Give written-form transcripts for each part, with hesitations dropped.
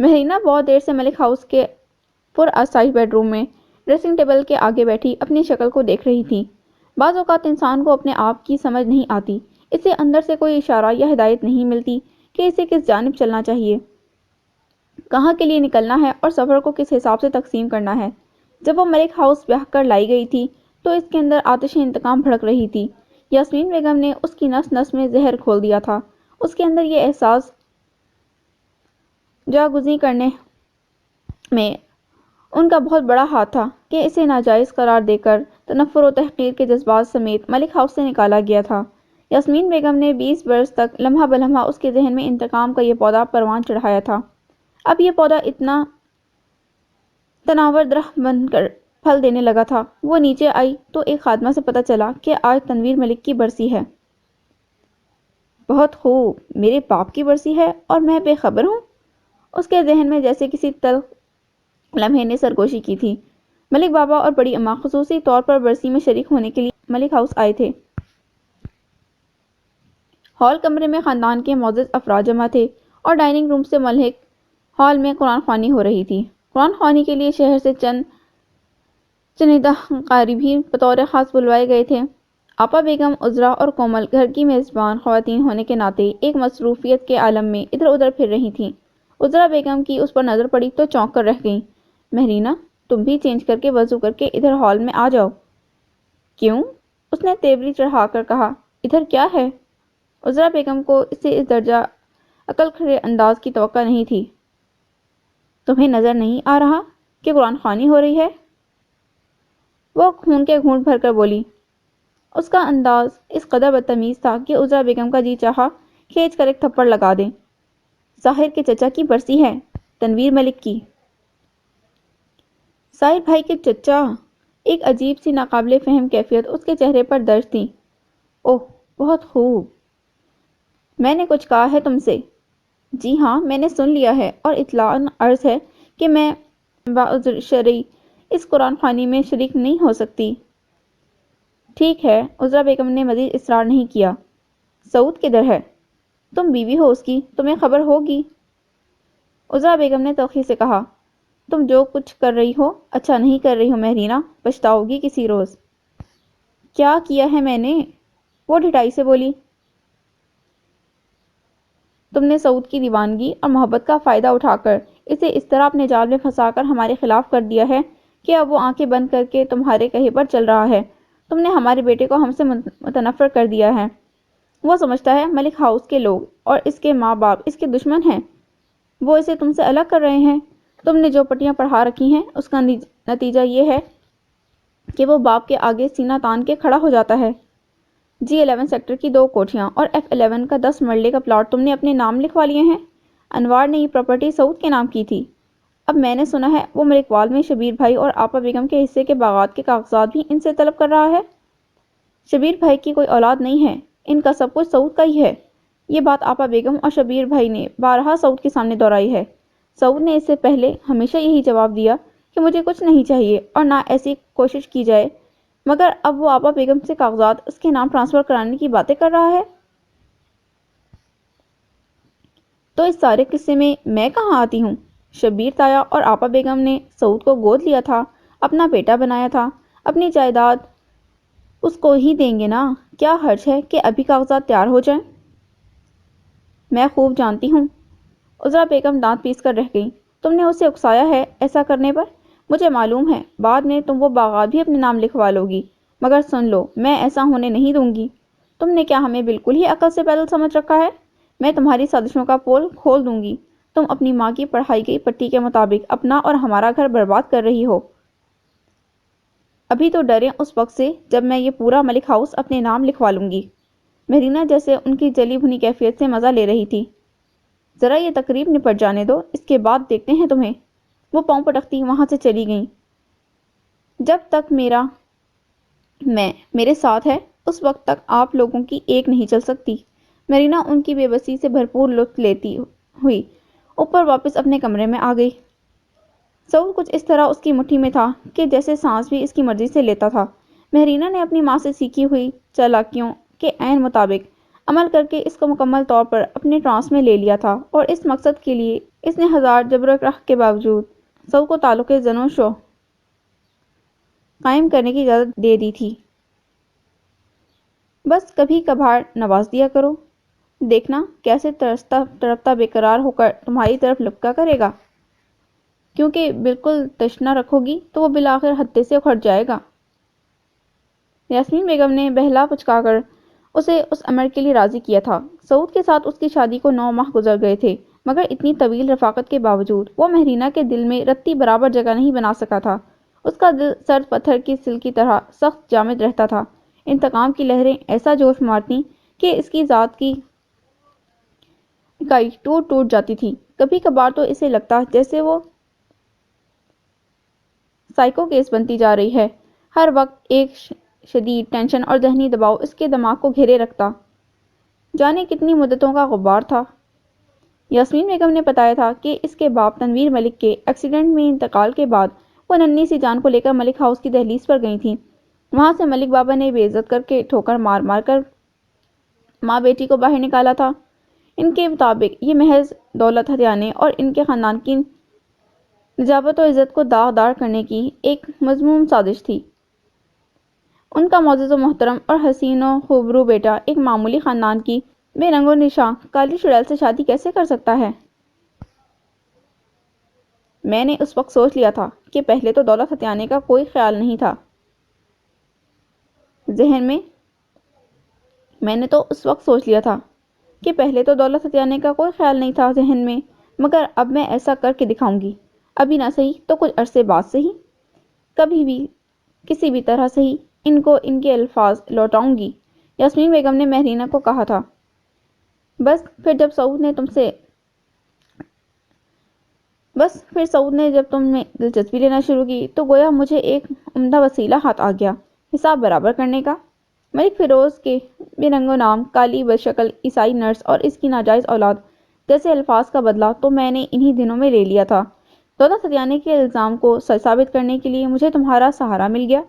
مہرینہ بہت دیر سے ملک ہاؤس کے پر آسائش بیڈ روم میں ڈریسنگ ٹیبل کے آگے بیٹھی اپنی شکل کو دیکھ رہی تھی۔ بعض اوقات انسان کو اپنے آپ کی سمجھ نہیں آتی، اسے اندر سے کوئی اشارہ یا ہدایت نہیں ملتی کہ اسے کس جانب چلنا چاہیے، کہاں کے لیے نکلنا ہے اور سفر کو کس حساب سے تقسیم کرنا ہے۔ جب وہ ملک ہاؤس بیاہ کر لائی گئی تھی تو اس کے اندر آتش انتقام بھڑک رہی تھی۔ یاسمین بیگم نے اس کی نس نس میں زہر کھول دیا تھا۔ اس کے اندر یہ احساس جاگزیں کرنے میں ان کا بہت بڑا ہاتھ تھا کہ اسے ناجائز قرار دے کر تنفر و تحقیر کے جذبات سمیت ملک ہاؤس سے نکالا گیا تھا۔ یاسمین بیگم نے 20 برس تک لمحہ بلمحہ اس کے ذہن میں انتقام کا یہ پودا پروان چڑھایا تھا۔ اب یہ پودا اتنا تناور درخت بن کر پھل دینے لگا تھا۔ وہ نیچے آئی تو ایک خادمہ سے پتہ چلا کہ آج تنویر ملک کی برسی ہے۔ بہت خوب، میرے باپ کی برسی ہے اور میں بے خبر ہوں؟ اس کے ذہن میں جیسے کسی تلخ لمحے نے سرگوشی کی تھی۔ ملک بابا اور بڑی اماں خصوصی طور پر برسی میں شریک ہونے کے لیے ملک ہاؤس آئے تھے۔ ہال کمرے میں خاندان کے معزز افراد جمع تھے اور ڈائننگ روم سے ملحق ہال میں قرآن خوانی ہو رہی تھی۔ قرآن خوانی کے لیے شہر سے چند چنیدہ قاری بھی بطور خاص بلوائے گئے تھے۔ آپا بیگم، عذرا اور کومل گھر کی میزبان خواتین ہونے کے ناطے ایک مصروفیت کے عالم میں ادھر ادھر پھر رہی تھیں۔ عذرا بیگم کی اس پر نظر پڑی تو چونک کر رہ گئیں۔ مہرینہ، تم بھی چینج کر کے وضو کر کے ادھر ہال میں آ جاؤ۔ کیوں؟ اس نے تیوری چڑھا کر کہا۔ ادھر کیا ہے؟ عذرا بیگم کو اس سے اس درجہ عقل کھڑے انداز کی توقع نہیں تھی۔ تمہیں نظر نہیں آ رہا کہ قرآن خوانی ہو رہی ہے؟ وہ خون کے گھونٹ بھر کر بولی۔ اس کا انداز اس قدر بدتمیز تھا کہ عذرا بیگم کا جی چاہا کھینچ کر ایک تھپڑ لگا دیں۔ ظاہر کے چچا کی برسی ہے، تنویر ملک کی۔ ظاہر بھائی کے چچا؟ ایک عجیب سی ناقابل فہم کیفیت اس کے چہرے پر درج تھی۔ اوہ، بہت خوب۔ میں نے کچھ کہا ہے تم سے؟ جی ہاں، میں نے سن لیا ہے اور اطلاعاً عرض ہے کہ میں بعذر شرعی اس قرآن خوانی میں شریک نہیں ہو سکتی۔ ٹھیک ہے، عذرا بیگم نے مزید اصرار نہیں کیا۔ سعود کدھر ہے؟ تم بیوی ہو اس کی، تمہیں خبر ہوگی۔ عذرا بیگم نے تلخی سے کہا۔ تم جو کچھ کر رہی ہو اچھا نہیں کر رہی ہو مہرینہ، پچھتاؤ گی کسی روز۔ کیا کیا ہے میں نے؟ وہ ڈھٹائی سے بولی۔ تم نے سعود کی دیوانگی اور محبت کا فائدہ اٹھا کر اسے اس طرح اپنے جال میں پھنسا کر ہمارے خلاف کر دیا ہے کہ اب وہ آنکھیں بند کر کے تمہارے کہے پر چل رہا ہے۔ تم نے ہمارے بیٹے کو ہم سے متنفر کر دیا ہے۔ وہ سمجھتا ہے ملک ہاؤس کے لوگ اور اس کے ماں باپ اس کے دشمن ہیں۔ وہ اسے تم سے الگ کر رہے ہیں۔ تم نے جو پٹیاں پڑھا رکھی ہیں اس کا نتیجہ یہ ہے کہ وہ باپ کے آگے سینہ تان کے کھڑا ہو جاتا ہے۔ G11 سیکٹر کی 2 کوٹھیاں اور F11 کا 10 مرلے کا پلاٹ تم نے اپنے نام لکھوا لیے ہیں۔ انوار نے یہ پراپرٹی سعود کے نام کی تھی۔ اب میں نے سنا ہے وہ ملک وال میں شبیر بھائی اور آپا بیگم کے حصے کے باغات کے کاغذات بھی ان سے طلب کر رہا ہے۔ شبیر بھائی کی کوئی اولاد نہیں ہے، ان کا سب کچھ سعود کا ہی ہے۔ یہ بات آپا بیگم اور شبیر بھائی نے بارہا سعود کے سامنے دہرائی ہے۔ سعود نے اس سے پہلے ہمیشہ یہی جواب دیا کہ مجھے کچھ نہیں چاہیے اور نہ ایسی کوشش کی جائے، مگر اب وہ آپا بیگم سے کاغذات اس کے نام ٹرانسفر کرانے کی باتیں کر رہا ہے۔ تو اس سارے قصے میں کہاں آتی ہوں؟ شبیر تایا اور آپا بیگم نے سعود کو گود لیا تھا، اپنا بیٹا بنایا تھا، اپنی جائیداد اس کو ہی دیں گے نا۔ کیا حرج ہے کہ ابھی کاغذات تیار ہو جائیں؟ میں خوب جانتی ہوں۔ عذرا بیگم دانت پیس کر رہ گئی۔ تم نے اسے اکسایا ہے ایسا کرنے پر؟ مجھے معلوم ہے بعد میں تم وہ باغات بھی اپنے نام لکھوا لو گی، مگر سن لو، میں ایسا ہونے نہیں دوں گی۔ تم نے کیا ہمیں بالکل ہی عقل سے پیدل سمجھ رکھا ہے؟ میں تمہاری سازشوں کا پول کھول دوں گی۔ تم اپنی ماں کی پڑھائی گئی پٹی کے مطابق اپنا اور ہمارا گھر برباد کر رہی ہو۔ ابھی تو ڈریں اس وقت سے جب میں یہ پورا ملک ہاؤس اپنے نام لکھوا لوں گی۔ مہرینہ جیسے ان کی جلی بھنی کیفیت سے مزہ لے رہی تھی۔ ذرا یہ تقریب نپٹ جانے دو، اس کے بعد دیکھتے ہیں تمہیں۔ وہ پاؤں پٹکتی وہاں سے چلی گئیں۔ جب تک میرے ساتھ ہے اس وقت تک آپ لوگوں کی ایک نہیں چل سکتی۔ مہرینہ ان کی بے بسی سے بھرپور لطف لیتی ہوئی اوپر واپس اپنے کمرے میں آ گئی۔ سعود کچھ اس طرح اس کی مٹھی میں تھا کہ جیسے سانس بھی اس کی مرضی سے لیتا تھا۔ مہرینہ نے اپنی ماں سے سیکھی ہوئی چالاکیوں کے عین مطابق عمل کر کے اس کو مکمل طور پر اپنے ٹرانس میں لے لیا تھا اور اس مقصد کے لیے اس نے ہزار جبر و اکراه کے باوجود سعود کو تعلق زن و شوہر قائم کرنے کی اجازت دے دی تھی۔ بس کبھی کبھار نواز دیا کرو، دیکھنا کیسے ترستا تڑپتا بے قرار ہو کر تمہاری طرف لپکا کرے گا، کیونکہ بالکل تشنہ رکھو گی تو وہ بالآخر ہتھے سے اکھڑ جائے گا۔ یاسمین بیگم نے بہلا پچکا کر اسے اس امر کے لیے راضی کیا تھا۔ سعود کے ساتھ اس کی شادی کو 9 ماہ گزر گئے تھے، مگر اتنی طویل رفاقت کے باوجود وہ مہرینہ کے دل میں رتی برابر جگہ نہیں بنا سکا تھا۔ اس کا دل سرد پتھر کی سل کی طرح سخت جامد رہتا تھا۔ انتقام کی لہریں ایسا جوش مارتیں کہ اس کی ذات کی اکائی ٹوٹ ٹوٹ جاتی تھی۔ کبھی کبھار تو اسے لگتا جیسے وہ سائیکو کیس بنتی جا رہی ہے۔ ہر وقت ایک شدید ٹینشن اور ذہنی دباؤ اس کے دماغ کو گھیرے رکھتا، جانے کتنی مدتوں کا غبار تھا۔ یاسمین بیگم نے بتایا تھا کہ اس کے باپ تنویر ملک کے ایکسیڈنٹ میں انتقال کے بعد وہ ننھی سی جان کو لے کر ملک ہاؤس کی دہلیز پر گئی تھیں۔ وہاں سے ملک بابا نے بے عزت کر کے ٹھوکر مار مار کر ماں بیٹی کو باہر نکالا تھا۔ ان کے مطابق یہ محض دولت ہتھیانے اور ان کے خاندان کی نجابت و عزت کو داغدار کرنے کی ایک مذموم سازش تھی۔ ان کا معزز و محترم اور حسین و خوبرو بیٹا ایک معمولی خاندان کی بے رنگ و نشاں کالی چڑیل سے شادی کیسے کر سکتا ہے؟ میں نے اس وقت سوچ لیا تھا کہ پہلے تو دولت ہتھیانے کا کوئی خیال نہیں تھا ذہن میں مگر اب میں ایسا کر کے دکھاؤں گی۔ ابھی نہ صحیح تو کچھ عرصے بعد صحیح، کبھی بھی کسی بھی طرح صحیح ان کو ان کے الفاظ لوٹاؤں گی، یاسمین بیگم نے مہرینہ کو کہا تھا۔ بس پھر سعود نے جب تم میں دلچسپی لینا شروع کی تو گویا مجھے ایک عمدہ وسیلہ ہاتھ آ گیا حساب برابر کرنے کا۔ ملک فیروز کے بے رنگ و نام، کالی بدشکل عیسائی نرس اور اس کی ناجائز اولاد جیسے الفاظ کا بدلہ تو میں نے انہی دنوں میں لے لیا تھا۔ دولت ہتھیانے کے الزام کو سچ ثابت کرنے کے لیے مجھے تمہارا سہارا مل گیا۔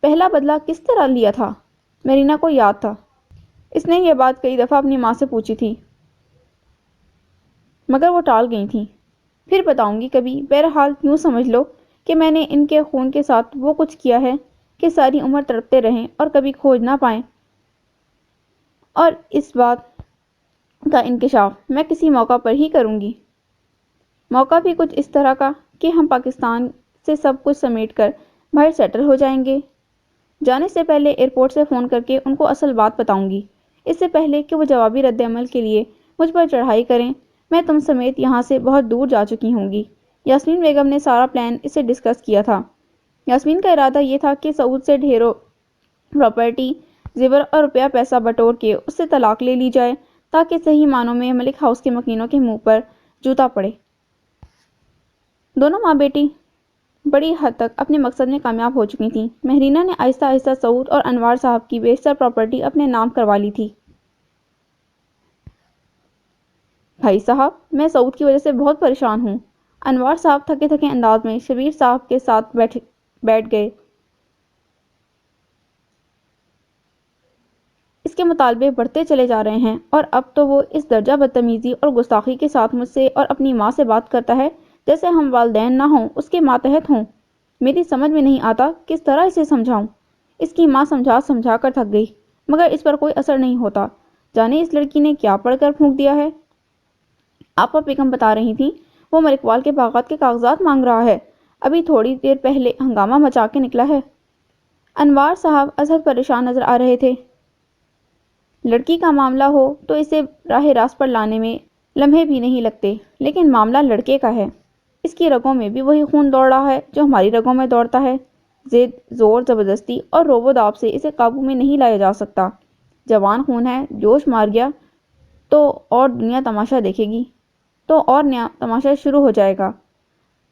پہلا بدلہ کس طرح لیا تھا؟ مہرینہ کو یاد تھا اس نے یہ بات کئی دفعہ اپنی ماں سے پوچھی تھی، مگر وہ ٹال گئی تھیں۔ پھر بتاؤں گی کبھی۔ بہرحال یوں سمجھ لو کہ میں نے ان کے خون کے ساتھ وہ کچھ کیا ہے کہ ساری عمر تڑپتے رہیں اور کبھی کھوج نہ پائیں، اور اس بات کا انکشاف میں کسی موقع پر ہی کروں گی۔ موقع بھی کچھ اس طرح کا کہ ہم پاکستان سے سب کچھ سمیٹ کر باہر سیٹل ہو جائیں گے۔ جانے سے پہلے ایئرپورٹ سے فون کر کے ان کو اصل بات بتاؤں گی، اس سے پہلے کہ وہ جوابی رد عمل کے لیے مجھ پر چڑھائی کریں۔ میں تم سمیت یہاں سے بہت دور جا چکی ہوں گی۔ یاسمین بیگم نے سارا پلان اسے ڈسکس کیا تھا۔ یاسمین کا ارادہ یہ تھا کہ سعود سے ڈھیروں پراپرٹی، زیور اور روپیہ پیسہ بٹور کے اس سے طلاق لے لی جائے تاکہ صحیح معنوں میں ملک ہاؤس کے مکینوں کے منہ پر جوتا پڑے۔ دونوں ماں بیٹی بڑی حد تک اپنے مقصد میں کامیاب ہو چکی تھیں۔ مہرینہ نے آہستہ آہستہ سعود اور انوار صاحب کی بیشتر پراپرٹی اپنے نام کروا لی تھی۔ بھائی صاحب، میں سعود کی وجہ سے بہت پریشان ہوں، انوار صاحب تھکے تھکے انداز میں شبیر صاحب کے ساتھ بیٹھ گئے۔ اس کے مطالبے بڑھتے چلے جا رہے ہیں اور اب تو وہ اس درجہ بدتمیزی اور گستاخی کے ساتھ مجھ سے اور اپنی ماں سے بات کرتا ہے جیسے ہم والدین نہ ہوں، اس کے ماتحت ہوں۔ میری سمجھ میں نہیں آتا کس طرح اسے سمجھاؤں۔ اس کی ماں سمجھا کر تھک گئی، مگر اس پر کوئی اثر نہیں ہوتا۔ جانے اس لڑکی نے کیا پڑھ کر پھونک دیا ہے۔ آپا بیگم بتا رہی تھیں وہ ملکوال کے باغات کے کاغذات مانگ رہا ہے، ابھی تھوڑی دیر پہلے ہنگامہ مچا کے نکلا ہے۔ انوار صاحب ازحد پریشان نظر آ رہے تھے۔ لڑکی کا معاملہ ہو تو اسے راہ راست پر لانے میں لمحے بھی نہیں لگتے، لیکن معاملہ لڑکے کا ہے۔ اس کی رگوں میں بھی وہی خون دوڑ رہا ہے جو ہماری رگوں میں دوڑتا ہے۔ ضد، زور زبردستی اور روب و داب سے اسے قابو میں نہیں لایا جا سکتا۔ جوان خون ہے، جوش مار گیا تو اور دنیا تماشا دیکھے گی تو اور نیا تماشا شروع ہو جائے گا۔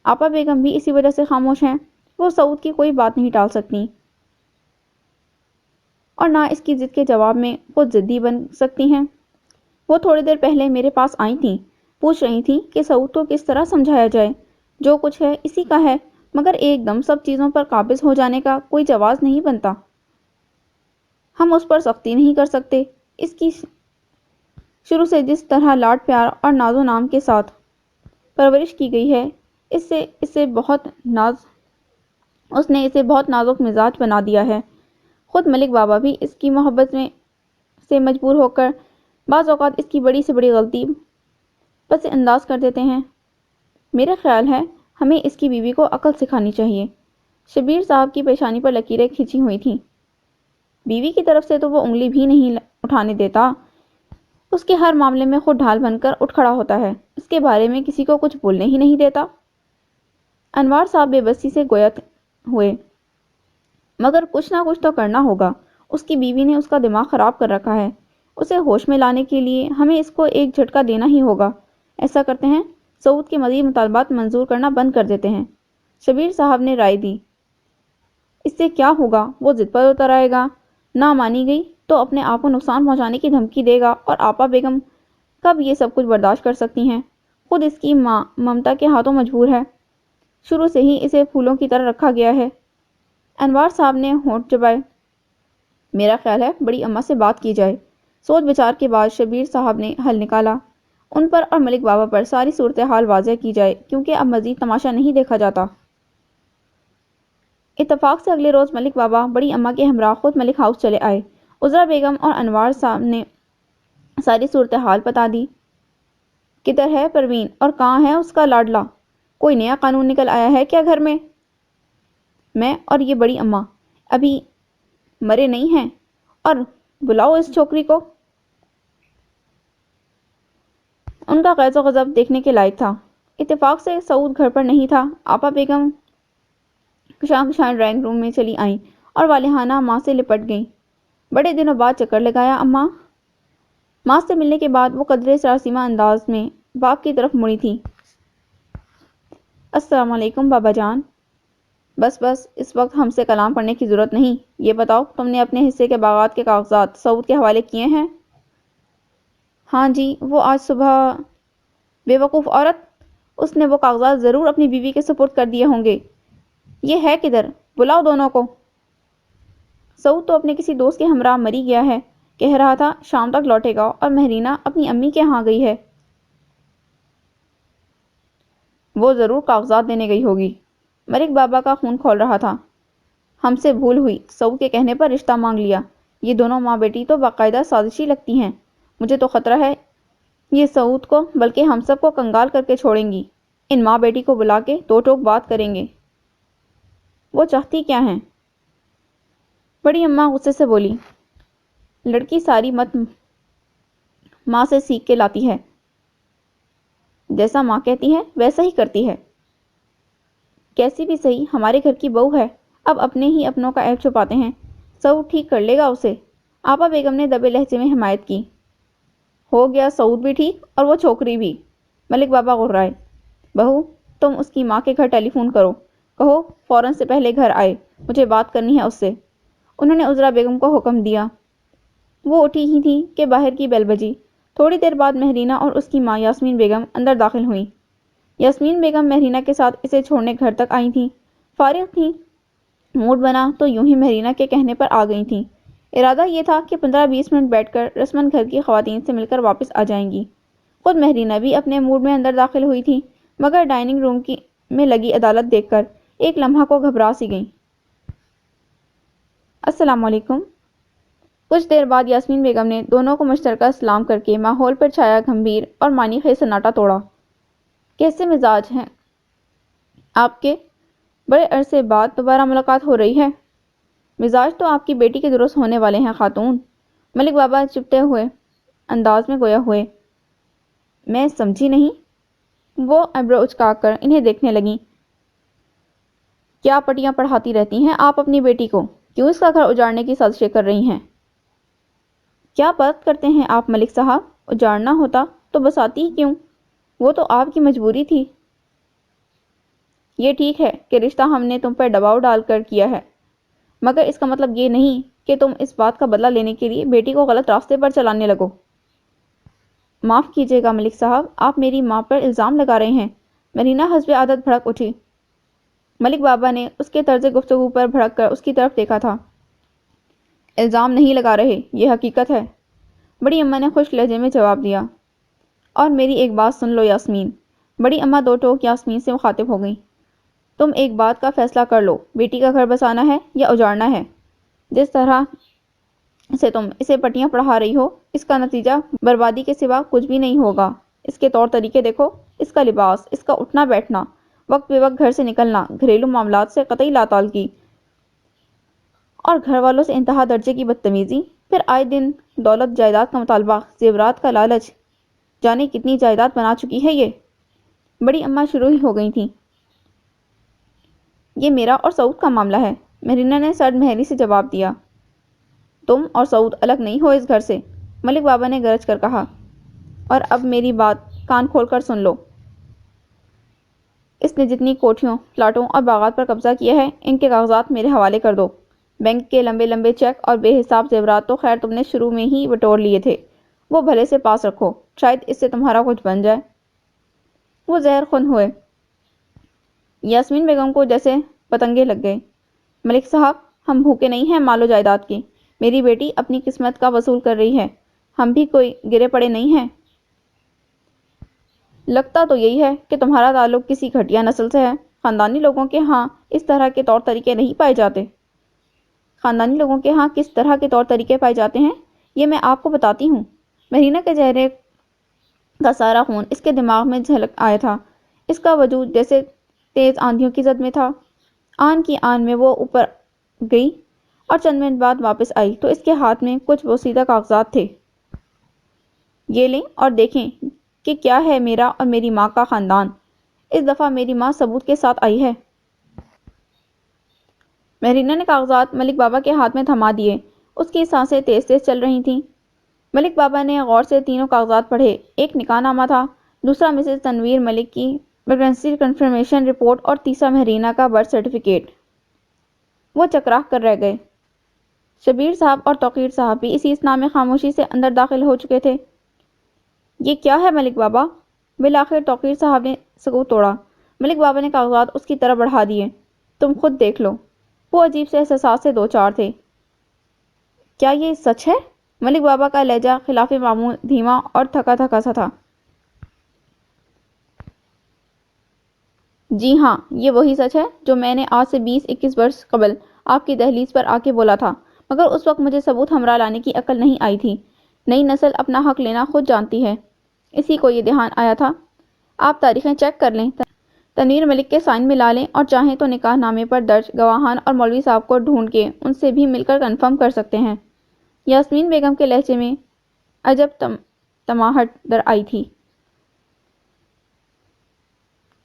آپا بیگم بھی اسی وجہ سے خاموش ہیں۔ وہ سعود کی کوئی بات نہیں ٹال سکتی اور نہ اس کی ضد کے جواب میں خود ضدی بن سکتی ہیں۔ وہ تھوڑی دیر پہلے میرے پاس آئی تھیں، پوچھ رہی تھیں کہ سعود کو کس طرح سمجھایا جائے۔ جو کچھ ہے اسی کا ہے، مگر ایک دم سب چیزوں پر قابض ہو جانے کا کوئی جواز نہیں بنتا۔ ہم اس پر سختی نہیں کر سکتے۔ اس کی شروع سے جس طرح لاڈ پیار اور ناز و نام کے ساتھ پرورش کی گئی ہے، اس نے اسے بہت نازک مزاج بنا دیا ہے۔ خود ملک بابا بھی اس کی محبت سے مجبور ہو کر بعض اوقات اس کی بڑی سے بڑی غلطی پس انداز کر دیتے ہیں۔ میرا خیال ہے ہمیں اس کی بیوی کو عقل سکھانی چاہیے۔ شبیر صاحب کی پیشانی پر لکیریں کھینچی ہوئی تھیں۔ بیوی کی طرف سے تو وہ انگلی بھی نہیں اٹھانے دیتا۔ اس کے ہر معاملے میں خود ڈھال بن کر اٹھ کھڑا ہوتا ہے، اس کے بارے میں کسی کو کچھ بولنے ہی نہیں دیتا۔ انوار صاحب بے بسی سے گویا ہوئے، مگر کچھ نہ کچھ تو کرنا ہوگا۔ اس کی بیوی نے اس کا دماغ خراب کر رکھا ہے، اسے ہوش میں لانے کے لیے ہمیں اس کو ایک جھٹکا دینا ہی ہوگا۔ ایسا کرتے ہیں، سعود کے مزید مطالبات منظور کرنا بند کر دیتے ہیں۔ شبیر صاحب نے رائے دی۔ اس سے کیا ہوگا؟ وہ ضد پر اتر آئے گا، نہ مانی گئی تو اپنے آپ کو نقصان پہنچانے کی دھمکی دے گا، اور آپا بیگم کب یہ سب کچھ برداشت کر سکتی ہیں؟ خود اس کی ماں ممتا کے ہاتھوں مجبور ہے۔ شروع سے ہی اسے پھولوں کی طرح رکھا گیا ہے۔ انوار صاحب نے ہونٹ چبائے۔ میرا خیال ہے بڑی اماں سے بات کی جائے۔ سوچ بچار کے بعد شبیر صاحب نے حل نکالا۔ ان پر اور ملک بابا پر ساری صورتحال واضح کی جائے، کیونکہ اب مزید تماشا نہیں دیکھا جاتا۔ اتفاق سے اگلے روز ملک بابا بڑی اماں کے ہمراہ خود ملک ہاؤس چلے آئے۔ عذرا بیگم اور انوار صاحب نے ساری صورتحال بتا دی۔ کدھر ہے پروین اور کہاں ہے اس کا لاڈلا؟ کوئی نیا قانون نکل آیا ہے کیا گھر میں؟ میں اور یہ بڑی اماں ابھی مرے نہیں ہیں، اور بلاؤ اس چھوکری کو۔ ان کا غیظ و غضب دیکھنے کے لائق تھا۔ اتفاق سے سعود گھر پر نہیں تھا۔ آپا بیگم کشان ڈرائنگ روم میں چلی آئیں اور والہانہ ماں سے لپٹ گئیں۔ بڑے دنوں بعد چکر لگایا اماں؟ ماں سے ملنے کے بعد وہ قدرے سراسیمہ انداز میں باپ کی طرف مڑی تھی۔ السلام علیکم بابا جان۔ بس اس وقت ہم سے کلام کرنے کی ضرورت نہیں۔ یہ بتاؤ تم نے اپنے حصے کے باغات کے کاغذات سعود کے حوالے کیے ہیں؟ ہاں جی، وہ آج صبح۔ بے وقوف عورت، اس نے وہ کاغذات ضرور اپنی بیوی کے سپرد کر دیے ہوں گے۔ یہ ہے کدھر؟ بلاؤ دونوں کو۔ سعود تو اپنے کسی دوست کے ہمراہ مری گیا ہے، کہہ رہا تھا شام تک لوٹے گا، اور مہرینہ اپنی امی کے ہاں گئی ہے۔ وہ ضرور کاغذات دینے گئی ہوگی۔ ملک بابا کا خون کھول رہا تھا۔ ہم سے بھول ہوئی، سعود کے کہنے پر رشتہ مانگ لیا۔ یہ دونوں ماں بیٹی تو باقاعدہ سازشی لگتی ہیں۔ مجھے تو خطرہ ہے یہ سعود کو بلکہ ہم سب کو کنگال کر کے چھوڑیں گی۔ ان ماں بیٹی کو بلا کے دو ٹوک بات کریں گے۔ وہ چاہتی کیا ہیں؟ بڑی اماں غصے سے بولی۔ لڑکی ساری مت ماں سے سیکھ کے لاتی ہے، جیسا ماں کہتی ہے ویسا ہی کرتی ہے۔ کیسی بھی صحیح ہمارے گھر کی بہو ہے، اب اپنے ہی اپنوں کا عیب چھپاتے ہیں۔ سعود ٹھیک کر لے گا اسے۔ آپا بیگم نے دبے لہجے میں حمایت کی۔ ہو گیا سعود بھی ٹھیک اور وہ چھوکری بھی۔ ملک بابا غرائے۔ بہو، تم اس کی ماں کے گھر ٹیلی فون کرو، کہو فوراً سے پہلے گھر آئے، مجھے بات کرنی ہے اس سے۔ انہوں نے عذرا بیگم کو حکم دیا۔ وہ اٹھی ہی تھی کہ باہر کی بیل بجی۔ تھوڑی دیر بعد مہرینہ اور اس کی ماں یاسمین بیگم اندر داخل ہوئیں۔ یاسمین بیگم مہرینہ کے ساتھ اسے چھوڑنے گھر تک آئی تھیں۔ فارغ تھیں، موڈ بنا تو یوں ہی مہرینہ کے کہنے پر آ گئی تھیں۔ ارادہ یہ تھا کہ 15-20 منٹ بیٹھ کر رسماً گھر کی خواتین سے مل کر واپس آ جائیں گی۔ خود مہرینہ بھی اپنے موڈ میں اندر داخل ہوئی تھی، مگر ڈائننگ روم میں لگی عدالت دیکھ کر ایک لمحہ کو گھبرا سی گئیں۔ السلام علیکم۔ کچھ دیر بعد یاسمین بیگم نے دونوں کو مشترکہ سلام کر کے ماحول پر چھایا گھمبیر اور معنی خیز سناٹا توڑا۔ کیسے مزاج ہیں آپ کے؟ بڑے عرصے بعد دوبارہ ملاقات ہو رہی ہے۔ مزاج تو آپ کی بیٹی کے درست ہونے والے ہیں خاتون۔ ملک بابا چپتے ہوئے انداز میں گویا ہوئے۔ میں سمجھی نہیں۔ وہ ایبرو اچکا کر انہیں دیکھنے لگیں۔ کیا پٹیاں پڑھاتی رہتی ہیں آپ اپنی بیٹی کو؟ کیوں اس کا گھر اجاڑنے کی سازشیں کر رہی ہیں؟ کیا بات کرتے ہیں آپ ملک صاحب؟ اجاڑنا ہوتا تو بساتی ہی کیوں؟ وہ تو آپ کی مجبوری تھی۔ یہ ٹھیک ہے کہ رشتہ ہم نے تم پر دباؤ ڈال کر کیا ہے، مگر اس کا مطلب یہ نہیں کہ تم اس بات کا بدلہ لینے کے لیے بیٹی کو غلط راستے پر چلانے لگو۔ معاف کیجیے گا ملک صاحب، آپ میری ماں پر الزام لگا رہے ہیں۔ مہرینہ حسب عادت بھڑک اٹھی۔ ملک بابا نے اس کے طرز گفتگو پر بھڑک کر اس کی طرف دیکھا تھا۔ الزام نہیں لگا رہے، یہ حقیقت ہے۔ بڑی اماں نے خوش لہجے میں جواب دیا۔ اور میری ایک بات سن لو یاسمین۔ بڑی اماں دو ٹوک یاسمین سے مخاطب ہو گئیں۔ تم ایک بات کا فیصلہ کر لو، بیٹی کا گھر بسانا ہے یا اجاڑنا ہے؟ جس طرح سے تم اسے پٹیاں پڑھا رہی ہو، اس کا نتیجہ بربادی کے سوا کچھ بھی نہیں ہوگا۔ اس کے طور طریقے دیکھو، اس کا لباس، اس کا اٹھنا بیٹھنا، وقت بے وقت گھر سے نکلنا، گھریلو معاملات سے قطعی لا تعلقی، اور گھر والوں سے انتہا درجے کی بدتمیزی، پھر آئے دن دولت جائیداد کا مطالبہ، زیورات کا لالچ، جانے کتنی جائیداد بنا چکی ہے یہ۔ بڑی اماں شروع ہی ہو گئی تھیں۔ یہ میرا اور سعود کا معاملہ ہے، مہرینہ نے سرد مہری سے جواب دیا۔ تم اور سعود الگ نہیں ہو اس گھر سے، ملک بابا نے گرج کر کہا۔ اور اب میری بات کان کھول کر سن لو۔ اس نے جتنی کوٹھیوں، پلاٹوں اور باغات پر قبضہ کیا ہے، ان کے کاغذات میرے حوالے کر دو۔ بینک کے لمبے لمبے چیک اور بے حساب زیورات تو خیر تم نے شروع میں ہی بٹور لیے تھے، وہ بھلے سے پاس رکھو، شاید اس سے تمہارا کچھ بن جائے۔ وہ زہر خون ہوئے۔ یاسمین بیگم کو جیسے پتنگے لگ گئے۔ ملک صاحب، ہم بھوکے نہیں ہیں مال و جائیداد کے، میری بیٹی اپنی قسمت کا وصول کر رہی ہے، ہم بھی کوئی گرے پڑے نہیں ہیں۔ لگتا تو یہی ہے کہ تمہارا تعلق کسی گھٹیا نسل سے ہے، خاندانی لوگوں کے ہاں اس طرح کے طور طریقے نہیں پائے جاتے۔ خاندانی لوگوں کے ہاں کس طرح کے طور طریقے پائے جاتے ہیں، یہ میں آپ کو بتاتی ہوں۔ مہرینہ کے چہرے کا سارا خون اس کے دماغ میں جھلک آیا تھا، اس کا وجود جیسے تیز آندھیوں کی زد میں تھا۔ آن کی آن میں وہ اوپر گئی اور چند منٹ بعد واپس آئی تو اس کے ہاتھ میں کچھ بوسیدہ کاغذات تھے۔ یہ لیں اور دیکھیں کہ کیا ہے میرا اور میری ماں کا خاندان۔ اس دفعہ میری ماں ثبوت کے ساتھ آئی ہے۔ مہرینہ نے کاغذات ملک بابا کے ہاتھ میں تھما دیے، اس کی سانسیں تیز تیز چل رہی تھیں۔ ملک بابا نے غور سے تینوں کاغذات پڑھے۔ ایک نکاح نامہ تھا، دوسرا مسز تنویر ملک کی پریگننسی کنفرمیشن رپورٹ اور تیسرا مہرینہ کا برتھ سرٹیفکیٹ۔ وہ چکراہ کر رہ گئے۔ شبیر صاحب اور توقیر صاحب بھی اسی اثناء میں خاموشی سے اندر داخل ہو چکے تھے۔ یہ کیا ہے ملک بابا؟ بالآخر توقیر صاحب نے سکوت توڑا۔ ملک بابا نے کاغذات اس کی طرف بڑھا دیے۔ تم خود دیکھ لو۔ وہ عجیب سے احساسات سے دو چار تھے۔ کیا یہ سچ ہے؟ ملک بابا کا لہجہ خلاف معمول دھیما اور تھکا تھکا سا تھا۔ جی ہاں، یہ وہی سچ ہے جو میں نے آج سے 20-21 برس قبل آپ کی دہلیز پر آ کے بولا تھا، مگر اس وقت مجھے ثبوت ہمراہ لانے کی عقل نہیں آئی تھی۔ نئی نسل اپنا حق لینا خود جانتی ہے، اسی کو یہ دھیان آیا تھا۔ آپ تاریخیں چیک کر لیں، تنویر ملک کے سائن ملا لیں اور چاہیں تو نکاح نامے پر درج گواہان اور مولوی صاحب کو ڈھونڈ کے ان سے بھی مل کر کنفرم کر سکتے ہیں۔ یاسمین بیگم کے لہجے میں عجب تماہٹ در آئی تھی۔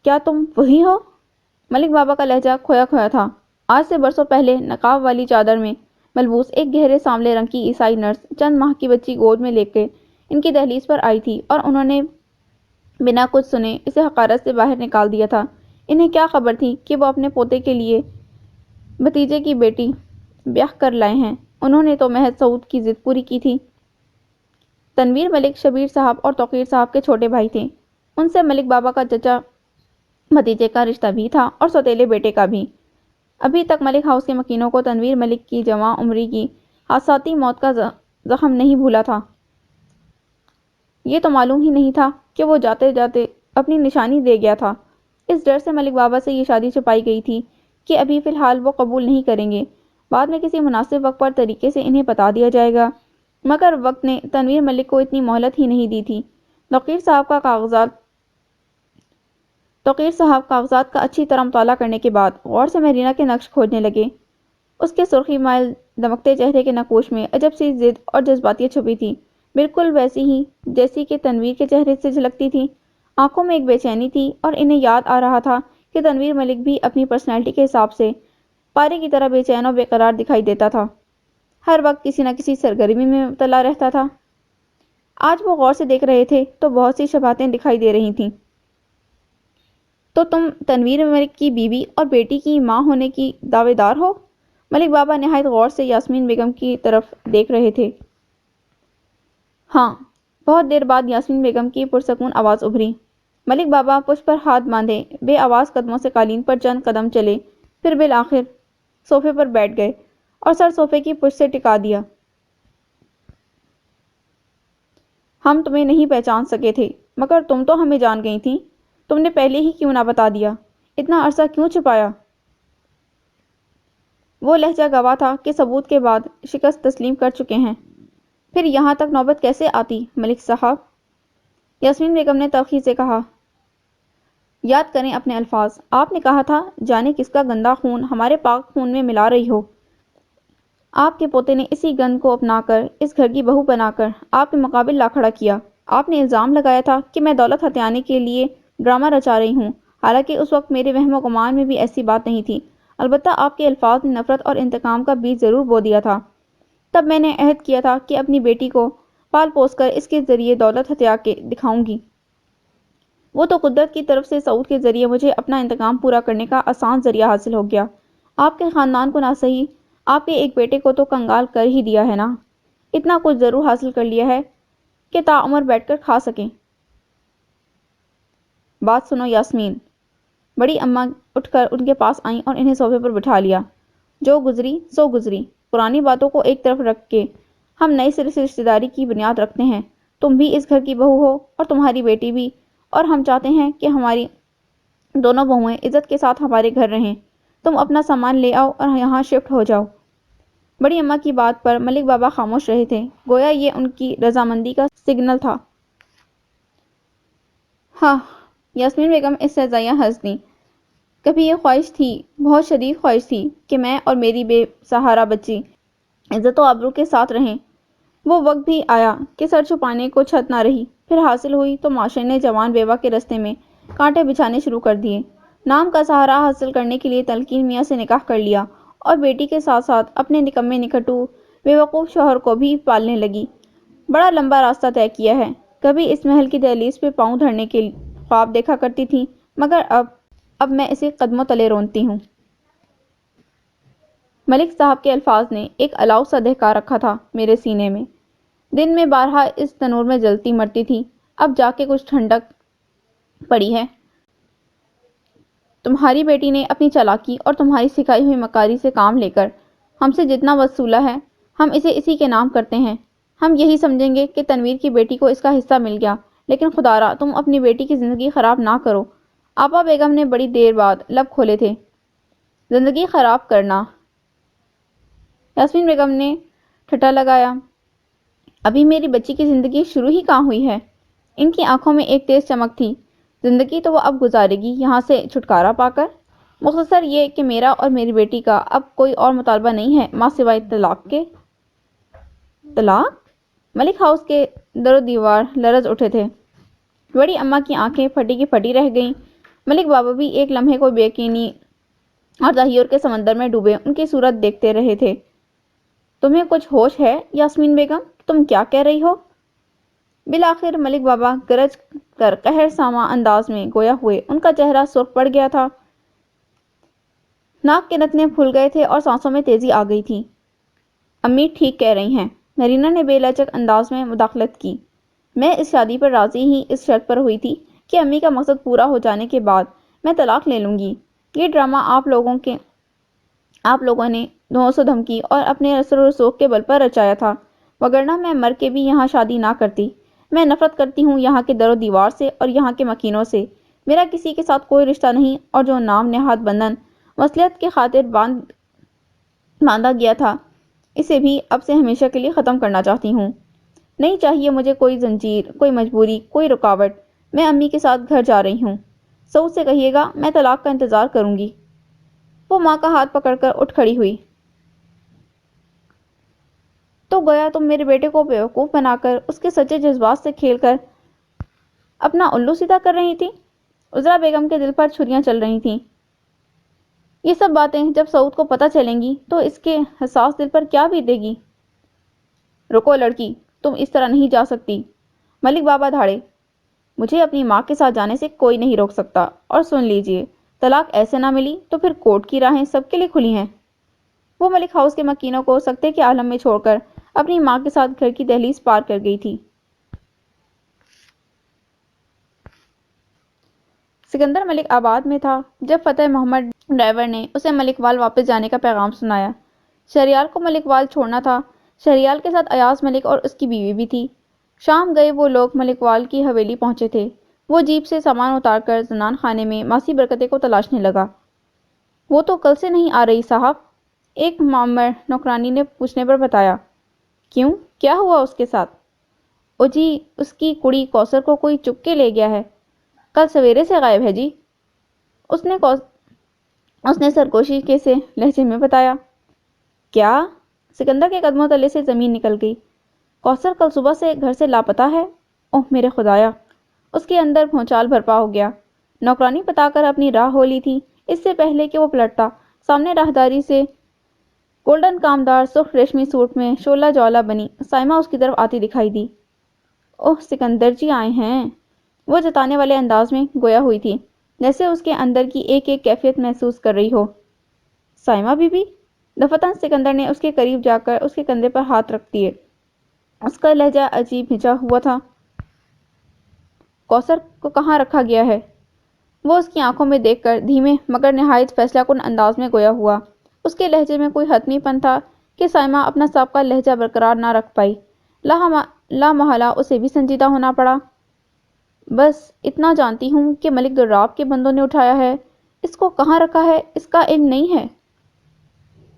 کیا تم وہی ہو؟ ملک بابا کا لہجہ کھویا کھویا تھا۔ آج سے برسوں پہلے نقاب والی چادر میں ملبوس ایک گہرے سانولے رنگ کی عیسائی نرس چند ماہ کی بچی گود میں لے کے ان کی دہلیز پر آئی تھی اور انہوں نے بنا کچھ سنے اسے حقارت سے باہر نکال دیا تھا۔ انہیں کیا خبر تھی کہ وہ اپنے پوتے کے لیے بھتیجے کی بیٹی بیاہ کر لائے ہیں، انہوں نے تو محض سعود کی ضد پوری کی تھی۔ تنویر ملک شبیر صاحب اور توقیر صاحب کے چھوٹے بھائی تھے، ان سے ملک بابا کا چچا بھتیجے کا رشتہ بھی تھا اور سوتیلے بیٹے کا بھی۔ ابھی تک ملک ہاؤس کے مکینوں کو تنویر ملک کی جواں عمری کی حادثاتی موت کا زخم نہیں بھولا تھا۔ یہ تو معلوم ہی نہیں تھا کہ وہ جاتے جاتے اپنی نشانی دے گیا تھا۔ اس ڈر سے ملک بابا سے یہ شادی چھپائی گئی تھی کہ ابھی فی الحال وہ قبول نہیں کریں گے، بعد میں کسی مناسب وقت پر طریقے سے انہیں بتا دیا جائے گا، مگر وقت نے تنویر ملک کو اتنی مہلت ہی نہیں دی تھی۔ توقیر صاحب کاغذات کا اچھی طرح مطالعہ کرنے کے بعد غور سے مہرینہ کے نقش کھوجنے لگے۔ اس کے سرخی مائل دمکتے چہرے کے نقوش میں عجب سی ضد اور جذباتیت چھپی تھی، بالکل ویسی ہی جیسی کہ تنویر کے چہرے سے جھلکتی تھی۔ آنکھوں میں ایک بے چینی تھی اور انہیں یاد آ رہا تھا کہ تنویر ملک بھی اپنی پرسنالٹی کے حساب سے پارے کی طرح بے چین و بے قرار دکھائی دیتا تھا، ہر وقت کسی نہ کسی سرگرمی میں مبتلا رہتا تھا۔ آج وہ غور سے دیکھ رہے تھے تو بہت سی شباہتیں دکھائی دے رہی تھیں۔ تو تم تنویر ملک کی بیوی اور بیٹی کی ماں ہونے کی دعوے دار ہو؟ ملک بابا نہایت غور سے یاسمین بیگم کی طرف دیکھ رہے تھے۔ ہاں۔ بہت دیر بعد یاسمین بیگم کی پرسکون آواز ابھری۔ ملک بابا پشت پر ہاتھ باندھے بے آواز قدموں سے قالین پر چند قدم چلے، پھر بالآخر صوفے پر بیٹھ گئے اور سر صوفے کی پشت سے ٹکا دیا۔ ہم تمہیں نہیں پہچان سکے تھے، مگر تم تو ہمیں جان گئی تھی۔ تم نے پہلے ہی کیوں نہ بتا دیا؟ اتنا عرصہ کیوں چھپایا؟ وہ لہجہ گواہ تھا کہ ثبوت کے بعد شکست تسلیم کر چکے ہیں۔ پھر یہاں تک نوبت کیسے آتی ملک صاحب؟ یاسمین بیگم نے تلخی سے کہا۔ یاد کریں اپنے الفاظ، آپ نے کہا تھا جانے کس کا گندا خون ہمارے پاک خون میں ملا رہی ہو۔ آپ کے پوتے نے اسی گند کو اپنا کر اس گھر کی بہو بنا کر آپ کے مقابل لا کھڑا کیا۔ آپ نے الزام لگایا تھا کہ میں دولت ہتھیانے کے لیے ڈرامہ رچا رہی ہوں، حالانکہ اس وقت میرے وہم و گمان میں بھی ایسی بات نہیں تھی۔ البتہ آپ کے الفاظ نے نفرت اور انتقام کا بیج ضرور بو دیا تھا۔ تب میں نے عہد کیا تھا کہ اپنی بیٹی کو پال پوس کر اس کے ذریعے دولت ہتھیا کے دکھاؤں گی۔ وہ تو قدرت کی طرف سے سعود کے ذریعے مجھے اپنا انتقام پورا کرنے کا آسان ذریعہ حاصل ہو گیا۔ آپ کے خاندان کو نہ صحیح، آپ کے ایک بیٹے کو تو کنگال کر ہی دیا ہے نا۔ اتنا کچھ ضرور حاصل کر لیا ہے کہ تعمر بیٹھ کر کھا سکیں۔ بات سنو یاسمین۔ بڑی اماں اٹھ کر ان کے پاس آئیں اور انہیں صوفے پر بٹھا لیا۔ جو گزری سو گزری، پرانی باتوں کو ایک طرف رکھ کے ہم نئے سرے سے رشتہ داری کی بنیاد رکھتے ہیں۔ تم بھی اس گھر کی بہو ہو اور تمہاری بیٹی بھی، اور ہم چاہتے ہیں کہ ہماری دونوں بہویں عزت کے ساتھ ہمارے گھر رہیں۔ تم اپنا سامان لے آؤ اور یہاں شفٹ ہو جاؤ۔ بڑی اماں کی بات پر ملک بابا خاموش رہے تھے، گویا یہ ان کی رضامندی کا سگنل تھا۔ ہاں، یاسمین بیگم استہزائیہ ہنس دیں۔ کبھی یہ خواہش تھی، بہت شدید خواہش تھی کہ میں اور میری بے سہارا بچی عزت و آبرو کے ساتھ رہیں۔ وہ وقت بھی آیا کہ سر چھپانے کو چھت نہ رہی۔ پھر حاصل ہوئی تو معاشرے نے جوان بیوہ کے رستے میں کانٹے بچھانے شروع کر دیے۔ نام کا سہارا حاصل کرنے کے لیے تلقین میاں سے نکاح کر لیا اور بیٹی کے ساتھ ساتھ اپنے نکمے نکھٹو بیوقوف شوہر کو بھی پالنے لگی۔ بڑا لمبا راستہ طے کیا ہے۔ کبھی اس محل کی دہلیز پہ پاؤں دھرنے کے خواب دیکھا کرتی تھی، مگر اب میں اسے قدموں تلے رونتی ہوں۔ ملک صاحب کے الفاظ نے ایک الاؤ سا دہکا رکھا تھا میرے سینے میں۔ دن میں بارہا اس تنور میں جلتی مرتی تھی، اب جا کے کچھ ٹھنڈک پڑی ہے۔ تمہاری بیٹی نے اپنی چالاکی اور تمہاری سکھائی ہوئی مکاری سے کام لے کر ہم سے جتنا وصولا ہے، ہم اسے اسی کے نام کرتے ہیں۔ ہم یہی سمجھیں گے کہ تنویر کی بیٹی کو اس کا حصہ مل گیا، لیکن خدارا تم اپنی بیٹی کی زندگی خراب نہ کرو۔ آپا بیگم نے بڑی دیر بعد لب کھولے تھے۔ زندگی خراب کرنا؟ یاسمین بیگم نے ٹھٹا لگایا۔ ابھی میری بچی کی زندگی شروع ہی کہاں ہوئی ہے؟ ان کی آنکھوں میں ایک تیز چمک تھی۔ زندگی تو وہ اب گزارے گی یہاں سے چھٹکارا پا کر۔ مختصر یہ کہ میرا اور میری بیٹی کا اب کوئی اور مطالبہ نہیں ہے ماں سوائے طلاق کے۔ طلاق؟ ملک ہاؤس کے در و دیوار لرز اٹھے تھے۔ بڑی اماں کی آنکھیں پھٹی کی پھٹی رہ گئیں۔ ملک بابا بھی ایک لمحے کو بے یقینی اور تحیر کے سمندر میں ڈوبے ان کی صورت دیکھتے رہے تھے۔ تمہیں کچھ ہوش ہے یاسمین بیگم؟ تم کیا کہہ رہی ہو؟ بالآخر ملک بابا گرج کر قہر ساماں انداز میں گویا ہوئے۔ ان کا چہرہ سرخ پڑ گیا تھا، ناک کے نتنے پھول گئے تھے اور سانسوں میں تیزی آ گئی تھی۔ امی ٹھیک کہہ رہی ہیں، نرینا نے بے لچک انداز میں مداخلت کی۔ میں اس شادی پر راضی ہی اس شرط پر ہوئی تھی کہ امی کا مقصد پورا ہو جانے کے بعد میں طلاق لے لوں گی۔ یہ ڈرامہ آپ لوگوں نے دھوس و دھمکی اور اپنے اثر و رسوخ کے بل پر رچایا تھا، وگرنہ میں مر کے بھی یہاں شادی نہ کرتی۔ میں نفرت کرتی ہوں یہاں کے در و دیوار سے اور یہاں کے مکینوں سے۔ میرا کسی کے ساتھ کوئی رشتہ نہیں، اور جو نام نہاد بندھن مصلحت کی خاطر باندھا گیا تھا، اسے بھی اب سے ہمیشہ کے لیے ختم کرنا چاہتی ہوں۔ نہیں چاہیے مجھے کوئی زنجیر، کوئی مجبوری، کوئی رکاوٹ۔ میں امی کے ساتھ گھر جا رہی ہوں۔ سعود سے کہیے گا میں طلاق کا انتظار کروں گی۔ وہ ماں کا ہاتھ پکڑ کر اٹھ کھڑی ہوئی۔ تو گویا تم میرے بیٹے کو بیوقوف بنا کر اس کے سچے جذبات سے کھیل کر اپنا الو سیدھا کر رہی تھی۔ عذرا بیگم کے دل پر چھریاں چل رہی تھیں۔ یہ سب باتیں جب سعود کو پتہ چلیں گی تو اس کے حساس دل پر کیا بیتے گی؟ رکو لڑکی، تم اس طرح نہیں جا سکتی۔ ملک بابا دھاڑے۔ مجھے اپنی ماں کے ساتھ جانے سے کوئی نہیں روک سکتا، اور سن لیجئے، طلاق ایسے نہ ملی تو پھر کورٹ کی راہیں سب کے لیے کھلی ہیں۔ وہ ملک ہاؤس کے مکینوں کو سکتے کے عالم میں چھوڑ کر اپنی ماں کے ساتھ گھر کی دہلیز پار کر گئی تھی۔ سکندر ملک آباد میں تھا جب فتح محمد ڈرائیور نے اسے ملک وال واپس جانے کا پیغام سنایا۔ شہریار کو ملک وال چھوڑنا تھا۔ شہریار کے ساتھ ایاز ملک اور اس کی بیوی بھی تھی۔ شام گئے وہ لوگ ملک وال کی حویلی پہنچے تھے۔ وہ جیپ سے سامان اتار کر زنان خانے میں ماسی برکتے کو تلاشنے لگا۔ وہ تو کل سے نہیں آ رہی صاحب، ایک معمر نوکرانی نے پوچھنے پر بتایا۔ کیوں، کیا ہوا اس کے ساتھ؟ او جی، اس کی کڑی کوثر کو کوئی چک کے لے گیا ہے، کل سویرے سے غائب ہے جی، اس نے سرگوشی کے سے لہجے میں بتایا۔ کیا؟ سکندر کے قدموں تلے سے زمین نکل گئی۔ کوثر کل صبح سے گھر سے لاپتہ ہے؟ اوہ میرے خدایا! اس کے اندر بھونچال برپا ہو گیا۔ نوکرانی بتا کر اپنی راہ ہو لی تھی۔ اس سے پہلے کہ وہ پلٹتا، سامنے راہداری سے گولڈن کامدار سرخ ریشمی سوٹ میں شعلہ جوالا بنی سائمہ اس کی طرف آتی دکھائی دی۔ اوہ سکندر جی آئے ہیں، وہ جتانے والے انداز میں گویا ہوئی تھی، جیسے اس کے اندر کی ایک ایک کیفیت محسوس کر رہی ہو۔ سائمہ بی بی؟ دفتن سکندر نے اس کے قریب جا کر اس کے کندھے پر ہاتھ رکھ دیے۔ اس کا لہجہ عجیب بھجا ہوا تھا۔ کوثر کو کہاں رکھا گیا ہے؟ وہ اس کی آنکھوں میں دیکھ کر دھیمے مگر نہایت فیصلہ کن انداز میں گویا ہوا۔ اس کے لہجے میں کوئی حتمی پن تھا کہ سائمہ اپنا سابقہ لہجہ برقرار نہ رکھ پائی۔ لا محالہ اسے بھی سنجیدہ ہونا پڑا۔ بس اتنا جانتی ہوں کہ ملک دراب کے بندوں نے اٹھایا ہے، اس کو کہاں رکھا ہے اس کا علم نہیں ہے،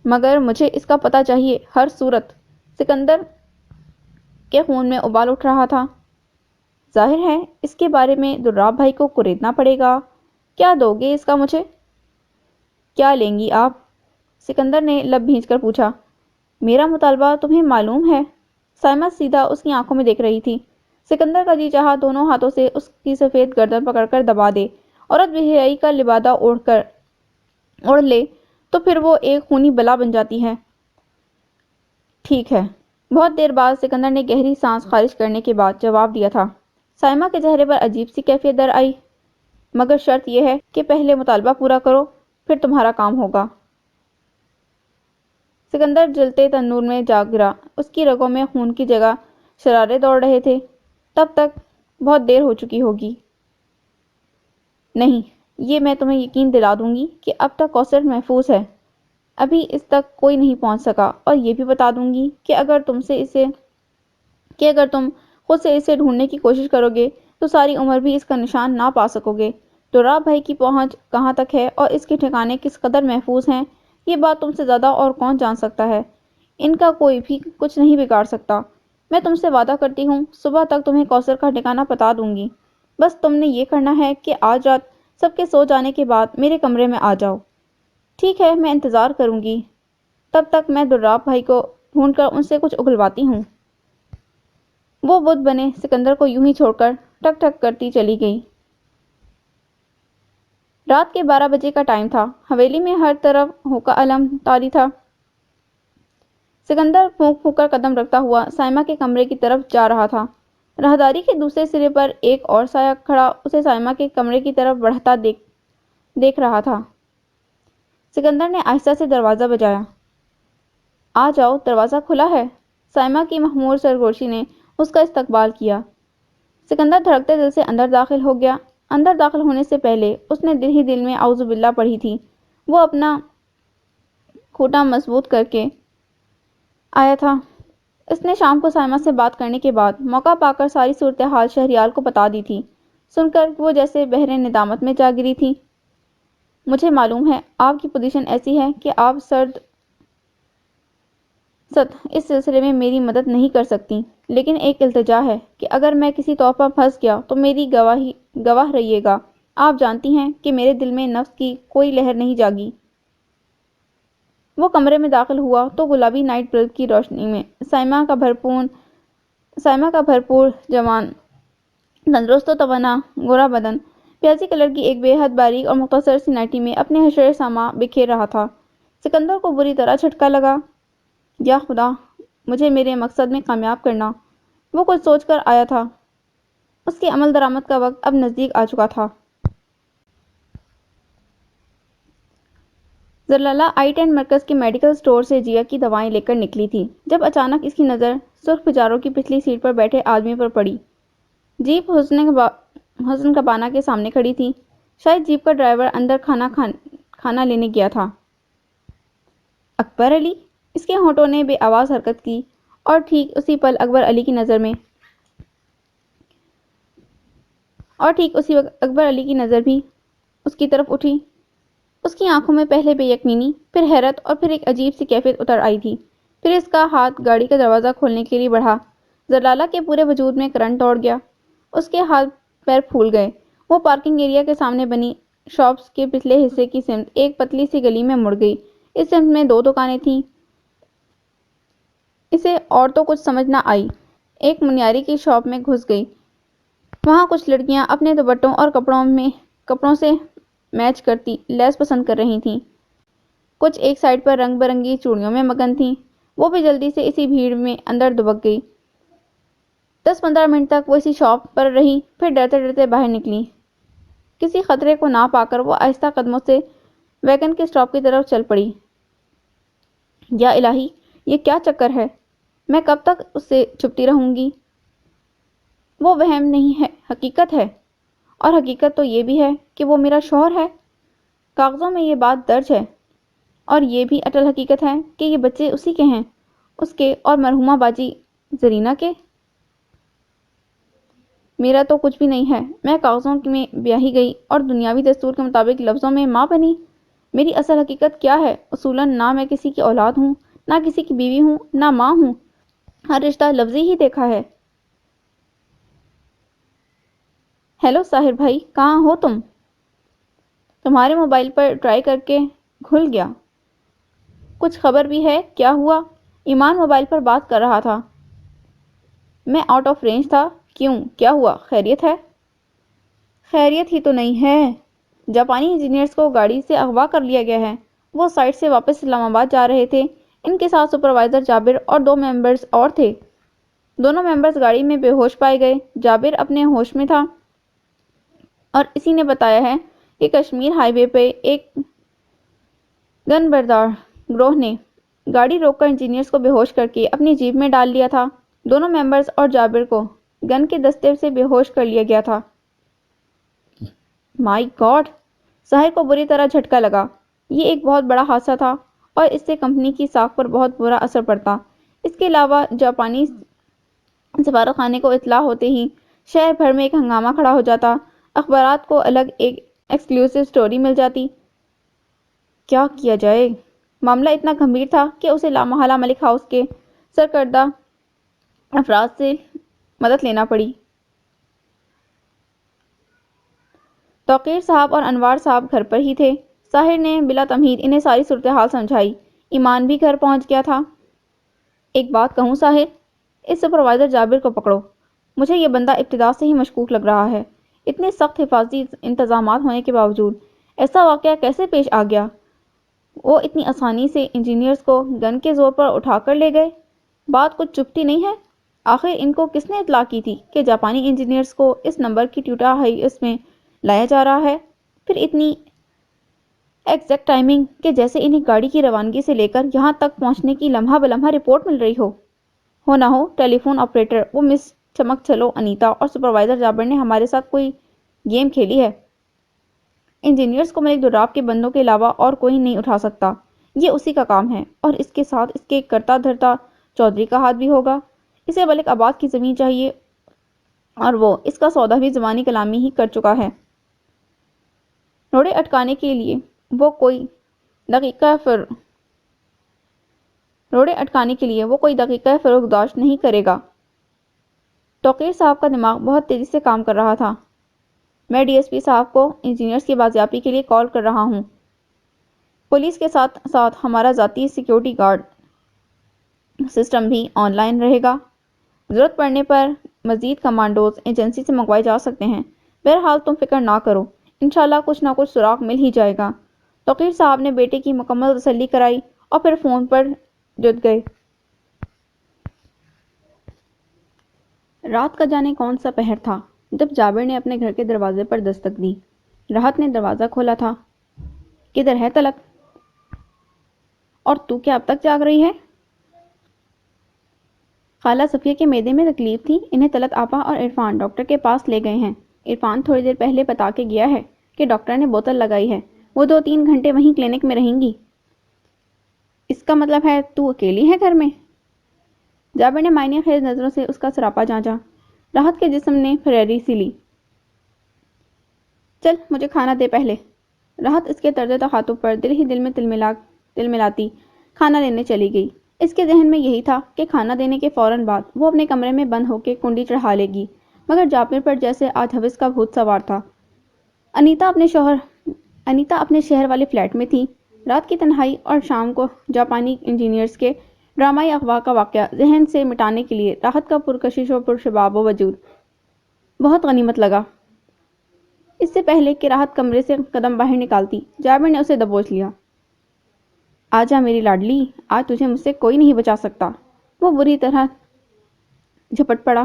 مگر مجھے اس کا پتہ چاہیے ہر صورت۔ سکندر کے خون میں ابال اٹھ رہا تھا۔ ظاہر ہے اس کے بارے میں دراب بھائی کو کریدنا پڑے گا۔ کیا دو گے اس کا مجھے؟ کیا لیں گی آپ؟ سکندر نے لب بھینچ کر پوچھا۔ میرا مطالبہ تمہیں معلوم ہے؟ سائمہ سیدھا اس کی آنکھوں میں دیکھ رہی تھی۔ سکندر کا جی چاہا دونوں ہاتھوں سے اس کی سفید گردن پکڑ کر دبا دے۔ عورت بے-حیائی کا لبادہ اوڑھ لے تو پھر وہ ایک خونی بلا بن جاتی ہے۔ ٹھیک ہے۔ بہت دیر بعد سکندر نے گہری سانس خارج کرنے کے بعد جواب دیا تھا۔ سائمہ کے چہرے پر عجیب سی کیفیت در آئی۔ مگر شرط یہ ہے کہ پہلے مطالبہ پورا کرو، پھر تمہارا کام ہوگا۔ سکندر جلتے تنور میں جا گرا۔ اس کی رگوں میں خون کی جگہ شرارے دوڑ رہے تھے۔ تب تک بہت دیر ہو چکی ہوگی۔ نہیں، یہ میں تمہیں یقین دلا دوں گی کہ اب تک کوثر محفوظ ہے۔ ابھی اس تک کوئی نہیں پہنچ سکا، اور یہ بھی بتا دوں گی کہ اگر تم خود سے اسے ڈھونڈنے کی کوشش کرو گے تو ساری عمر بھی اس کا نشان نہ پا سکو گے۔ دراب بھائی کی پہنچ کہاں تک ہے اور اس کے ٹھکانے کس قدر محفوظ ہیں، یہ بات تم سے زیادہ اور کون جان سکتا ہے۔ ان کا کوئی بھی کچھ نہیں بگاڑ سکتا۔ میں تم سے وعدہ کرتی ہوں صبح تک تمہیں کوثر کا ٹھکانہ بتا دوں گی۔ بس تم نے یہ کرنا ہے کہ آج رات سب کے سو جانے کے بعد میرے کمرے میں آ جاؤ۔ ٹھیک ہے، میں انتظار کروں گی۔ تب تک میں دراب بھائی کو ڈھونڈ کر ان سے کچھ اگلواتی ہوں۔ وہ بت بنے سکندر کو یوں ہی چھوڑ کر ٹک ٹک کرتی چلی گئی۔ رات کے 12 بجے کا ٹائم تھا۔ حویلی میں ہر طرف ہوکا علم طاری تھا۔ سکندر پھونک پھونک کر قدم رکھتا ہوا سائمہ کے کمرے کی طرف جا رہا تھا۔ راہداری کے دوسرے سرے پر ایک اور سایہ کھڑا اسے سائمہ کے کمرے کی طرف بڑھتا دیکھ رہا تھا۔ سکندر نے آہستہ سے دروازہ بجایا۔ آ جاؤ، دروازہ کھلا ہے۔ سائمہ کی مخمور سرگوشی نے اس کا استقبال کیا۔ سکندر دھڑکتے دل سے اندر داخل ہو گیا۔ اندر داخل ہونے سے پہلے اس نے دل ہی دل میں اعوذ باللہ پڑھی تھی۔ وہ اپنا کھوٹا مضبوط کر کے آیا تھا۔ اس نے شام کو سائمہ سے بات کرنے کے بعد موقع پا کر ساری صورتحال شہریار کو بتا دی تھی۔ سن کر وہ جیسے بحر ندامت میں جا گری تھی۔ مجھے معلوم ہے آپ کی پوزیشن ایسی ہے کہ آپ اس سلسلے میں میری مدد نہیں کر سکتی، لیکن ایک التجا ہے کہ اگر میں کسی طور پر پھنس گیا تو میری گواہ رہیے گا۔ آپ جانتی ہیں کہ میرے دل میں نفس کی کوئی لہر نہیں جاگی۔ وہ کمرے میں داخل ہوا تو گلابی نائٹ بلب کی روشنی میں سائمہ کا بھرپور جوان، تندرست و توانا گورا بدن پیازی کلر کی ایک بے حد باریک اور مختصر سی نائٹی میں اپنے حشر سامہ بکھیر رہا تھا۔ سکندر کو بری طرح جھٹکا لگا۔ یا خدا، مجھے میرے مقصد میں کامیاب کرنا۔ وہ کچھ سوچ کر آیا تھا۔ اس کے عمل درآمد کا وقت اب نزدیک آ چکا تھا۔ زلالہ آئی-10 مرکز کے میڈیکل سٹور سے جیا کی دوائیں لے کر نکلی تھی جب اچانک اس کی نظر سرخ پجاروں کی پچھلی سیٹ پر بیٹھے آدمی پر پڑی۔ جیپ حسن کبانہ کے سامنے کھڑی تھی۔ شاید جیپ کا ڈرائیور اندر کھانا لینے گیا تھا۔ اکبر علی؟ اس کے ہونٹوں نے بے آواز حرکت کی اور ٹھیک اسی پل اکبر علی کی نظر میں اور ٹھیک اسی وقت اکبر علی کی نظر بھی اس کی طرف اٹھی۔ اس کی آنکھوں میں پہلے بے یقینی، پھر حیرت اور پھر ایک عجیب سی کیفیت اتر آئی تھی۔ پھر اس کا ہاتھ گاڑی کا دروازہ کھولنے کے لیے بڑھا۔ زلالہ کے پورے وجود میں کرنٹ دوڑ گیا۔ اس کے ہاتھ پیر پھول گئے۔ وہ پارکنگ ایریا کے سامنے بنی شاپس کے پچھلے حصے کی سمت ایک پتلی سی گلی میں مڑ گئی۔ اس سمت میں 2 دکانیں تھیں۔ اسے اور تو کچھ سمجھ نہ آئی۔ ایک منیاری کی شاپ میں گھس گئی۔ وہاں کچھ لڑکیاں اپنے دوپٹوں اور کپڑوں سے میچ کرتی لیس پسند کر رہی تھیں۔ کچھ ایک سائڈ پر رنگ برنگی چوڑیوں میں مگن تھیں۔ وہ بھی جلدی سے اسی بھیڑ میں اندر دبک گئی۔ 10-15 منٹ تک وہ اسی شاپ پر رہی، پھر ڈرتے ڈرتے باہر نکلی۔ کسی خطرے کو نہ پا کر وہ آہستہ قدموں سے ویگن کے اسٹاپ کی طرف چل پڑی۔ یا الہی، یہ کیا چکر ہے؟ میں کب تک اس سے چھپتی رہوں گی؟ وہ وہم نہیں ہے، حقیقت ہے۔ اور حقیقت تو یہ بھی ہے کہ وہ میرا شوہر ہے۔ کاغذوں میں یہ بات درج ہے۔ اور یہ بھی اٹل حقیقت ہے کہ یہ بچے اسی کے ہیں، اس کے اور مرحومہ باجی زرینہ کے۔ میرا تو کچھ بھی نہیں ہے۔ میں کاغذوں میں بیاہی گئی اور دنیاوی دستور کے مطابق لفظوں میں ماں بنی۔ میری اصل حقیقت کیا ہے؟ اصولاً نہ میں کسی کی اولاد ہوں، نہ کسی کی بیوی ہوں، نہ ماں ہوں۔ ہر رشتہ لفظی ہی دیکھا ہے۔ ہیلو ساحر بھائی، کہاں ہو تم؟ تمہارے موبائل پر ٹرائی کر کے کھل گیا۔ کچھ خبر بھی ہے؟ کیا ہوا؟ ایمان موبائل پر بات کر رہا تھا۔ میں آؤٹ آف رینج تھا۔ کیوں؟ کیا ہوا؟ خیریت ہے؟ خیریت ہی تو نہیں ہے۔ جاپانی انجینئرز کو گاڑی سے اغوا کر لیا گیا ہے۔ وہ سائٹ سے واپس اسلام آباد جا رہے تھے۔ ان کے ساتھ سپروائزر جابر اور 2 ممبرز اور تھے۔ دونوں ممبرز گاڑی میں بے ہوش پائے گئے۔ جابر اپنے ہوش میں تھا اور اسی نے بتایا ہے کہ کشمیر ہائی وے پہ ایک گن بردار گروہ نے گاڑی روک کر انجینئرز کو بے ہوش کر کے اپنی جیپ میں ڈال لیا تھا۔ دونوں ممبرز اور جابر کو گن کے دستے سے بے ہوش کر لیا گیا تھا۔ مائی گاڈ! ساحر کو بری طرح جھٹکا لگا۔ یہ ایک بہت بڑا حادثہ تھا اور اس سے کمپنی کی ساکھ پر بہت برا اثر پڑتا۔ اس کے علاوہ جاپانی سفارت خانے کو اطلاع ہوتے ہی شہر بھر میں ایک ہنگامہ کھڑا ہو جاتا۔ اخبارات کو الگ ایک ایکسکلوسیو سٹوری مل جاتی۔ کیا کیا جائے؟ معاملہ اتنا گھمبیر تھا کہ اسے لامحالہ ملک ہاؤس کے سرکردہ افراد سے مدد لینا پڑی۔ توقیر صاحب اور انوار صاحب گھر پر ہی تھے۔ ساحر نے بلا تمہید انہیں ساری صورتحال سمجھائی۔ ایمان بھی گھر پہنچ گیا تھا۔ ایک بات کہوں ساحر، اس سپروائزر جابر کو پکڑو۔ مجھے یہ بندہ ابتدا سے ہی مشکوک لگ رہا ہے۔ اتنے سخت حفاظتی انتظامات ہونے کے باوجود ایسا واقعہ کیسے پیش آ گیا؟ وہ اتنی آسانی سے انجینئرز کو گن کے زور پر اٹھا کر لے گئے۔ بات کچھ چپتی نہیں ہے؟ آخر ان کو کس نے اطلاع کی تھی کہ جاپانی انجینئرز کو اس نمبر کی ٹیوٹا ہائیس میں لایا جا رہا ہے؟ پھر اتنی ایگزیکٹ ٹائمنگ کہ جیسے انہیں گاڑی کی روانگی سے لے کر یہاں تک پہنچنے کی لمحہ بلمحہ رپورٹ مل رہی ہو نہ ہو ٹیلی فون آپریٹر وہ مس چمک چلو انیتا اور سپروائزر جابر نے ہمارے ساتھ کوئی گیم کھیلی ہے۔ انجینئرز کو ملک دراب کے بندوں کے علاوہ اور کوئی نہیں اٹھا سکتا۔ یہ اسی کا کام ہے اور اس کے ساتھ اس کے کرتا دھرتا چودھری کا ہاتھ بھی ہوگا۔ اسے ملک آباد کی زمین چاہیے اور وہ اس کا سودا بھی زبانی کلامی ہی کر چکا ہے۔ روڑے اٹکانے کے لیے وہ کوئی دقیقہ فروگداشت نہیں کرے گا۔ توقیر صاحب کا دماغ بہت تیزی سے کام کر رہا تھا۔ میں ڈی ایس پی صاحب کو انجینئرز کی بازیابی کے لیے کال کر رہا ہوں۔ پولیس کے ساتھ ساتھ ہمارا ذاتی سیکیورٹی گارڈ سسٹم بھی آن لائن رہے گا۔ ضرورت پڑنے پر مزید کمانڈوز ایجنسی سے منگوائے جا سکتے ہیں۔ بہرحال تم فکر نہ کرو، انشاءاللہ کچھ نہ کچھ سراغ مل ہی جائے گا۔ توقیر صاحب نے بیٹے کی مکمل تسلی کرائی اور پھر فون پر جت گئے۔ رات کا جانے کون سا پہر تھا جب جابر نے اپنے گھر کے دروازے پر دستک دی۔ راحت نے دروازہ کھولا تھا۔ کدھر ہے تلک؟ اور تو کیا اب تک جاگ رہی ہے؟ خالہ صفیہ کے معدے میں تکلیف تھی، انہیں طلعت آپا اور عرفان ڈاکٹر کے پاس لے گئے ہیں۔ عرفان تھوڑی دیر پہلے بتا کے گیا ہے کہ ڈاکٹر نے بوتل لگائی ہے، وہ 2-3 گھنٹے وہیں کلینک میں رہیں گی۔ اس کا مطلب ہے تو اکیلی ہے گھر میں؟ جابر نے معنی خیز نظروں سے اس کا سراپا جانچا۔ راحت کے جسم نے پھریری سی لی۔ چل مجھے کھانا دے پہلے۔ راحت اس کے طرز تخاطب پر دل ہی دل میں تل ملاتی کھانا لینے چلی گئی۔ اس کے ذہن میں یہی تھا کہ کھانا دینے کے فوراً بعد وہ اپنے کمرے میں بند ہو کے کنڈی چڑھا لے گی، مگر جابر پر جیسے آج حوث کا بھوت سوار تھا۔ انیتا اپنے شہر والے فلیٹ میں تھی۔ رات کی تنہائی اور شام کو جاپانی انجینئرز کے ڈرامائی اغوا کا واقعہ ذہن سے مٹانے کے لیے راحت کا پرکشش و پرشباب وجود بہت غنیمت لگا۔ اس سے پہلے کہ راحت کمرے سے قدم باہر نکالتی، جابر نے اسے دبوچ لیا۔ آجا میری لاڈلی، آج تجھے مجھ سے کوئی نہیں بچا سکتا۔ وہ بری طرح جھپٹ پڑا۔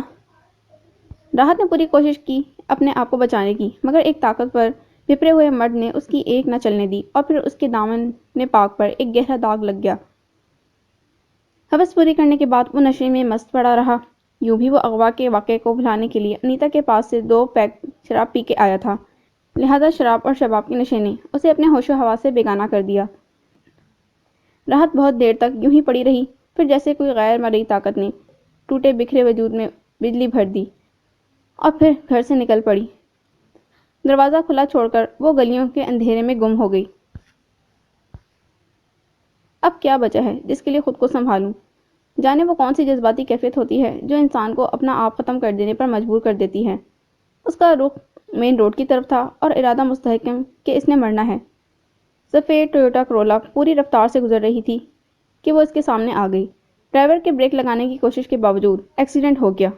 راحت نے پوری کوشش کی اپنے آپ کو بچانے کی، مگر ایک طاقتور بھپرے ہوئے مرد نے اس کی ایک نہ چلنے دی اور پھر اس کے دامن پاک پر ایک گہرا داغ لگ گیا۔ حوث پوری کرنے کے بعد وہ نشے میں مست پڑا رہا۔ یوں بھی وہ اغوا کے واقعے کو بھلانے کے لیے انیتا کے پاس سے 2 پیک شراب پی کے آیا تھا، لہذا شراب اور شباب کے نشے نے اسے اپنے ہوش و حواس سے بیگانہ کر دیا۔ راحت بہت دیر تک یوں ہی پڑی رہی، پھر جیسے کوئی غیر مرئی طاقت نے ٹوٹے بکھرے وجود میں بجلی بھر دی اور پھر گھر سے نکل پڑی۔ دروازہ کھلا چھوڑ کر وہ گلیوں کے اندھیرے میں گم ہو گئی۔ اب کیا بچا ہے جس کے لیے خود کو سنبھالوں؟ جانے وہ کون سی جذباتی کیفیت ہوتی ہے جو انسان کو اپنا آپ ختم کر دینے پر مجبور کر دیتی ہے۔ اس کا رخ مین روڈ کی طرف تھا اور ارادہ مستحکم کہ اس نے مرنا ہے۔ سفید ٹویوٹا کرولا پوری رفتار سے گزر رہی تھی کہ وہ اس کے سامنے آ گئی۔ ڈرائیور کے بریک لگانے کی کوشش کے باوجود ایکسیڈنٹ ہو گیا۔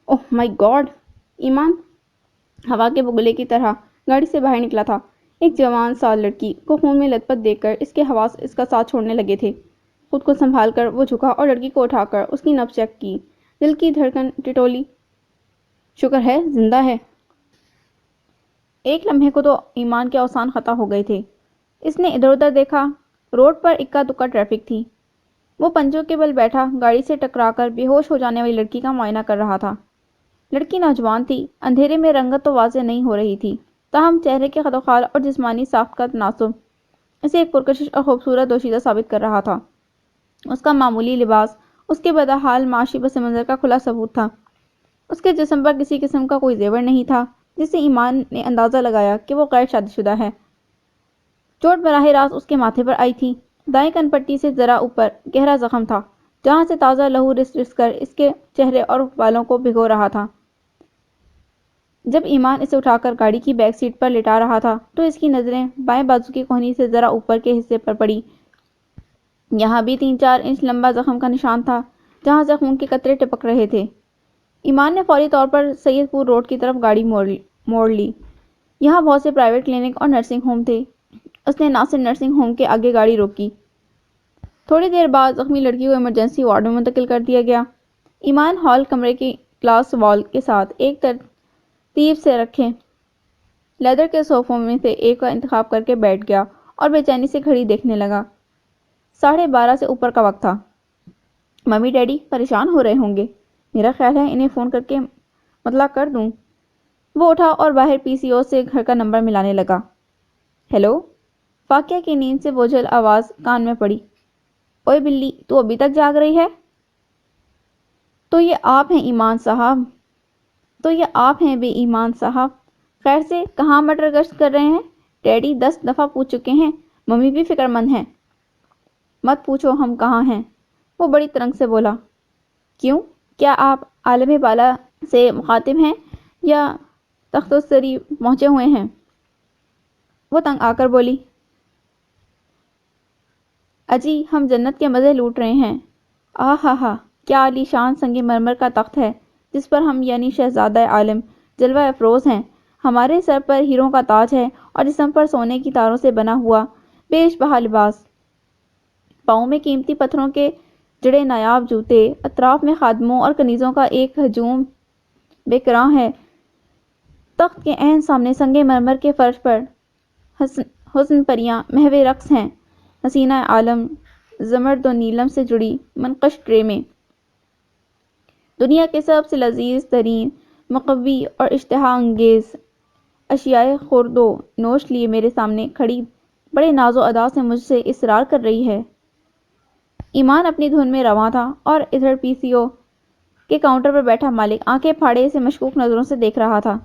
اوہ مائی گاڈ! ایمان ہوا کے بگلے کی طرح گاڑی سے باہر نکلا تھا۔ ایک جوان سال لڑکی کو خون میں لت پت دیکھ کر اس کے حواس اس کا ساتھ چھوڑنے لگے تھے۔ خود کو سنبھال کر وہ جھکا اور لڑکی کو اٹھا کر اس کی نبض چیک کی۔ دل کی دھڑکن ٹٹولی۔ شکر ہے زندہ ہے۔ ایک لمحے کو تو ایمان کے اوسان خطا ہو گئے تھے۔ اس نے ادھر ادھر دیکھا۔ روڈ پر اکا دکا ٹریفک تھی۔ وہ پنجوں کے بل بیٹھا گاڑی سے ٹکرا کر بے ہوش ہو جانے والی لڑکی کا معائنہ کر رہا تھا۔ لڑکی نوجوان تھی، اندھیرے میں رنگت تو واضح نہیں ہو رہی تھی، تاہم چہرے کے خد و خال اور جسمانی ساخت کا تناسب اسے ایک پرکشش اور خوبصورت دوشیزہ ثابت کر رہا تھا۔ اس کا معمولی لباس اس کے بدحال معاشی پس منظر کا کھلا ثبوت تھا۔ اس کے جسم پر کسی قسم کا کوئی زیور نہیں تھا جس سے ایمان نے اندازہ لگایا کہ وہ غیر شادی شدہ ہے۔ چوٹ براہ راست اس کے ماتھے پر آئی تھی۔ دائیں کن پٹی سے ذرا اوپر گہرا زخم تھا جہاں سے تازہ لہو رس رس کر اس کے چہرے اور بالوں کو بھگو رہا تھا۔ جب ایمان اسے اٹھا کر گاڑی کی بیک سیٹ پر لٹا رہا تھا تو اس کی نظریں بائیں بازو کی کہنی سے ذرا اوپر کے حصے پر پڑی۔ یہاں بھی 3-4 انچ لمبا زخم کا نشان تھا جہاں سے خون کے قطرے ٹپک رہے تھے۔ ایمان نے فوری طور پر سید پور روڈ کی طرف گاڑی موڑ لی۔ یہاں بہت سے پرائیویٹ کلینک اور نرسنگ ہوم تھے۔ اس نے ناصر نرسنگ ہوم کے آگے گاڑی روکی۔ تھوڑی دیر بعد زخمی لڑکی کو ایمرجنسی وارڈ میں منتقل کر دیا گیا۔ ایمان ہال کمرے کی گلاس وال کے ساتھ ایک ترتیب سے رکھے لیدر کے صوفوں میں سے ایک کا انتخاب کر کے بیٹھ گیا اور بے چینی سے گھڑی دیکھنے لگا۔ 12:30 سے اوپر کا وقت تھا۔ ممی ڈیڈی پریشان ہو رہے ہوں گے، میرا خیال ہے انہیں فون کر کے مطلع کر دوں۔ وہ اٹھا اور باہر پی سی او سے گھر کا نمبر ملانے لگا۔ ہیلو؟ فاقیہ کی نیند سے بوجھل آواز کان میں پڑی۔ اوئے بلی، تو ابھی تک جاگ رہی ہے؟ تو یہ آپ ہیں بے ایمان صاحب؟ خیر سے کہاں مٹر گشت کر رہے ہیں؟ ڈیڈی 10 دفعہ پوچھ چکے ہیں، ممی بھی فکر مند ہیں۔ مت پوچھو ہم کہاں ہیں، وہ بڑی ترنگ سے بولا۔ کیوں؟ کیا آپ عالم بالا سے مخاطب ہیں یا تخت السری پہنچے ہوئے ہیں؟ وہ تنگ آ کر بولی۔ اجی ہم جنت کے مزے لوٹ رہے ہیں۔ ہا کیا عالی شان سنگ مرمر کا تخت ہے جس پر ہم یعنی شہزادہ عالم جلوہ افروز ہیں۔ ہمارے سر پر ہیروں کا تاج ہے اور جسم پر سونے کی تاروں سے بنا ہوا بیش بہا لباس۔ پاؤں میں قیمتی پتھروں کے جڑے نایاب جوتے، اطراف میں خادموں اور کنیزوں کا ایک ہجوم بے کراں ہے۔ تخت کے عین سامنے سنگ مرمر کے فرش پر حسن پریاں محو رقص ہیں، حسینہ عالم زمرد و نیلم سے جڑی منقش ٹرے میں دنیا کے سب سے لذیذ ترین، مقوی اور اشتہا انگیز اشیائے خورد و نوش لیے میرے سامنے کھڑی بڑے ناز و ادا سے مجھ سے اصرار کر رہی ہے۔ ایمان اپنی دھن میں رواں تھا اور ادھر پی سی او کے کاؤنٹر پر بیٹھا مالک آنکھیں پھاڑے اسے مشکوک نظروں سے دیکھ رہا تھا۔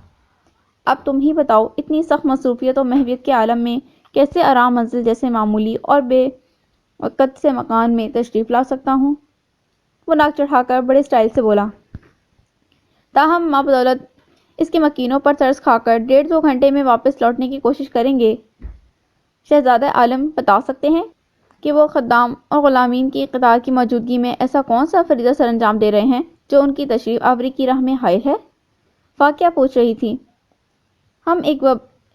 اب تم ہی بتاؤ، اتنی سخت مصروفیت اور محویت کے عالم میں کیسے آرام منزل جیسے معمولی اور بے وقت سے مکان میں تشریف لا سکتا ہوں؟ وہ ناک چڑھا کر بڑے اسٹائل سے بولا۔ تاہم ماں بدولت اس کے مکینوں پر ترس کھا کر 1.5-2 گھنٹے میں واپس لوٹنے کی کوشش کریں گے۔ شہزادہ عالم بتا سکتے ہیں کہ وہ خدام اور غلامین کی قطار کی موجودگی میں ایسا کون سا فریضہ سر انجام دے رہے ہیں جو ان کی تشریف آوری کی راہ میں حائل ہے؟ فاقیہ پوچھ رہی تھی۔ ہم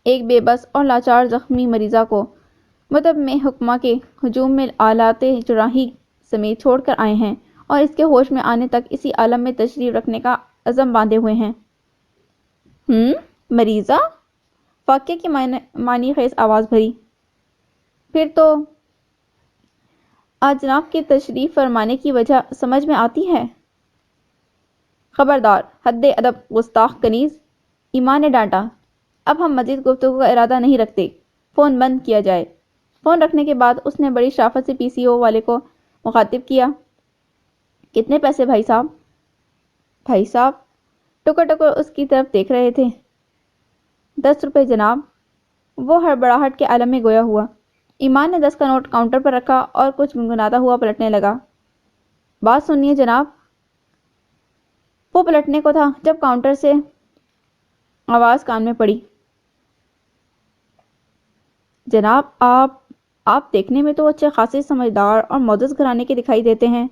ایک بے بس اور لاچار زخمی مریضہ کو مطب میں حکمہ کے ہجوم میں آلات جراحی سمیت چھوڑ کر آئے ہیں اور اس کے ہوش میں آنے تک اسی عالم میں تشریف رکھنے کا عزم باندھے ہوئے ہیں۔ مریضہ؟ فاقیہ کی معنی خیز آواز بھری۔ پھر تو آج جناب کے تشریف فرمانے کی وجہ سمجھ میں آتی ہے۔ خبردار، حد ادب گستاخ کنیز، ایمان نے ڈانٹا۔ اب ہم مزید گفتگو کا ارادہ نہیں رکھتے، فون بند کیا جائے۔ فون رکھنے کے بعد اس نے بڑی شرافت سے پی سی او والے کو مخاطب کیا۔ کتنے پیسے بھائی صاحب؟ بھائی صاحب ٹکر ٹکر اس کی طرف دیکھ رہے تھے۔ 10 روپے جناب۔ وہ ہڑبڑاہٹ کے عالم میں گویا ہوا۔ ایمان نے 10 کا نوٹ کاؤنٹر پر رکھا اور کچھ گنگناتا ہوا پلٹنے لگا۔ بات سنیے جناب۔ وہ پلٹنے کو تھا جب کاؤنٹر سے آواز کان میں پڑی۔ جناب آپ دیکھنے میں تو اچھے خاصے سمجھدار اور معزز گھرانے کے دکھائی دیتے ہیں۔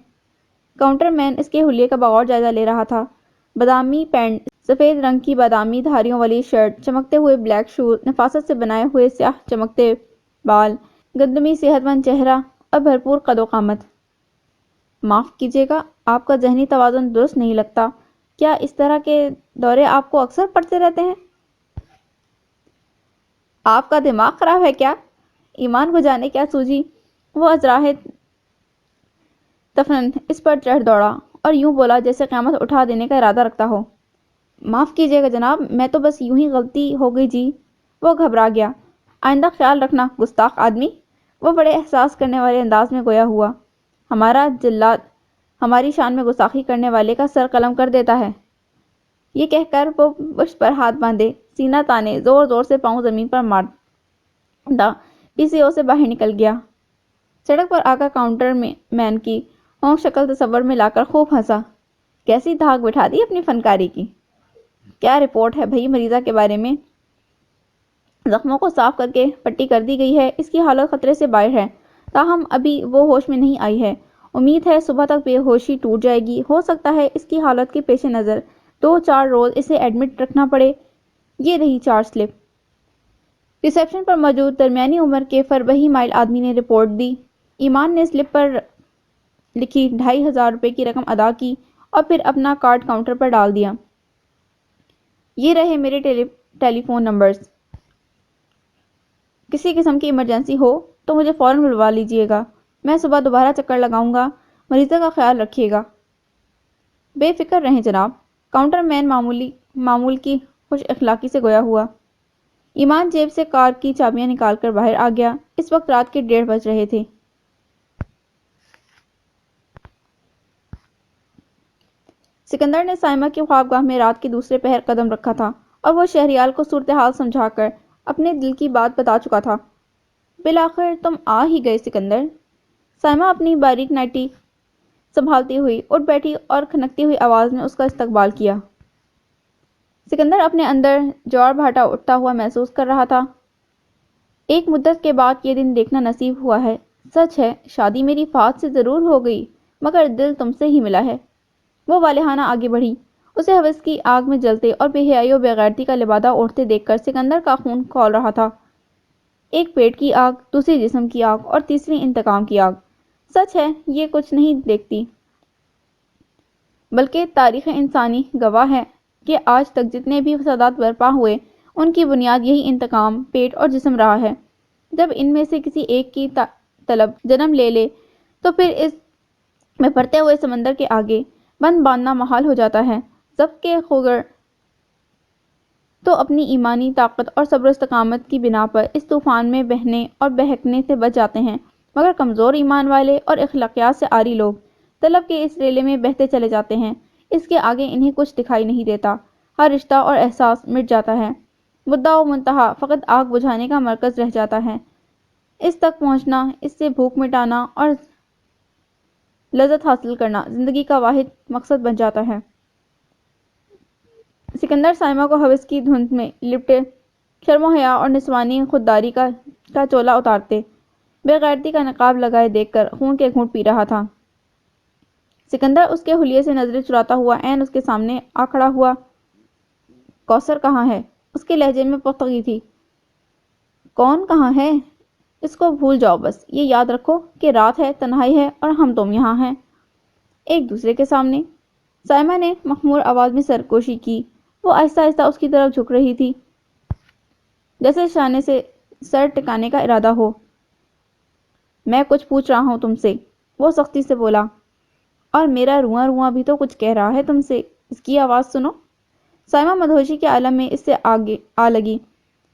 کاؤنٹر مین اس کے حلیے کا بغور جائزہ لے رہا تھا۔ بادامی پینٹ، سفید رنگ کی بادامی دھاریوں والی شرٹ، چمکتے ہوئے بلیک شوز، نفاست سے بنائے ہوئے سیاہ چمکتے بال، گندمی صحت مند چہرہ اور بھرپور قد و قامت۔ معاف کیجیے گا، آپ کا ذہنی توازن درست نہیں لگتا۔ کیا اس طرح کے دورے آپ کو اکثر پڑتے رہتے ہیں؟ آپ کا دماغ خراب ہے کیا؟ ایمان کو جانے کیا سوجی۔ وہ ازراہ تفنن اس پر چڑھ دوڑا اور یوں بولا جیسے قیامت اٹھا دینے کا ارادہ رکھتا ہو۔ معاف کیجیے گا جناب، میں تو بس یوں ہی غلطی ہو گئی جی۔ وہ گھبرا گیا۔ آئندہ خیال رکھنا گستاخ آدمی۔ وہ بڑے احساس کرنے والے انداز میں گویا ہوا۔ ہمارا جلاد ہماری شان میں گستاخی کرنے والے کا سر قلم کر دیتا ہے۔ یہ کہہ کر وہ پشت پر ہاتھ باندھے، سینہ تانے، زور زور سے پاؤں زمین پر مارتا پی سی او سے باہر نکل گیا۔ سڑک پر آ کر کاؤنٹر مین کی اونک شکل تصور میں لا کر خوب ہنسا۔ کیسی دھاک بٹھا دی اپنی فنکاری کی۔ کیا رپورٹ ہے بھئی مریضہ کے بارے میں؟ زخموں کو صاف کر کے پٹی کر دی گئی ہے، اس کی حالت خطرے سے باہر ہے، تاہم ابھی وہ ہوش میں نہیں آئی ہے۔ امید ہے صبح تک بے ہوشی ٹوٹ جائے گی۔ ہو سکتا ہے اس کی حالت کے پیش نظر 2-4 روز اسے ایڈمٹ رکھنا پڑے۔ یہ رہی چارج سلپ۔ ریسیپشن پر موجود درمیانی عمر کے فربہی مائل آدمی نے رپورٹ دی۔ ایمان نے سلپ پر لکھی 2500 روپے کی رقم ادا کی اور پھر اپنا کارڈ کاؤنٹر پر ڈال دیا۔ یہ رہے میرے ٹیلی فون نمبرز۔ کسی قسم کی ایمرجنسی ہو تو مجھے فوراً بلوا لیجیے گا۔ میں صبح دوبارہ چکر لگاؤں گا۔ مریضہ کا خیال رکھیے گا۔ بے فکر رہیں جناب۔ کاؤنٹر مین معمول کی خوش اخلاقی سے گویا ہوا۔ ایمان جیب سے کار کی چابیاں نکال کر باہر آ گیا۔ اس وقت رات کے 1:30 بج رہے تھے۔ سکندر نے سائمہ کی خوابگاہ میں رات کے دوسرے پہر قدم رکھا تھا اور وہ شہریال کو صورتحال سمجھا کر اپنے دل کی بات بتا چکا تھا۔ بالآخر تم آ ہی گئے سکندر۔ سائمہ اپنی باریک نائٹی سنبھالتی ہوئی اٹھ بیٹھی اور کھنکتی ہوئی آواز میں اس کا استقبال کیا۔ سکندر اپنے اندر جوار بھاٹا اٹھتا ہوا محسوس کر رہا تھا۔ ایک مدت کے بعد یہ دن دیکھنا نصیب ہوا ہے۔ سچ ہے، شادی میری فات سے ضرور ہو گئی، مگر دل تم سے ہی ملا ہے۔ وہ والہانہ آگے بڑھی۔ اسے ہوس کی آگ میں جلتے اور بے حیائی و بے غیرتی کا لبادہ اوڑھتے دیکھ کر سکندر کا خون کھول رہا تھا۔ ایک پیٹ کی آگ، دوسری جسم کی آگ اور تیسری انتقام کی آگ۔ سچ ہے، یہ کچھ نہیں دیکھتی، بلکہ تاریخ انسانی گواہ ہے کہ آج تک جتنے بھی فسادات برپا ہوئے ان کی بنیاد یہی انتقام، پیٹ اور جسم رہا ہے۔ جب ان میں سے کسی ایک کی طلب جنم لے لے تو پھر اس میں بڑھتے ہوئے سمندر کے آگے بند باندھنا محال ہو جاتا ہے۔ ضبط کے خوگر تو اپنی ایمانی طاقت اور صبر و استقامت کی بنا پر اس طوفان میں بہنے اور بہکنے سے بچ جاتے ہیں، مگر کمزور ایمان والے اور اخلاقیات سے عاری لوگ طلب کے اس ریلے میں بہتے چلے جاتے ہیں۔ اس کے آگے انہیں کچھ دکھائی نہیں دیتا۔ ہر رشتہ اور احساس مٹ جاتا ہے۔ مدعا و منتہا فقط آگ بجھانے کا مرکز رہ جاتا ہے۔ اس تک پہنچنا، اس سے بھوک مٹانا اور لذت حاصل کرنا زندگی کا واحد مقصد بن جاتا ہے۔ سکندر سائمہ کو ہوس کی دھند میں لپٹے شرم و حیا اور نسوانی خودداری کا چولہ اتارتے بے غیرتی کا نقاب لگائے دیکھ کر خون کے گھونٹ پی رہا تھا۔ سکندر اس کے حلیے سے نظریں چراتا ہوا عین اس کے سامنے آ کھڑا ہوا۔ کوثر کہاں ہے؟ اس کے لہجے میں پختگی تھی۔ کون کہاں ہے؟ اس کو بھول جاؤ، بس یہ یاد رکھو کہ رات ہے، تنہائی ہے اور ہم تم یہاں ہیں، ایک دوسرے کے سامنے۔ سائمہ نے مخمور آواز میں سرگوشی کی۔ وہ آہستہ آہستہ اس کی طرف جھک رہی تھی، جیسے اشارے سے سر ٹکانے کا ارادہ ہو۔ میں کچھ پوچھ رہا ہوں تم سے، وہ سختی سے بولا، اور میرا رواں رواں بھی تو کچھ کہہ رہا ہے تم سے، اس کی آواز سنو۔ سائمہ مدہوشی کے عالم میں اس سے آگے آ لگی۔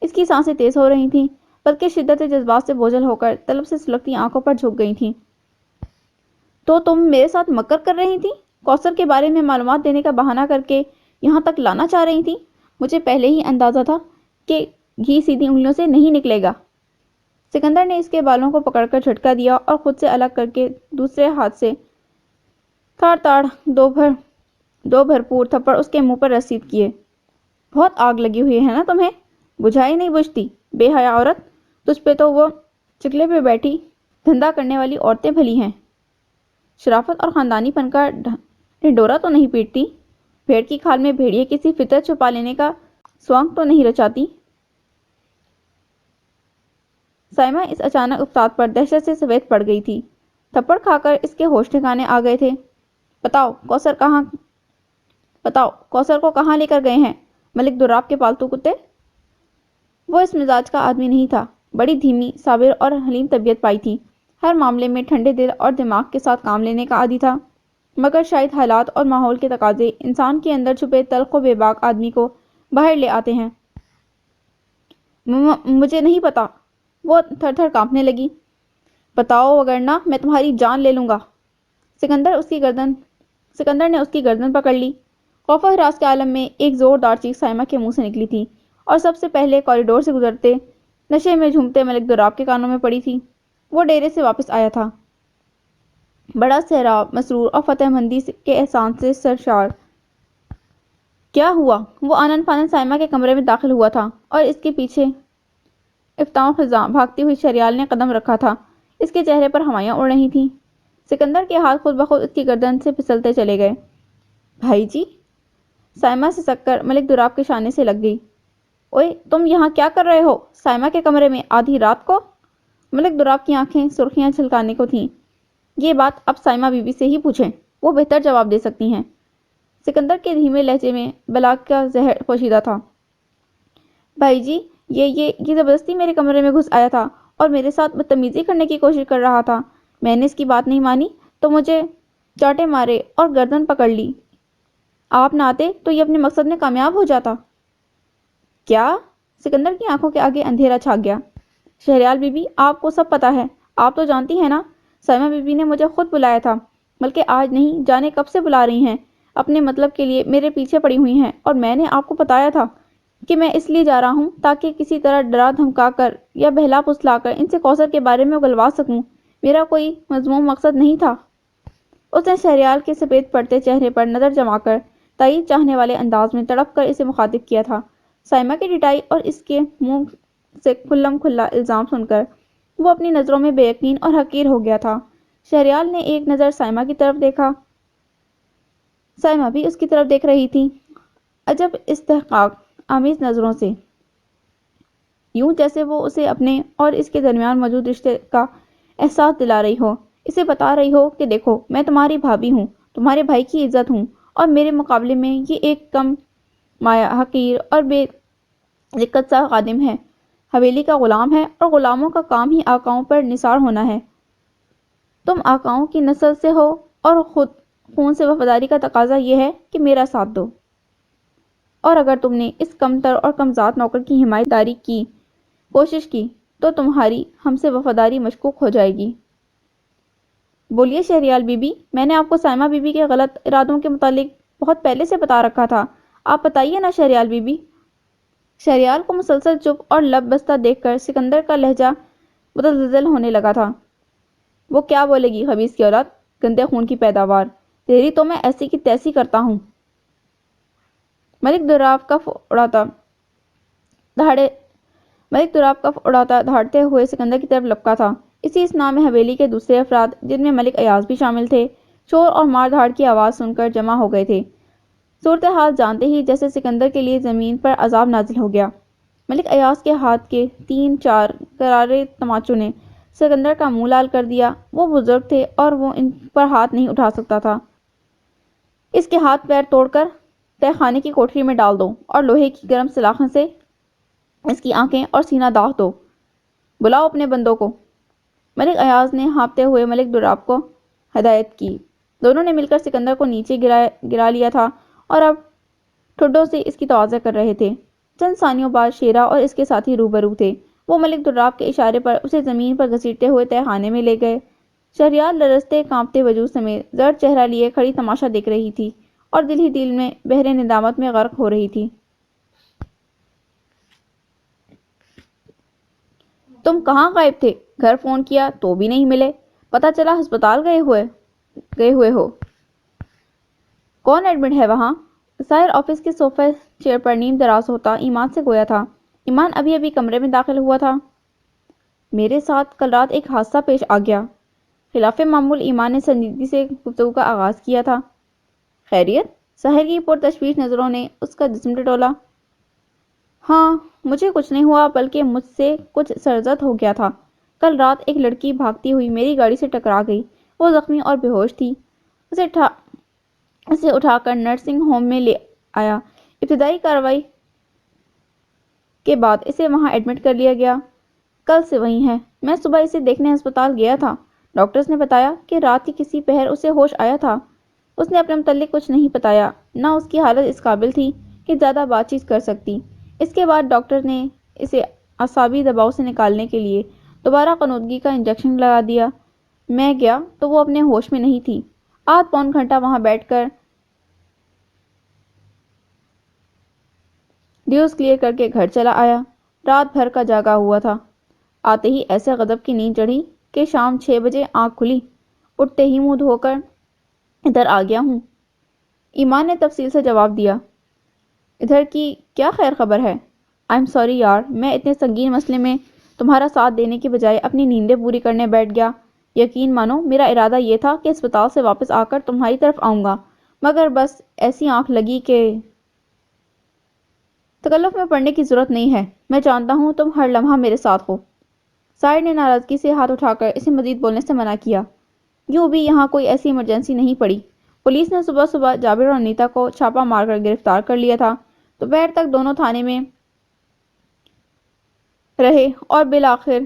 اس کی سانسیں تیز ہو رہی تھیں، بلکہ شدت جذبات سے بوجھل ہو کر طلب سے سلگتی آنکھوں پر جھک گئی تھیں۔ تو تم میرے ساتھ مکر کر رہی تھی؟ کوثر کے بارے میں معلومات دینے کا بہانہ کر کے یہاں تک لانا چاہ رہی تھی؟ مجھے پہلے ہی اندازہ تھا کہ گھی سیدھی انگلیوں سے نہیں نکلے گا۔ سکندر نے اس کے بالوں کو پکڑ کر جھٹکا دیا اور خود سے الگ کر کے دوسرے ہاتھ سے تاڑ تاڑ دو بھرپور تھپڑ اس کے منہ پر رسید کیے۔ بہت آگ لگی ہوئی ہے نا تمہیں؟ بجھائی نہیں بجھتی، بے حیا عورت۔ تجھ پہ تو وہ چکلے پہ بیٹھی دھندا کرنے والی عورتیں بھلی ہیں، شرافت اور خاندانی پن کا ڈھنڈورا تو نہیں پیٹتی، بھیڑ کی کھال میں بھیڑیے کسی فطرت چھپا لینے کا سوانگ تو نہیں رچاتی۔ سائمہ اس اچانک افتاد پر دہشت سے سفید پڑ گئی تھی۔ تھپڑ کھا کر اس کے ہوش ٹھکانے آ گئے تھے۔ بتاؤ کوثر کو کہاں لے کر گئے ہیں ملک دراب کے پالتو کتے؟ وہ اس مزاج کا آدمی نہیں تھا، بڑی دھیمی، صابر اور حلیم طبیعت پائی تھی، ہر معاملے میں ٹھنڈے دل اور دماغ کے ساتھ کام لینے کا عادی تھا، مگر شاید حالات اور ماحول کے تقاضے انسان کے اندر چھپے تلخ و بے باک آدمی کو باہر لے آتے ہیں۔ مجھے نہیں پتا، وہ تھر تھر کانپنے لگی۔ بتاؤ وگرنہ میں تمہاری جان لے لوں گا۔ سکندر نے اس کی گردن پکڑ لی۔ خوف و ہراس کے عالم میں ایک زوردار چیخ سائمہ کے منہ سے نکلی تھی اور سب سے پہلے کوریڈور سے گزرتے نشے میں جھومتے ملک دراب کے کانوں میں پڑی تھی۔ وہ ڈیرے سے واپس آیا تھا، بڑا سیراب، مسرور اور فتح مندی کے احساس سے سرشار۔ کیا ہوا؟ وہ آنن فانن سائمہ کے کمرے میں داخل ہوا تھا اور اس کے پیچھے افتاء و خزاں بھاگتی ہوئی شریال نے قدم رکھا تھا۔ اس کے چہرے پر ہوائیاں اڑ رہی تھیں۔ سکندر کے ہاتھ خود بخود اس کی گردن سے پھسلتے چلے گئے۔ بھائی جی! سائمہ سسک کر ملک دراب کے شانے سے لگ گئی۔ اوئے، تم یہاں کیا کر رہے ہو سائمہ کے کمرے میں آدھی رات کو؟ ملک دراب کی آنکھیں سرخیاں چھلکانے کو تھیں۔ یہ بات اب سائمہ بی بی سے ہی پوچھیں، وہ بہتر جواب دے سکتی ہیں۔ سکندر کے دھیمے لہجے میں بلا کا زہر پوشیدہ تھا۔ بھائی جی، یہ زبردستی میرے کمرے میں گھس آیا تھا اور میرے ساتھ بدتمیزی کرنے کی کوشش کر رہا تھا۔ میں نے اس کی بات نہیں مانی تو مجھے چاٹے مارے اور گردن پکڑ لی۔ آپ نہ آتے تو یہ اپنے مقصد میں کامیاب ہو جاتا۔ کیا؟ سکندر کی آنکھوں کے آگے اندھیرا چھا گیا۔ شہریال بی بی، آپ کو سب پتا ہے، آپ تو جانتی ہیں نا، سائمہ بی بی نے مجھے خود بلایا تھا، بلکہ آج نہیں جانے کب سے بلا رہی ہیں، اپنے مطلب کے لیے میرے پیچھے پڑی ہوئی ہیں، اور میں نے آپ کو بتایا تھا کہ میں اس لیے جا رہا ہوں تاکہ کسی طرح ڈرا دھمکا کر یا بہلا پھسلا کر ان سے کوثر کے بارے میں اگلوا سکوں، میرا کوئی مذموم مقصد نہیں تھا۔ اس نے شہریال کے سفید پڑتے چہرے پر نظر جما کر تائید چاہنے والے انداز میں تڑپ کر اسے مخاطب کیا تھا۔ سائمہ کی ڈٹائی اور اس کے منہ سے کھلم کھلا الزام سن کر وہ اپنی نظروں میں بے یقین اور حقیر ہو گیا تھا۔ شہریال نے ایک نظر سائمہ کی طرف دیکھا، سائمہ بھی اس کی طرف دیکھ رہی تھی، عجب استحقاق آمیز نظروں سے، یوں جیسے وہ اسے اپنے اور اس کے درمیان موجود رشتے کا احساس دلا رہی ہو، اسے بتا رہی ہو کہ دیکھو، میں تمہاری بھابھی ہوں، تمہارے بھائی کی عزت ہوں، اور میرے مقابلے میں یہ ایک کم مایہ، حقیر اور بے دقت سا خادم ہے، حویلی کا غلام ہے، اور غلاموں کا کام ہی آقاؤں پر نثار ہونا ہے۔ تم آقاؤں کی نسل سے ہو اور خود خون سے وفاداری کا تقاضا یہ ہے کہ میرا ساتھ دو، اور اگر تم نے اس کمتر اور کمذات نوکر کی حمایت داری کی کوشش کی تو تمہاری ہم سے وفاداری مشکوک ہو جائے گی۔ بولیے شہریال بی بی، میں نے آپ کو سائمہ بی بی کے غلط ارادوں کے متعلق بہت پہلے سے بتا رکھا تھا، آپ بتائیے نا شہریال بی بی۔ شہریار کو مسلسل چپ اور لب بستہ دیکھ کر سکندر کا لہجہ متزلزل ہونے لگا تھا۔ وہ کیا بولے گی خبیث کی اولاد، گندے خون کی پیداوار، تیری تو میں ایسی کی تیسی کرتا ہوں۔ ملک دراف کف اڑاتا دھاڑتے ہوئے سکندر کی طرف لپکا تھا۔ اسی اسنا میں حویلی کے دوسرے افراد، جن میں ملک ایاز بھی شامل تھے، شور اور مار دھاڑ کی آواز سن کر جمع ہو گئے تھے۔ صورتحال جانتے ہی جیسے سکندر کے لیے زمین پر عذاب نازل ہو گیا۔ ملک ایاز کے ہاتھ کے 3-4 کرارے تماچوں نے سکندر کا منہ لال کر دیا۔ وہ بزرگ تھے اور وہ ان پر ہاتھ نہیں اٹھا سکتا تھا۔ اس کے ہاتھ پیر توڑ کر تہہ خانے کی کوٹری میں ڈال دو اور لوہے کی گرم سلاخوں سے اس کی آنکھیں اور سینہ داغ دو۔ بلاؤ اپنے بندوں کو۔ ملک ایاز نے ہانپتے ہوئے ملک دراف کو ہدایت کی۔ دونوں نے مل کر سکندر کو نیچے گرا لیا تھا اور اب ٹھڈوں سے اس کی توازہ کر رہے تھے۔ چند ثانیوں بعد شیرا اور اس کے ساتھی روبرو تھے۔ وہ ملک دراف کے اشارے پر اسے زمین پر گھسیٹتے ہوئے تہہ خانے میں لے گئے۔ شہریار لرزتے کانپتے وجود سمیت زرد چہرہ لیے کھڑی تماشا دیکھ رہی تھی اور دل ہی دل میں بحر ندامت میں غرق ہو رہی تھی۔ تم کہاں غائب تھے؟ گھر فون کیا تو بھی نہیں ملے، پتہ چلا ہسپتال گئے ہوئے ہو۔ کون ایڈمٹ ہے وہاں؟ ظاہر آفس کے صوفہ چیئر پر نیم دراز ہوتا ایمان سے گویا تھا۔ ایمان ابھی ابھی کمرے میں داخل ہوا تھا۔ میرے ساتھ کل رات ایک حادثہ پیش آ گیا۔ خلاف معمول ایمان نے سنجیدگی سے گفتگو کا آغاز کیا تھا۔ خیریت؟ سحر کی پرتشویش نظروں نے اس کا جسم ٹٹولا۔ ہاں، مجھے کچھ نہیں ہوا بلکہ مجھ سے کچھ سرزد ہو گیا تھا۔ کل رات ایک لڑکی بھاگتی ہوئی میری گاڑی سے ٹکرا گئی۔ وہ زخمی اور بے ہوش تھی۔ اسے اٹھا کر نرسنگ ہوم میں لے آیا۔ ابتدائی کارروائی کے بعد اسے وہاں ایڈمٹ کر لیا گیا۔ کل سے وہیں ہے۔ میں صبح اسے دیکھنے ہسپتال گیا تھا۔ ڈاکٹرز نے بتایا کہ رات کے کسی پہر اسے ہوش آیا تھا۔ اس نے اپنے متعلق کچھ نہیں بتایا، نہ اس کی حالت اس قابل تھی کہ زیادہ بات چیت کر سکتی۔ اس کے بعد ڈاکٹر نے اسے اعصابی دباؤ سے نکالنے کے لیے دوبارہ قنودگی کا انجیکشن لگا دیا۔ میں گیا تو وہ اپنے ہوش میں نہیں تھی۔ آدھ پون گھنٹہ وہاں بیٹھ کر ڈیوز کلیئر کر کے گھر چلا آیا۔ رات بھر کا جاگا ہوا تھا۔ آتے ہی ایسے غضب کی نیند چڑھی کہ شام 6 بجے آنکھ کھلی۔ اٹھتے ہی منہ دھو کر ادھر آ گیا ہوں۔ ایمان نے تفصیل سے جواب دیا۔ ادھر کی کیا خیر خبر ہے؟ I'm sorry یار، میں اتنے سنگین مسئلے میں تمہارا ساتھ دینے کے بجائے اپنی نیندیں پوری کرنے بیٹھ گیا۔ یقین مانو میرا ارادہ یہ تھا کہ اسپتال سے واپس آ کر تمہاری طرف آؤں گا، مگر بس ایسی آنکھ لگی کہ تکلف میں پڑنے کی ضرورت نہیں ہے۔ میں جانتا ہوں تم ہر لمحہ میرے ساتھ ہو۔ سائر نے ناراضگی سے ہاتھ اٹھا کر اسے مزید بولنے سے منع کیا۔ یوں بھی یہاں کوئی ایسی ایمرجنسی نہیں پڑی۔ پولیس نے صبح صبح جابر اور انیتا کو چھاپا مار کر گرفتار کر لیا تھا۔ دوپہر تک دونوں تھانے میں رہے اور بالآخر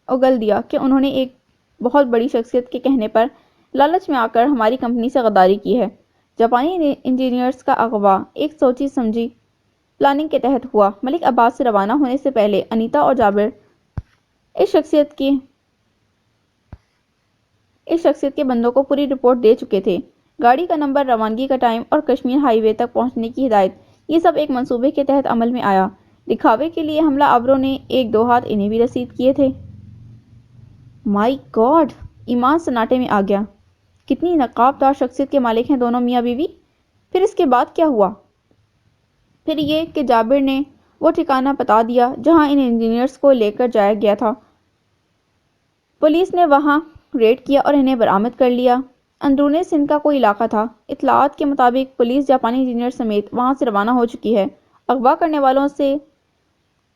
اگل دیا کہ انہوں نے ایک بہت بڑی شخصیت کے کہنے پر لالچ میں آ کر ہماری کمپنی سے غداری کی ہے۔ جاپانی انجینئرز کا اغوا ایک سوچی سمجھی پلاننگ کے تحت ہوا۔ ملک آباد سے روانہ ہونے سے پہلے انیتا اور جابر اس شخصیت کے بندوں کو پوری رپورٹ دے چکے تھے۔ گاڑی کا نمبر، روانگی کا ٹائم اور کشمیر ہائی وے تک پہنچنے کی ہدایت، یہ سب ایک منصوبے کے تحت عمل میں آیا۔ دکھاوے کے لیے حملہ آوروں نے 1-2 ہاتھ انہیں بھی رسید کیے تھے۔ مائی گاڈ! ایمان سناٹے میں آ گیا۔ کتنی نقاب دار شخصیت کے مالک ہیں دونوں میاں بیوی۔ پھر اس کے بعد کیا ہوا؟ پھر یہ کہ جابر نے وہ ٹھکانہ بتا دیا جہاں ان انجینئرز کو لے کر جایا گیا تھا۔ پولیس نے وہاں ریڈ کیا اور انہیں برآمد کر لیا۔ اندرون سندھ کا کوئی علاقہ تھا۔ اطلاعات کے مطابق پولیس جاپانی انجینئر سمیت وہاں سے روانہ ہو چکی ہے۔ اغوا کرنے والوں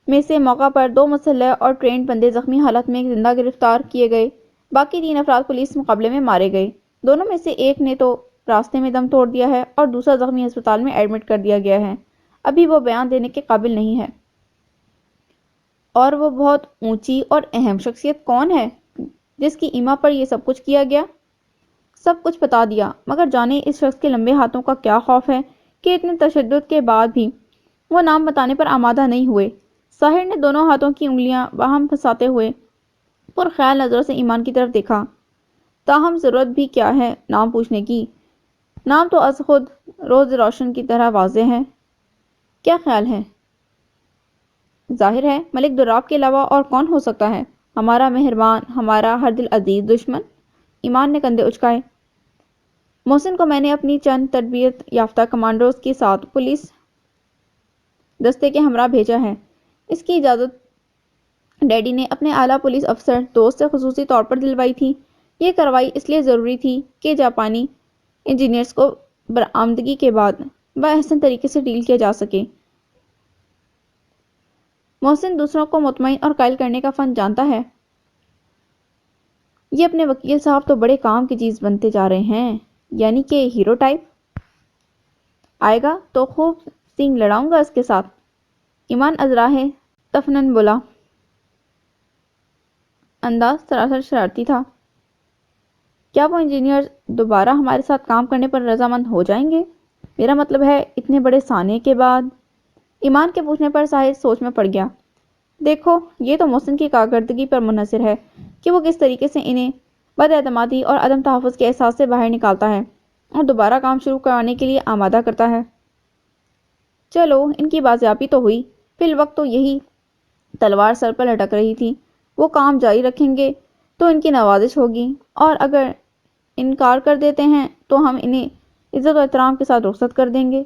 میں سے موقع پر 2 مسلح اور ٹرینڈ بندے زخمی حالت میں زندہ گرفتار کیے گئے۔ باقی 3 افراد پولیس مقابلے میں مارے گئے۔ دونوں میں سے ایک نے تو راستے میں دم توڑ دیا ہے اور دوسرا زخمی ہسپتال میں ایڈمٹ کر دیا گیا ہے۔ ابھی وہ بیان دینے کے قابل نہیں ہے۔ اور وہ بہت اونچی اور اہم شخصیت کون ہے جس کی ایما پر یہ سب کچھ کیا گیا؟ سب کچھ بتا دیا، مگر جانے اس شخص کے لمبے ہاتھوں کا کیا خوف ہے کہ اتنے تشدد کے بعد بھی وہ نام بتانے پر آمادہ نہیں ہوئے۔ ساحر نے دونوں ہاتھوں کی انگلیاں باہم پھنساتے ہوئے پرخیال نظروں سے ایمان کی طرف دیکھا۔ تاہم ضرورت بھی کیا ہے نام پوچھنے کی؟ نام تو از خود روز روشن کی طرح واضح ہے۔ کیا خیال ہے؟ ظاہر ہے ملک دراب کے علاوہ اور کون ہو سکتا ہے؟ ہمارا مہربان، ہمارا ہر دل عزیز دشمن۔ ایمان نے کندھے اچکائے۔ محسن کو میں نے اپنی چند تربیت یافتہ کمانڈوز کے ساتھ پولیس دستے کے ہمراہ بھیجا ہے۔ اس کی اجازت ڈیڈی نے اپنے اعلیٰ پولیس افسر دوست سے خصوصی طور پر دلوائی تھی۔ یہ کارروائی اس لیے ضروری تھی کہ جاپانی انجینئرز کو برآمدگی کے بعد بأحسن طریقے سے ڈیل کیا جا سکے۔ محسن دوسروں کو مطمئن اور قائل کرنے کا فن جانتا ہے۔ یہ اپنے وکیل صاحب تو بڑے کام کی چیز بنتے جا رہے ہیں، یعنی کہ ہیرو ٹائپ۔ آئے گا تو خوب سینگ لڑاؤں گا اس کے ساتھ۔ ایمان ازراہ تفنن بولا۔ انداز سراسر شرارتی تھا۔ کیا وہ انجینئر دوبارہ ہمارے ساتھ کام کرنے پر رضامند ہو جائیں گے؟ میرا مطلب ہے اتنے بڑے سانحے کے بعد۔ ایمان کے پوچھنے پر ساحر سوچ میں پڑ گیا۔ دیکھو، یہ تو محسن کی کارکردگی پر منحصر ہے کہ وہ کس طریقے سے انہیں بد اعتمادی اور عدم تحفظ کے احساس سے باہر نکالتا ہے اور دوبارہ کام شروع کروانے کے لیے آمادہ کرتا ہے۔ چلو، ان کی بازیابی تو ہوئی۔ فی الوقت تو یہی تلوار سر پر لٹک رہی تھی۔ وہ کام جاری رکھیں گے تو ان کی نوازش ہوگی، اور اگر انکار کر دیتے ہیں تو ہم انہیں عزت و احترام کے ساتھ رخصت کر دیں گے۔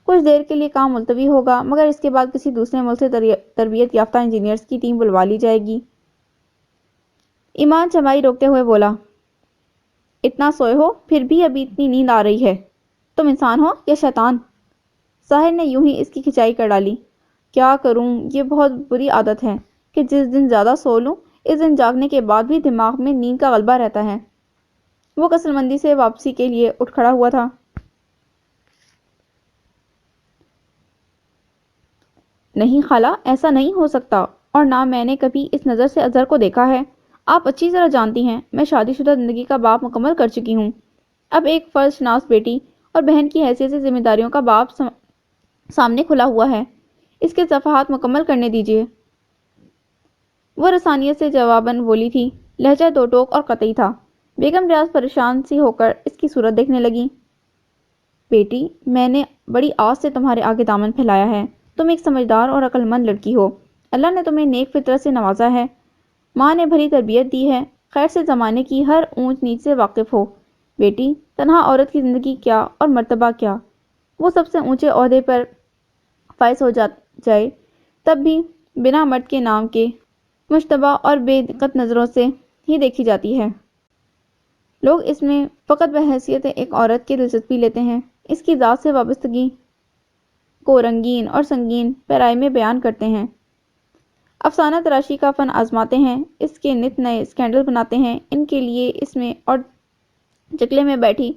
کچھ دیر کے لیے کام ملتوی ہوگا، مگر اس کے بعد کسی دوسرے ملک سے تربیت یافتہ انجینئرز کی ٹیم بلوا لی جائے گی۔ ایمان چمائی روکتے ہوئے بولا، اتنا سوئے ہو پھر بھی ابھی اتنی نیند آ رہی ہے؟ تم انسان ہو یا شیطان؟ ساحر نے یوں ہی اس کی کھچائی کر ڈالی۔ کیا کروں، یہ بہت بری عادت ہے کہ جس دن زیادہ سو لوں اس دن جاگنے کے بعد بھی دماغ میں نیند کا غلبہ رہتا ہے۔ وہ کسل مندی سے واپسی کے لیے اٹھ کھڑا ہوا تھا۔ نہیں خالہ، ایسا نہیں ہو سکتا، اور نہ میں نے کبھی اس نظر سے اظہر کو دیکھا ہے۔ آپ اچھی طرح جانتی ہیں میں شادی شدہ زندگی کا باب مکمل کر چکی ہوں۔ اب ایک فرض شناس بیٹی اور بہن کی حیثیت سے ذمہ داریوں کا باب سامنے کھلا ہوا ہے۔ اس کے صفحات مکمل کرنے دیجیے۔ وہ رسانیت سے جواباً بولی تھی۔ لہجہ دو ٹوک اور قطعی تھا۔ بیگم ریاض پریشان سی ہو کر اس کی صورت دیکھنے لگی۔ بیٹی، میں نے بڑی آس سے تمہارے آگے دامن پھیلایا ہے۔ تم ایک سمجھدار اور عقل مند لڑکی ہو۔ اللہ نے تمہیں نیک فطرت سے نوازا ہے۔ ماں نے بھلی تربیت دی ہے۔ خیر سے زمانے کی ہر اونچ نیچ سے واقف ہو۔ بیٹی، تنہا عورت کی زندگی کیا اور مرتبہ کیا، وہ سب سے اونچے عہدے پر فائز ہو جائے تب بھی بنا مرد کے نام کے مشتبہ اور بے دقت نظروں سے ہی دیکھی جاتی ہے۔ لوگ اس میں فقط بحیثیت ایک عورت کی دلچسپی لیتے ہیں، اس کی ذات سے وابستگی کو رنگین اور سنگین پیرائی میں بیان کرتے ہیں، افسانہ تراشی کا فن آزماتے ہیں، اس کے نت نئے سکینڈل بناتے ہیں۔ ان کے لیے اس میں اور چکلے میں بیٹھی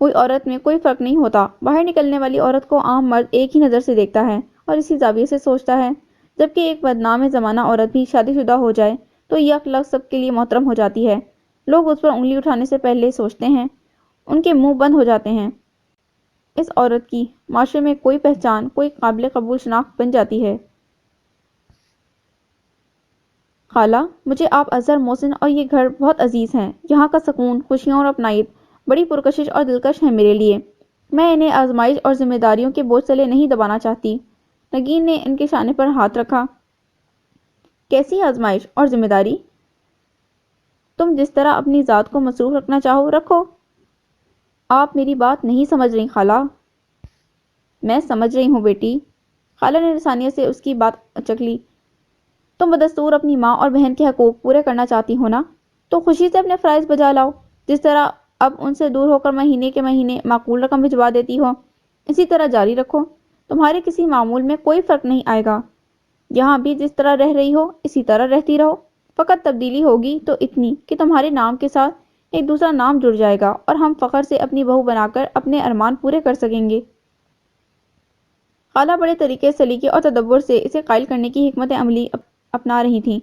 ہوئی عورت میں کوئی فرق نہیں ہوتا۔ باہر نکلنے والی عورت کو عام مرد ایک ہی نظر سے دیکھتا ہے اور اسی زاویے سے سوچتا ہے، جبکہ ایک بدنام زمانہ عورت بھی شادی شدہ ہو جائے تو یک لفظ سب کے لیے محترم ہو جاتی ہے۔ لوگ اس پر انگلی اٹھانے سے پہلے سوچتے ہیں، ان کے منہ بند ہو جاتے ہیں۔ اس عورت کی معاشرے میں کوئی پہچان، کوئی قابل قبول شناخت بن جاتی ہے۔ خالہ، مجھے آپ، اظہر، محسن اور یہ گھر بہت عزیز ہیں۔ یہاں کا سکون، خوشیاں اور اپنائیت بڑی پرکشش اور دلکش ہے میرے لیے۔ میں انہیں آزمائش اور ذمہ داریوں کے بوجھ تلے نہیں دبانا چاہتی۔ نگین نے ان کے شانے پر ہاتھ رکھا۔ کیسی آزمائش اور ذمہ داری؟ تم جس طرح اپنی ذات کو مصروف رکھنا چاہو رکھو۔ آپ میری بات نہیں سمجھ رہی خالہ۔ میں سمجھ رہی ہوں بیٹی۔ خالہ نے رسانیت سے اس کی بات چک لی۔ تم بدستور اپنی ماں اور بہن کے حقوق پورے کرنا چاہتی ہو نا، تو خوشی سے اپنے فرائض بجا لاؤ۔ جس طرح اب ان سے دور ہو کر مہینے کے مہینے معقول رقم بھجوا دیتی ہو، اسی طرح جاری رکھو۔ تمہارے کسی معمول میں کوئی فرق نہیں آئے گا۔ یہاں بھی جس طرح رہ رہی ہو اسی طرح رہتی رہو۔ فقط تبدیلی ہوگی تو اتنی کہ تمہارے نام کے ساتھ ایک دوسرا نام جڑ جائے گا اور ہم فخر سے اپنی بہو بنا کر اپنے ارمان پورے کر سکیں گے۔ خالہ بڑے طریقے، سلیقے اور تدبر سے اسے قائل کرنے کی حکمت عملی اپنا رہی تھیں۔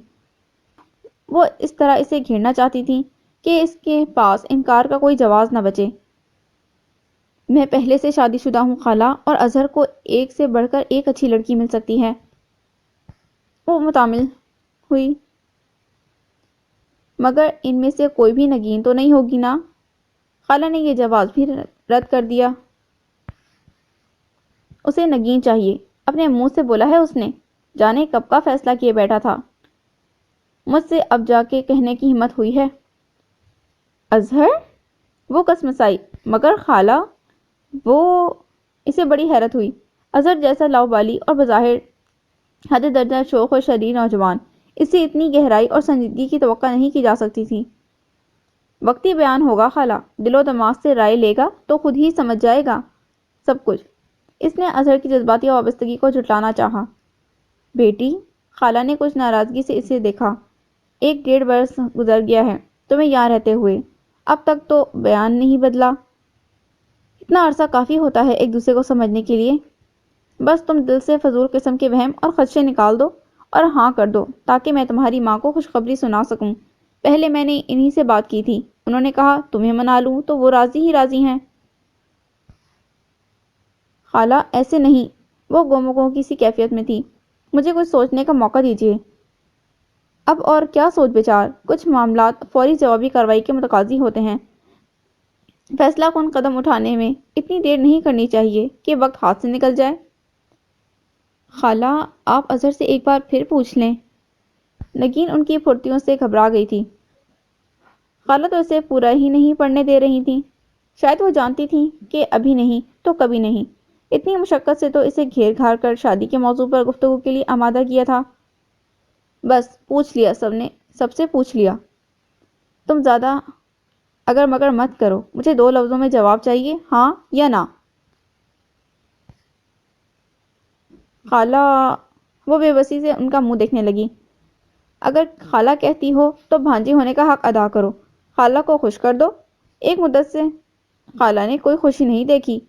وہ اس طرح اسے گھیرنا چاہتی تھیں کہ اس کے پاس انکار کا کوئی جواز نہ بچے۔ میں پہلے سے شادی شدہ ہوں خالہ، اور اظہر کو ایک سے بڑھ کر ایک اچھی لڑکی مل سکتی ہے۔ وہ متامل ہوئی۔ مگر ان میں سے کوئی بھی نگین تو نہیں ہوگی نا؟ خالہ نے یہ جواز بھی رد کر دیا۔ اسے نگین چاہیے، اپنے منہ سے بولا ہے اس نے۔ جانے کب کا فیصلہ کیے بیٹھا تھا، مجھ سے اب جا کے کہنے کی ہمت ہوئی ہے۔ اظہر؟ وہ کسمسائی۔ مگر خالہ وہ… اسے بڑی حیرت ہوئی۔ اظہر جیسا لاؤبالی اور بظاہر حد درجہ شوخ و شریر نوجوان، اس سے اتنی گہرائی اور سنجیدگی کی توقع نہیں کی جا سکتی تھی۔ وقتی بیان ہوگا خالہ، دل و دماغ سے رائے لے گا تو خود ہی سمجھ جائے گا سب کچھ۔ اس نے اظہر کی جذباتی وابستگی کو جھٹلانا چاہا۔ بیٹی، خالہ نے کچھ ناراضگی سے اسے دیکھا، 1 ڈیڑھ برس گزر گیا ہے تمہیں یہاں رہتے ہوئے، اب تک تو بیان نہیں بدلا۔ اتنا عرصہ کافی ہوتا ہے ایک دوسرے کو سمجھنے کے لیے۔ بس تم دل سے فضول قسم کے وہم اور خدشے نکال دو اور ہاں کر دو تاکہ میں تمہاری ماں کو خوشخبری سنا سکوں۔ پہلے میں نے انہی سے بات کی تھی، انہوں نے کہا تمہیں منا لوں تو وہ راضی ہی راضی ہیں۔ خالہ ایسے نہیں، وہ گومگوں کی سی کیفیت میں تھی۔ مجھے کچھ سوچنے کا موقع دیجیے۔ اب اور کیا سوچ بچار، کچھ معاملات فوری جوابی کارروائی کے متقاضی ہوتے ہیں۔ فیصلہ کن قدم اٹھانے میں اتنی دیر نہیں کرنی چاہیے کہ وقت ہاتھ سے نکل جائے۔ خالہ آپ اظہر سے ایک بار پھر پوچھ لیں۔ نگین ان کی پھرتیوں سے گھبرا گئی تھی۔ خالہ تو اسے پورا ہی نہیں پڑھنے دے رہی تھی۔ شاید وہ جانتی تھی کہ ابھی نہیں تو کبھی نہیں۔ اتنی مشقت سے تو اسے گھیر گھار کر شادی کے موضوع پر گفتگو کے لیے آمادہ کیا تھا۔ بس پوچھ لیا، سب سے پوچھ لیا۔ تم زیادہ اگر مگر مت کرو، مجھے 2 لفظوں میں جواب چاہیے، ہاں یا نہ۔ خالہ… وہ بے بسی سے ان کا منہ دیکھنے لگی۔ اگر خالہ کہتی ہو تو بھانجی ہونے کا حق ادا کرو، خالہ کو خوش کر دو۔ ایک مدت سے خالہ نے کوئی خوشی نہیں دیکھی،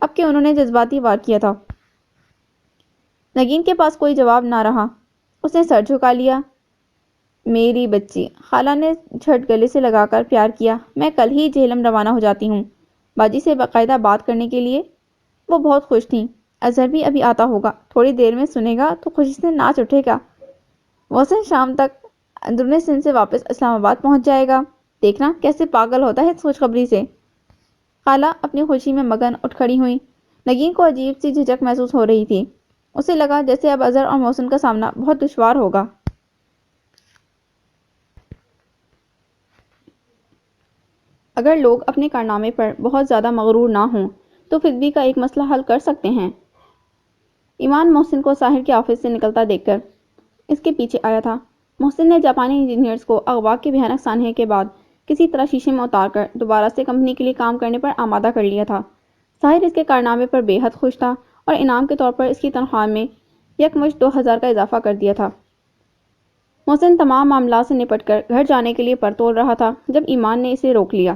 اب کہ انہوں نے جذباتی وار کیا تھا۔ نگین کے پاس کوئی جواب نہ رہا، اس نے سر جھکا لیا۔ میری بچی، خالہ نے جھٹ گلے سے لگا کر پیار کیا، میں کل ہی جہلم روانہ ہو جاتی ہوں باجی سے باقاعدہ بات کرنے کے لیے۔ وہ بہت خوش تھیں۔ اظہر بھی ابھی آتا ہوگا، تھوڑی دیر میں سنے گا تو خوشی سے ناچ اٹھے گا۔ محسن شام تک اندرون سندھ سے واپس اسلام آباد پہنچ جائے گا، دیکھنا کیسے پاگل ہوتا ہے اس خوشخبری سے۔ خالہ اپنی خوشی میں مگن اٹھ کھڑی ہوئی۔ نگین کو عجیب سی جھجک محسوس ہو رہی تھی۔ اسے لگا جیسے اب اظہر اور محسن کا سامنا بہت دشوار ہوگا۔ اگر لوگ اپنے کارنامے پر بہت زیادہ مغرور نہ ہوں تو فدوی کا ایک مسئلہ حل کر سکتے ہیں۔ ایمان محسن کو ساحر کے آفس سے نکلتا دیکھ کر اس کے پیچھے آیا تھا۔ محسن نے جاپانی انجینئرز کو اغوا کے بھیانک سانحے کے بعد کسی طرح شیشے میں اتار کر دوبارہ سے کمپنی کے لیے کام کرنے پر آمادہ کر لیا تھا۔ ساحر اس کے کارنامے پر بے حد خوش تھا اور انعام کے طور پر اس کی تنخواہ میں یکمشت 2000 کا اضافہ کر دیا تھا۔ محسن تمام معاملات سے نپٹ کر گھر جانے کے لیے پر تول رہا تھا جب ایمان نے اسے روک لیا۔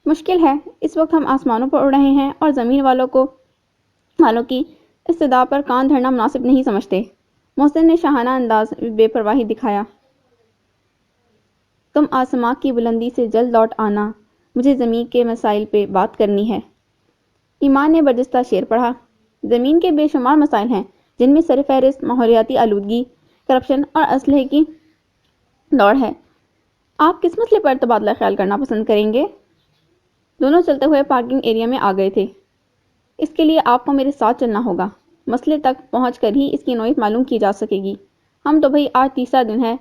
مشکل ہے، اس وقت ہم آسمانوں پر اڑ رہے ہیں اور زمین والوں کی استدعا پر کان دھرنا مناسب نہیں سمجھتے۔ محسن نے شاہانہ انداز میں بے پرواہی دکھایا۔ تم آسماں کی بلندی سے جلد لوٹ آنا، مجھے زمین کے مسائل پہ بات کرنی ہے۔ ایمان نے برجستہ شعر پڑھا۔ زمین کے بے شمار مسائل ہیں جن میں سر فہرست ماحولیاتی آلودگی، کرپشن اور اسلحے کی دوڑ ہے۔ آپ کس مسئلے پر تبادلہ خیال کرنا پسند کریں گے؟ دونوں چلتے ہوئے پارکنگ ایریا میں آ گئے تھے۔ اس کے لیے آپ کو میرے ساتھ چلنا ہوگا، مسئلے تک پہنچ کر ہی اس کی نوعیت معلوم کی جا سکے گی۔ ہم تو بھئی آج تیسرا دن ہے،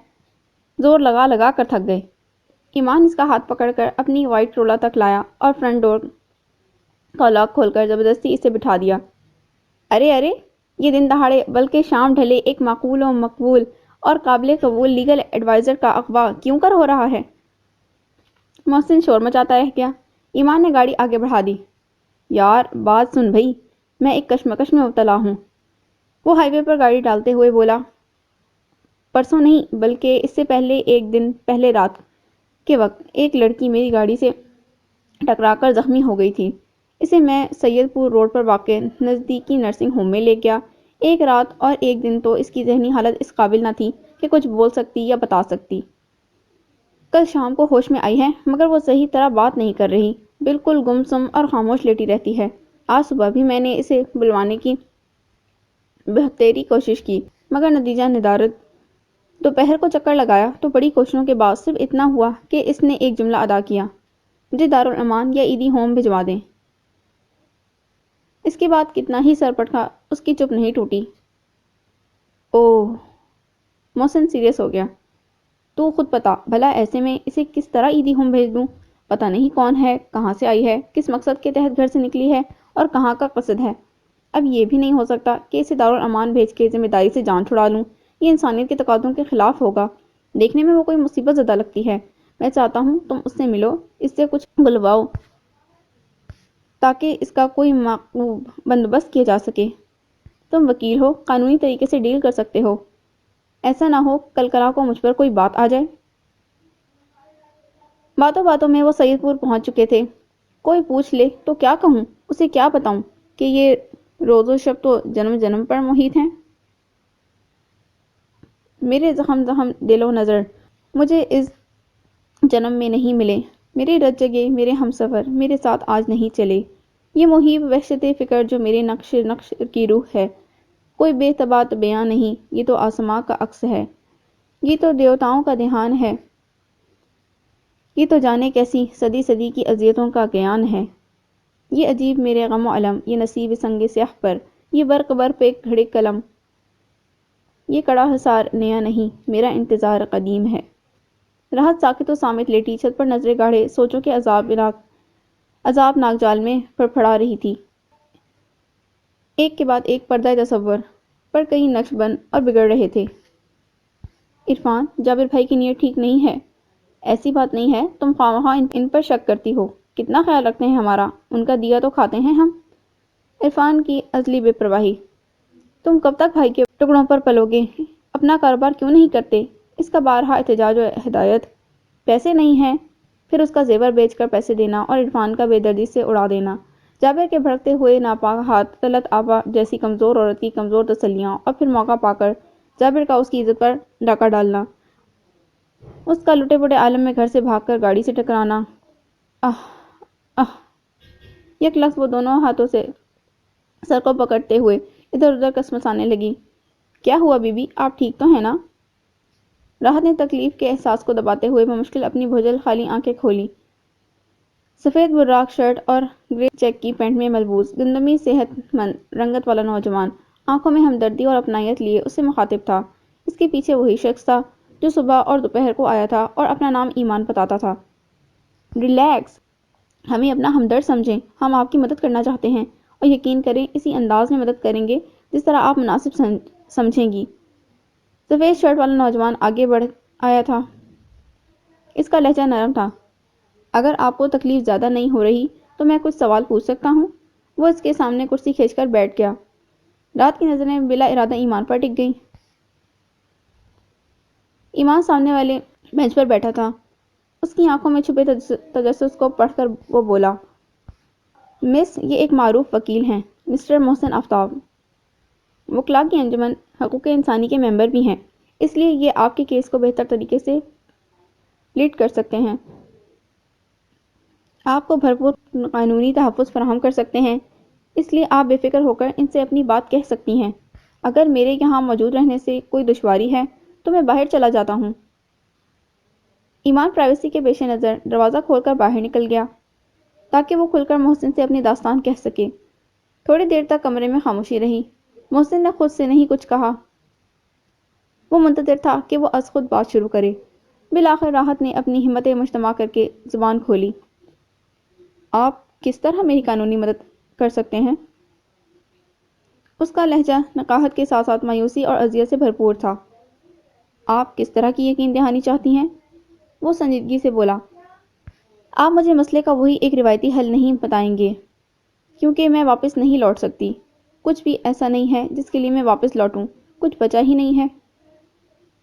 زور لگا لگا کر تھک گئے۔ ایمان اس کا ہاتھ پکڑ کر اپنی وائٹ کرولا تک لایا اور فرنٹ ڈور کا لاک کھول کر زبردستی اسے بٹھا دیا۔ ارے ارے، یہ دن دہاڑے بلکہ شام ڈھلے ایک معقول و مقبول اور قابل قبول لیگل ایڈوائزر کا اغوا کیوں کر ہو رہا ہے؟ محسن شور مچاتا رہ گیا۔ ایمان نے گاڑی آگے بڑھا دی۔ یار بات سن بھئی، میں ایک کشمکش میں مبتلا ہوں۔ وہ ہائی وے پر گاڑی ڈالتے ہوئے بولا۔ پرسوں نہیں بلکہ اس سے پہلے 1 دن پہلے رات کے وقت ایک لڑکی میری گاڑی سے ٹکرا کر زخمی ہو گئی تھی۔ اسے میں سید پور روڈ پر واقع نزدیکی نرسنگ ہوم میں لے گیا۔ 1 رات اور 1 دن تو اس کی ذہنی حالت اس قابل نہ تھی کہ کچھ بول سکتی یا بتا سکتی۔ کل شام کو ہوش میں آئی ہے مگر وہ صحیح طرح بات نہیں کر رہی، بالکل گمسم اور خاموش لیٹی رہتی ہے۔ آج صبح بھی میں نے اسے بلوانے کی بہتری کوشش کی مگر نتیجہ ندارد۔ دوپہر کو چکر لگایا تو بڑی کوششوں کے بعد صرف اتنا ہوا کہ اس نے ایک جملہ ادا کیا، مجھے دارالامان یا عیدی ہوم بھجوا دیں۔ اس کے بعد کتنا ہی سر پٹکا، اس کی چپ نہیں ٹوٹی۔ اوہ، محسن سیریس ہو گیا۔ تو خود پتا بھلا ایسے میں اسے کس طرح عیدی ہوم بھیج دوں؟ پتہ نہیں کون ہے، کہاں سے آئی ہے، کس مقصد کے تحت گھر سے نکلی ہے اور کہاں کا قصد ہے۔ اب یہ بھی نہیں ہو سکتا کہ اسے دارالامان بھیج کے ذمہ داری سے جان چھڑا لوں، یہ انسانیت کے تقاضوں کے خلاف ہوگا۔ دیکھنے میں وہ کوئی مصیبت زدہ لگتی ہے۔ میں چاہتا ہوں تم اس سے ملو، اس سے کچھ بلواؤ تاکہ اس کا کوئی معقول بندوبست کیا جا سکے۔ تم وکیل ہو، قانونی طریقے سے ڈیل کر سکتے ہو۔ ایسا نہ ہو کل کلا کو مجھ پر کوئی بات آ جائے۔ باتوں باتوں میں وہ سید پور پہنچ چکے تھے۔ کوئی پوچھ لے تو کیا کہوں، اسے کیا بتاؤں کہ یہ روز و شب تو جنم جنم پر محیط ہیں۔ میرے زخم دل و نظر مجھے اس جنم میں نہیں ملے، میرے رت جگے میرے ہمسفر میرے ساتھ آج نہیں چلے۔ یہ محیب وحشت فکر جو میرے نقش کی روح ہے، کوئی بے تبات بیاں نہیں، یہ تو آسماں کا عکس ہے، یہ تو دیوتاؤں کا دھیان ہے، یہ تو جانے کیسی صدی صدی کی اذیتوں کا گیان ہے۔ یہ عجیب میرے غم و علم، یہ نصیب سنگ سیاہ پر، یہ برق برپ ایک گھڑے قلم، یہ کڑا حصار نیا نہیں، میرا انتظار قدیم ہے۔ راحت ساکت و صامت لیٹی چھت پر نظریں گاڑے سوچوں کے عذاب ناک جال میں پھڑپڑا رہی تھی۔ ایک کے بعد ایک پردہ تصور پر کئی نقش بند اور بگڑ رہے تھے۔ عرفان، جابر بھائی کی نیت ٹھیک نہیں ہے۔ ایسی بات نہیں ہے، تم خواہاں ان پر شک کرتی ہو، کتنا خیال رکھتے ہیں ہمارا، ان کا دیا تو کھاتے ہیں ہم۔ عرفان کی ازلی بے پرواہی۔ تم کب تک بھائی کے ٹکڑوں پر پلو گے؟ اپنا کاروبار کیوں نہیں کرتے؟ اس کا بارہا احتجاج و ہدایت۔ پیسے نہیں ہیں، پھر اس کا زیور بیچ کر پیسے دینا اور عرفان کا بے دردی سے اڑا دینا۔ جابر کے بھڑکتے ہوئے ناپاک ہاتھ، طلعت آپا جیسی کمزور عورت کی کمزور تسلیاں، اور پھر موقع پا کر جابر کا اس کی عزت پر ڈاکہ ڈالنا، اس کا لٹے پٹے عالم میں گھر سے بھاگ کر گاڑی سے ٹکرانا۔ یک لفظ وہ دونوں ہاتھوں سے سر کو پکڑتے ہوئے ادھر ادھر کسمسانے لگی۔ کیا ہوا بی بی، آپ ٹھیک تو ہیں نا؟ راحت نے تکلیف کے احساس کو دباتے ہوئے بمشکل اپنی بھوجل خالی آنکھیں کھولی۔ سفید براق شرٹ اور گرے چیک کی پینٹ میں ملبوس گندمی صحت مند رنگت والا نوجوان آنکھوں میں ہمدردی اور اپنائیت لیے اس سے مخاطب تھا۔ اس کے پیچھے وہی شخص تھا جو صبح اور دوپہر کو آیا تھا اور اپنا نام ایمان بتاتا تھا۔ ریلیکس، ہمیں اپنا ہمدرد سمجھیں، ہم آپ کی مدد کرنا چاہتے ہیں اور یقین کریں اسی انداز میں مدد کریں گے جس طرح آپ مناسب سمجھیں گی۔ سفید شرٹ والا نوجوان آگے بڑھ آیا تھا۔ اس کا لہجہ نرم تھا۔ اگر آپ کو تکلیف زیادہ نہیں ہو رہی تو میں کچھ سوال پوچھ سکتا ہوں؟ وہ اس کے سامنے کرسی کھینچ کر بیٹھ گیا۔ رات کی نظریں بلا ارادہ ایمان پر ٹک گئیں۔ ایمان سامنے والے بینچ پر بیٹھا تھا۔ اس کی آنکھوں میں چھپے تجسس کو پڑھ کر وہ بولا، مس، یہ ایک معروف وکیل ہیں، مسٹر محسن آفتاب، وکلاء کی انجمن حقوق انسانی کے ممبر بھی ہیں، اس لیے یہ آپ کے کیس کو بہتر طریقے سے لیڈ کر سکتے ہیں، آپ کو بھرپور قانونی تحفظ فراہم کر سکتے ہیں، اس لیے آپ بے فکر ہو کر ان سے اپنی بات کہہ سکتی ہیں۔ اگر میرے یہاں موجود رہنے سے کوئی دشواری ہے تو میں باہر چلا جاتا ہوں۔ ایمان پرائیویسی کے پیش نظر دروازہ کھول کر باہر نکل گیا تاکہ وہ کھل کر محسن سے اپنی داستان کہہ سکے۔ تھوڑی دیر تک کمرے میں خاموشی رہی۔ محسن نے خود سے نہیں کچھ کہا۔ وہ منتظر تھا کہ وہ از خود بات شروع کرے۔ بالآخر راحت نے اپنی ہمت مجتمع کر کے زبان کھولی، آپ کس طرح میری قانونی مدد کر سکتے ہیں؟ اس کا لہجہ نقاہت کے ساتھ ساتھ مایوسی اور اذیت سے بھرپور تھا۔ آپ کس طرح کی یقین دہانی چاہتی ہیں؟ وہ سنجیدگی سے بولا، آپ مجھے مسئلے کا وہی ایک روایتی حل نہیں بتائیں گے، کیونکہ میں واپس نہیں لوٹ سکتی۔ کچھ بھی ایسا نہیں ہے جس کے لیے میں واپس لوٹوں، کچھ بچا ہی نہیں ہے۔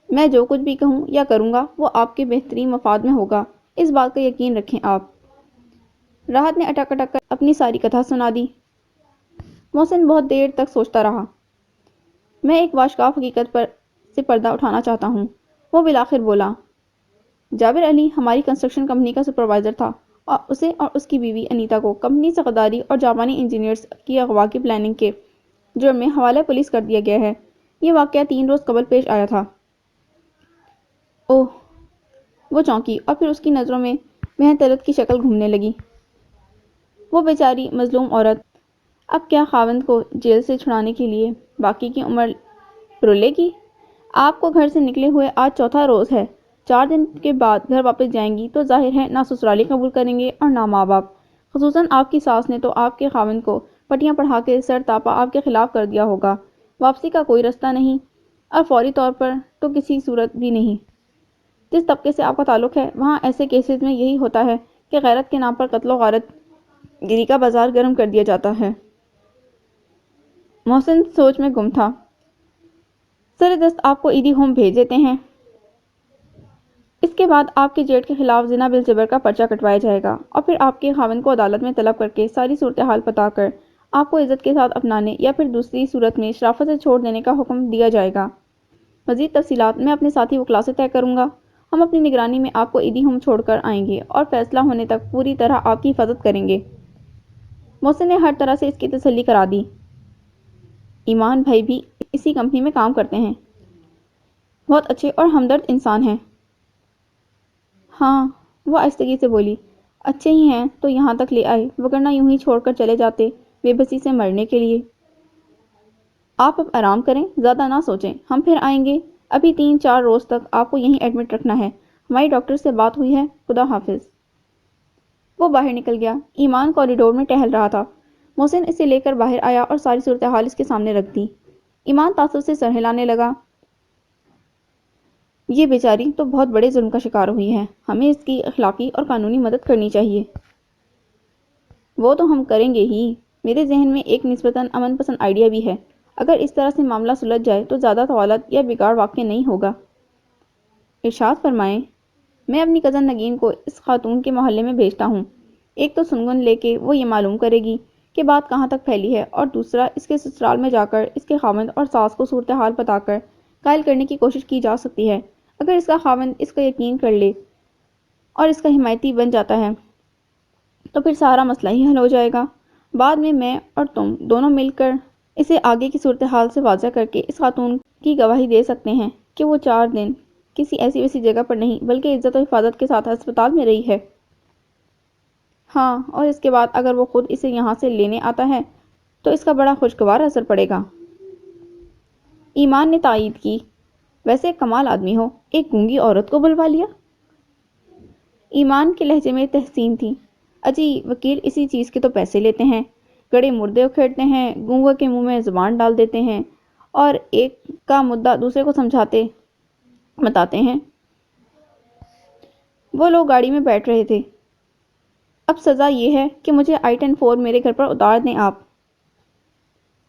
میں جو کچھ بھی کہوں یا کروں گا وہ آپ کے بہترین مفاد میں ہوگا، اس بات کا یقین رکھیں آپ۔ راحت نے اٹک اٹک کر اپنی ساری کتھا سنا دی۔ محسن بہت دیر تک سوچتا رہا۔ میں ایک واشگاف حقیقت سے پردہ اٹھانا چاہتا ہوں، وہ بالآخر بولا۔ جابر علی ہماری کنسٹرکشن کمپنی کا سپروائزر تھا اور اسے اور اس کی بیوی انیتا کو کمپنی سے غداری اور جاپانی انجینئرز کی اغوا کی پلاننگ کے جرم میں حوالہ پولیس کر دیا گیا ہے۔ یہ واقعہ 3 روز قبل پیش آیا تھا۔ اوہ! وہ چونکی اور پھر اس کی نظروں میں بہن طلعت کی شکل گھومنے لگی۔ وہ بیچاری مظلوم عورت اب کیا خاوند کو جیل سے چھڑانے کے لیے باقی کی عمر رولے گی؟ آپ کو گھر سے نکلے ہوئے آج چوتھا روز ہے۔ 4 دن کے بعد گھر واپس جائیں گی تو ظاہر ہے نہ سسرالی قبول کریں گے اور نہ ماں باپ۔ خصوصاً آپ کی ساس نے تو آپ کے خاوند کو پٹیاں پڑھا کے سر تاپا آپ کے خلاف کر دیا ہوگا۔ واپسی کا کوئی رستہ نہیں اور فوری طور پر تو کسی صورت بھی نہیں۔ جس طبقے سے آپ کا تعلق ہے وہاں ایسے کیسز میں یہی ہوتا ہے کہ غیرت کے نام پر قتل و غارت گری کا بازار گرم کر دیا جاتا ہے۔ محسن سوچ میں گم تھا۔ سر دست آپ کو ایدی ہوم بھیج دیتے ہیں۔ اس کے بعد آپ کے جیٹ کے خلاف زنا بالجبر کا پرچہ کٹوایا جائے گا اور پھر آپ کے خاوند کو عدالت میں طلب کر کے ساری صورتحال بتا کر آپ کو عزت کے ساتھ اپنانے یا پھر دوسری صورت میں شرافت سے چھوڑ دینے کا حکم دیا جائے گا۔ مزید تفصیلات میں اپنے ساتھی وکلاء سے طے کروں گا۔ ہم اپنی نگرانی میں آپ کو ایدی ہوم چھوڑ کر آئیں گے اور فیصلہ ہونے تک پوری طرح آپ کی حفاظت کریں گے۔ محسن نے ہر طرح سے اس کی تسلی کرا دی۔ ایمان بھائی بھی اسی کمپنی میں کام کرتے ہیں۔ بہت اچھے اور ہمدرد انسان ہیں۔ ہاں، وہ آہستگی سے بولی۔ اچھے ہی ہیں تو یہاں تک لے آئے وگرنہ یوں ہی چھوڑ کر چلے جاتے بے بسی سے مرنے کے لیے۔ آپ اب آرام کریں، زیادہ نہ سوچیں، ہم پھر آئیں گے۔ ابھی 3-4 روز تک آپ کو یہیں ایڈمٹ رکھنا ہے۔ ہماری ڈاکٹر سے بات ہوئی ہے۔ خدا حافظ۔ وہ باہر نکل گیا۔ ایمان کوریڈور میں ٹہل رہا تھا۔ محسن اسے لے کر باہر آیا اور ساری صورتحال اس کے سامنے رکھ دی۔ ایمان تاثر سے سر ہلانے لگا۔ یہ بیچاری تو بہت بڑے ظلم کا شکار ہوئی ہے۔ ہمیں اس کی اخلاقی اور قانونی مدد کرنی چاہیے۔ وہ تو ہم کریں گے ہی۔ میرے ذہن میں ایک نسبتاً امن پسند آئیڈیا بھی ہے۔ اگر اس طرح سے معاملہ سلجھ جائے تو زیادہ طوالت یا بگاڑ واقع نہیں ہوگا۔ ارشاد فرمائیں۔ میں اپنی کزن نگین کو اس خاتون کے محلے میں بھیجتا ہوں۔ ایک تو سنگن لے کے وہ یہ معلوم کرے گی کہ بات کہاں تک پھیلی ہے اور دوسرا اس کے سسرال میں جا کر اس کے خاوند اور ساس کو صورتحال بتا کر قائل کرنے کی کوشش کی جا سکتی ہے۔ اگر اس کا خاوند اس کا یقین کر لے اور اس کا حمایتی بن جاتا ہے تو پھر سارا مسئلہ ہی حل ہو جائے گا۔ بعد میں اور تم دونوں مل کر اسے آگے کی صورتحال سے واضح کر کے اس خاتون کی گواہی دے سکتے ہیں کہ وہ 4 دن کسی ایسی ویسی جگہ پر نہیں بلکہ عزت و حفاظت کے ساتھ ہسپتال میں رہی ہے۔ ہاں، اور اس کے بعد اگر وہ خود اسے یہاں سے لینے آتا ہے تو اس کا بڑا خوشگوار اثر پڑے گا۔ ایمان نے تائید کی۔ ویسے کمال آدمی ہو، ایک گونگی عورت کو بلوا لیا۔ ایمان کے لہجے میں تحسین تھی۔ اجی وکیل اسی چیز کے تو پیسے لیتے ہیں۔ گڑے مردے اکھیڑتے ہیں، گونگے کے منہ میں زبان ڈال دیتے ہیں اور ایک کا مدعا دوسرے کو سمجھاتے بتاتے ہیں۔ وہ لوگ گاڑی میں بیٹھ رہے تھے۔ اب سزا یہ ہے کہ مجھے I-10 میرے گھر پر اتار دیں آپ۔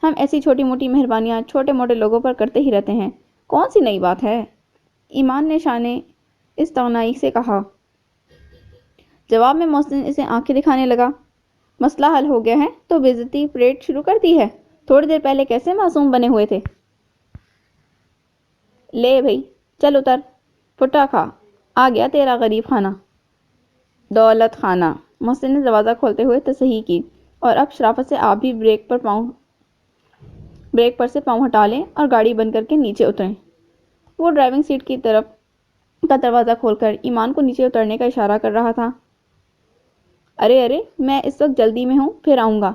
ہم ایسی چھوٹی موٹی مہربانیاں چھوٹے موٹے لوگوں پر کرتے ہی رہتے ہیں، کون سی نئی بات ہے؟ ایمان نے شانے استغنائی سے کہا۔ جواب میں محسن اسے آنکھیں دکھانے لگا۔ مسئلہ حل ہو گیا ہے تو بے عزتی پریڈ شروع کر دی ہے؟ تھوڑی دیر پہلے کیسے معصوم بنے ہوئے تھے؟ لے بھئی، چل اتر، پھٹا کھا، آ گیا تیرا غریب خانہ۔ دولت خانہ، محسن نے دروازہ کھولتے ہوئے تصحیح کی۔ اور اب شرافت سے آپ بھی بریک پر سے پاؤں ہٹا لیں اور گاڑی بند کر کے نیچے اتریں۔ وہ ڈرائیونگ سیٹ کی طرف کا دروازہ کھول کر ایمان کو نیچے اترنے کا اشارہ کر رہا تھا۔ ارے میں اس وقت جلدی میں ہوں، پھر آؤں گا،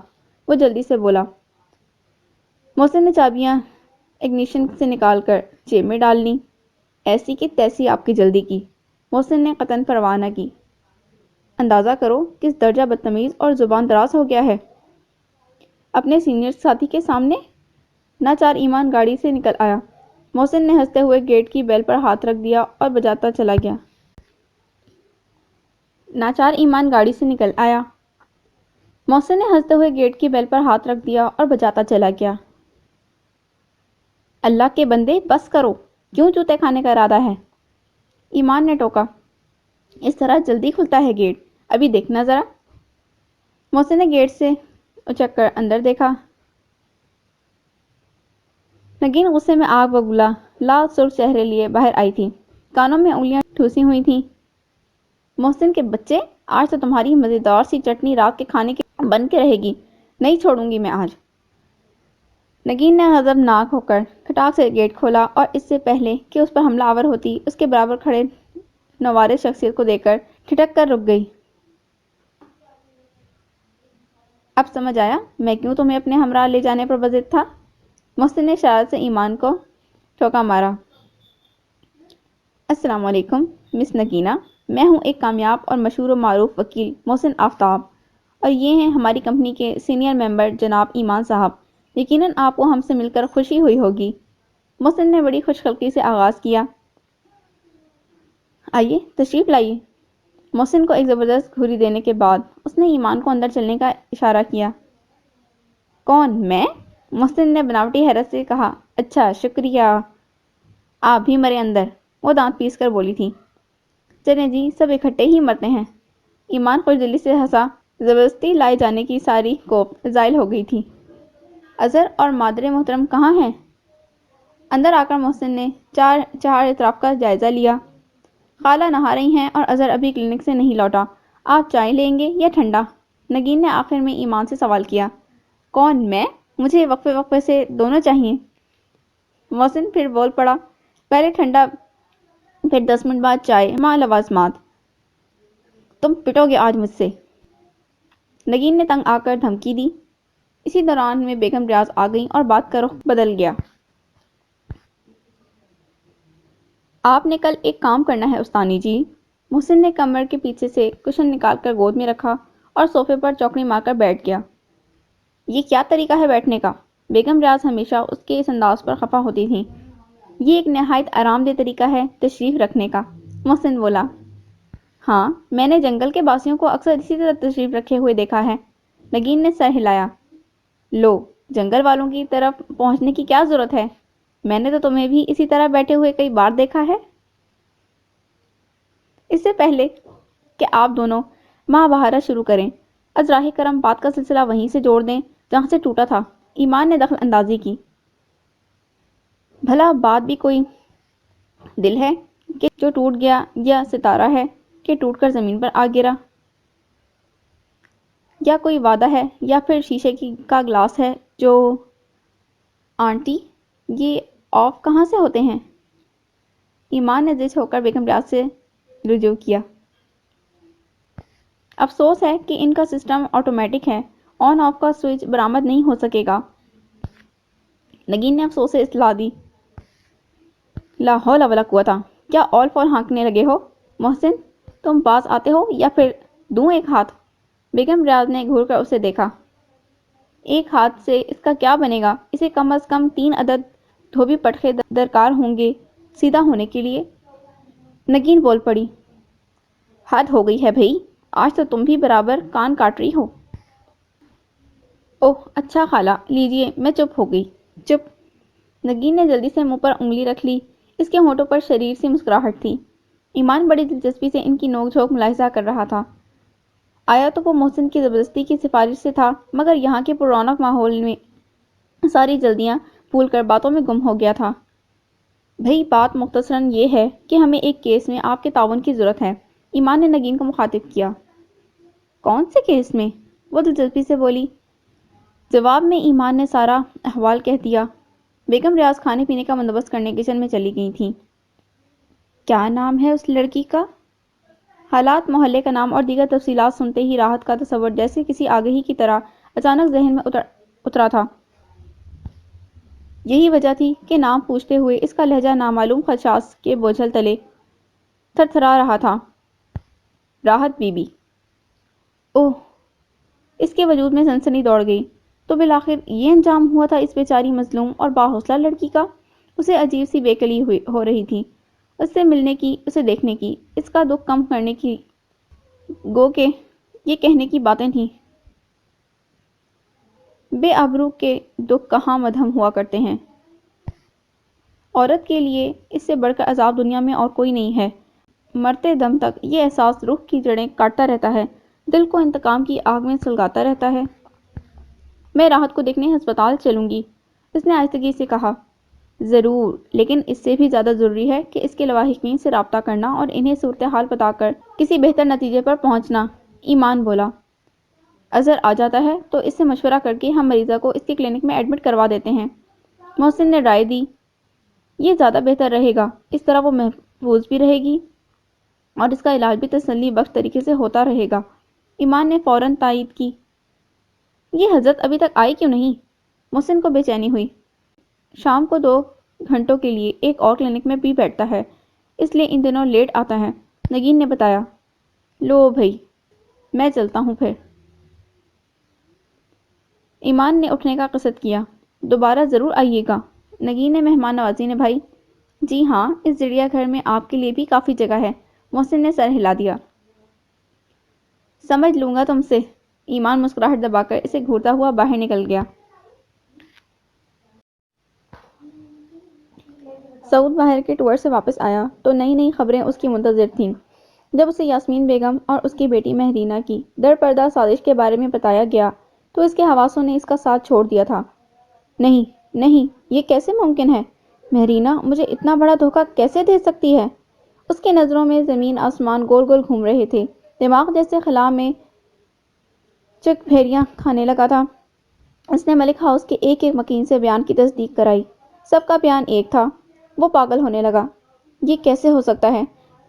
وہ جلدی سے بولا۔ محسن نے چابیاں اگنیشن سے نکال کر جیب میں ڈال لیں۔ ایسی کی تیسی آپ کی جلدی کی، محسن نے قطعاً پرواہ نہ کی۔ اندازہ کرو کس درجہ بدتمیز اور زبان دراز ہو گیا ہے اپنے سینئر ساتھی کے سامنے۔ ناچار ایمان گاڑی سے نکل آیا۔ محسن نے ہنستے ہوئے گیٹ کی بیل پر ہاتھ رکھ دیا اور بجاتا چلا گیا۔ ناچار ایمان گاڑی سے نکل آیا۔ محسن نے ہنستے ہوئے گیٹ کی بیل پر ہاتھ رکھ دیا اور بجاتا چلا گیا۔ اللہ کے بندے بس کرو، کیوں جوتے کھانے کا ارادہ ہے؟ ایمان نے ٹوکا۔ اس طرح جلدی کھلتا ہے گیٹ، ابھی دیکھنا ذرا۔ محسن نے گیٹ سے اچک کر اندر دیکھا۔ نگین غصے میں آگ بگولا لال سرخ چہرے لیے باہر آئی تھی، کانوں میں انگلیاں ٹھوسی ہوئی تھیں۔ محسن کے بچے، آج تو تمہاری مزیدار سی چٹنی رات کے کھانے کے بن کے رہے گی، نہیں چھوڑوں گی میں آج۔ نگین نے غضبناک ہو کر کھٹاک سے گیٹ کھولا اور اس سے پہلے کہ اس پر حملہ آور ہوتی اس کے برابر کھڑے نوارے شخصیت کو دیکھ کر ٹھٹک کر رک گئی۔ اب سمجھ آیا میں کیوں تمہیں اپنے ہمراہ لے جانے پر بضد تھا؟ محسن نے شرارت سے ایمان کو ٹھوکا مارا۔ السلام علیکم مس نگینہ، میں ہوں ایک کامیاب اور مشہور و معروف وکیل محسن آفتاب، اور یہ ہیں ہماری کمپنی کے سینئر ممبر جناب ایمان صاحب۔ یقیناً آپ کو ہم سے مل کر خوشی ہوئی ہوگی۔ محسن نے بڑی خوش خلقی سے آغاز کیا۔ آئیے تشریف لائیے۔ محسن کو ایک زبردست گھوری دینے کے بعد اس نے ایمان کو اندر چلنے کا اشارہ کیا۔ کون، میں؟ محسن نے بناوٹی حیرت سے کہا۔ اچھا، شکریہ۔ آپ بھی مرے اندر، وہ دانت پیس کر بولی تھی۔ چلیں جی، سب اکٹھے ہی مرتے ہیں۔ ایمان خوش دلی سے ہنسا۔ زبردستی لائے جانے کی ساری کوپ زائل ہو گئی تھی۔ اظہر اور مادر محترم کہاں ہیں؟ اندر آ کر محسن نے چہار اطراف کا جائزہ لیا۔ خالہ نہا رہی ہیں اور اظہر ابھی کلینک سے نہیں لوٹا۔ آپ چائے لیں گے یا ٹھنڈا؟ نگین نے آخر میں ایمان سے سوال کیا۔ کون، میں؟ مجھے وقفے وقفے سے دونوں چاہیے۔ محسن پھر بول پڑا۔ پہلے ٹھنڈا، پھر 10 منٹ بعد چائے مع لوازمات۔ تم پٹو گے آج مجھ سے۔ نگین نے تنگ آ کر دھمکی دی۔ اسی دوران میں بیگم ریاض آ گئیں اور بات کا رخ بدل گیا۔ آپ نے کل ایک کام کرنا ہے استانی جی۔ محسن نے کمر کے پیچھے سے کشن نکال کر گود میں رکھا اور صوفے پر چوکڑی مار کر بیٹھ گیا۔ یہ کیا طریقہ ہے بیٹھنے کا؟ بیگم ریاض ہمیشہ اس کے اس انداز پر خفا ہوتی تھیں۔ یہ ایک نہایت آرام دہ طریقہ ہے تشریف رکھنے کا، محسن بولا۔ ہاں، میں نے جنگل کے باسیوں کو اکثر اسی طرح تشریف رکھے ہوئے دیکھا ہے۔ نگین نے سر ہلایا۔ لو، جنگل والوں کی طرف پہنچنے کی کیا ضرورت ہے؟ میں نے تو تمہیں بھی اسی طرح بیٹھے ہوئے کئی بار دیکھا ہے۔ اس سے پہلے کہ آپ دونوں ماہ بہارا شروع کریں، از راہ کرم بات کا سلسلہ وہیں سے جوڑ دیں جہاں سے ٹوٹا تھا۔ ایمان نے دخل اندازی کی۔ بھلا بات بھی کوئی دل ہے کہ جو ٹوٹ گیا، یا ستارہ ہے کہ ٹوٹ کر زمین پر آ گرا، یا کوئی وعدہ ہے، یا پھر شیشے کا گلاس ہے جو… آنٹی، یہ آف کہاں سے ہوتے ہیں؟ ایمان نے زچ ہو کر بیگم ریاض سے رجوع کیا۔ افسوس ہے کہ ان کا سسٹم آٹومیٹک ہے، آن آف کا سوئچ برآمد نہیں ہو سکے گا۔ نگین نے افسوس سے اصلاح دی۔ لا حول ولا قوت، کیا اول فول ہانکنے لگے ہو؟ محسن، تم باز آتے ہو یا پھر دوں ایک ہاتھ؟ بیگم ریاض نے گھور کر اسے دیکھا۔ ایک ہاتھ سے اس کا کیا بنے گا؟ اسے کم از کم 3 عدد دھوبی پٹخے درکار ہوں گے سیدھا ہونے کے لیے۔ نگین بول پڑی۔ حد ہو گئی ہے بھئی، آج تو تم بھی برابر کان کاٹ رہی ہو۔ اوہ اچھا خالہ، لیجئے، میں چپ ہو گئی۔ چپ؟ نگین نے جلدی سے منہ پر انگلی رکھ لی۔ اس کے ہونٹوں پر شریر سی مسکراہٹ تھی۔ ایمان بڑی دلچسپی سے ان کی نوک جھونک ملاحظہ کر رہا تھا۔ آیا تو وہ محسن کی زبردستی کی سفارش سے تھا، مگر یہاں کے پر رونق ماحول میں ساری جلدیاں بھول کر باتوں میں گم ہو گیا تھا۔ بھئی بات مختصراً یہ ہے کہ ہمیں ایک کیس میں آپ کے تعاون کی ضرورت ہے۔ ایمان نے نگین کو مخاطب کیا۔ کون سے کیس میں؟ وہ دلچسپی سے بولی۔ جواب میں ایمان نے سارا احوال کہہ دیا۔ بیگم ریاض کھانے پینے کا بندوبست کرنے کچن میں چلی گئی تھیں۔ کیا نام ہے اس لڑکی کا؟ حالات، محلے کا نام اور دیگر تفصیلات سنتے ہی راحت کا تصور جیسے کسی آگہی کی طرح اچانک ذہن میں اترا تھا۔ یہی وجہ تھی کہ نام پوچھتے ہوئے اس کا لہجہ نامعلوم خدشات کے بوجھل تلے تھر تھرا رہا تھا۔ راحت بی بی۔ اوہ! اس کے وجود میں سنسنی دوڑ گئی۔ تو بالآخر یہ انجام ہوا تھا اس بیچاری مظلوم اور باحوصلہ لڑکی کا؟ اسے عجیب سی بے قلی ہو رہی تھی، اس سے ملنے کی، اسے دیکھنے کی، اس کا دکھ کم کرنے کی، گو کہ یہ کہنے کی باتیں تھیں۔ بے آبرو کے دکھ کہاں مدھم ہوا کرتے ہیں۔ عورت کے لیے اس سے بڑھ کر عذاب دنیا میں اور کوئی نہیں ہے۔ مرتے دم تک یہ احساس روح کی جڑیں کاٹتا رہتا ہے، دل کو انتقام کی آگ میں سلگاتا رہتا ہے۔ میں راحت کو دیکھنے ہسپتال چلوں گی، اس نے آہستگی سے کہا۔ ضرور، لیکن اس سے بھی زیادہ ضروری ہے کہ اس کے لواحقین سے رابطہ کرنا اور انہیں صورتحال بتا کر کسی بہتر نتیجے پر پہنچنا، ایمان بولا۔ اظہر آ جاتا ہے تو اس سے مشورہ کر کے ہم مریضہ کو اس کے کلینک میں ایڈمٹ کروا دیتے ہیں، محسن نے رائے دی۔ یہ زیادہ بہتر رہے گا، اس طرح وہ محفوظ بھی رہے گی اور اس کا علاج بھی تسلی بخش طریقے سے ہوتا رہے گا۔ ایمان نے فوراً تائید کی۔ یہ حضرت ابھی تک آئی کیوں نہیں؟ محسن کو بے چینی ہوئی۔ شام کو 2 گھنٹوں کے لیے ایک اور کلینک میں بھی بیٹھتا ہے، اس لیے ان دنوں لیٹ آتا ہے، نگین نے بتایا۔ لو بھائی، میں چلتا ہوں پھر۔ ایمان نے اٹھنے کا قصد کیا۔ دوبارہ ضرور آئیے گا، نگین نے مہمان نوازی نے بھائی۔ جی ہاں، اس چڑیا گھر میں آپ کے لیے بھی کافی جگہ ہے، محسن نے سر ہلا دیا۔ سمجھ لوں گا تم سے، ایمان مسکراہٹ دبا کر اسے گھورتا ہوا باہر نکل گیا۔ سعود باہر کے ٹور سے واپس آیا تو نئی نئی خبریں اس کی منتظر تھیں۔ جب اسے یاسمین بیگم اور اس کی بیٹی مہرینہ کی در پردہ سازش کے بارے میں بتایا گیا تو اس کے حواسوں نے اس کا ساتھ چھوڑ دیا تھا۔ نہیں نہیں، یہ کیسے ممکن ہے؟ مہرینہ مجھے اتنا بڑا دھوکہ کیسے دے سکتی ہے؟ اس کی نظروں میں زمین آسمان گول گول گھوم رہے تھے، دماغ جیسے خلا میں چک بھیریاں کھانے لگا تھا۔ اس نے ملک ہاؤس کے ایک ایک مکین سے بیان کی تصدیق کرائی، سب کا بیان ایک تھا۔ وہ پاگل ہونے لگا۔ یہ کیسے ہو سکتا ہے؟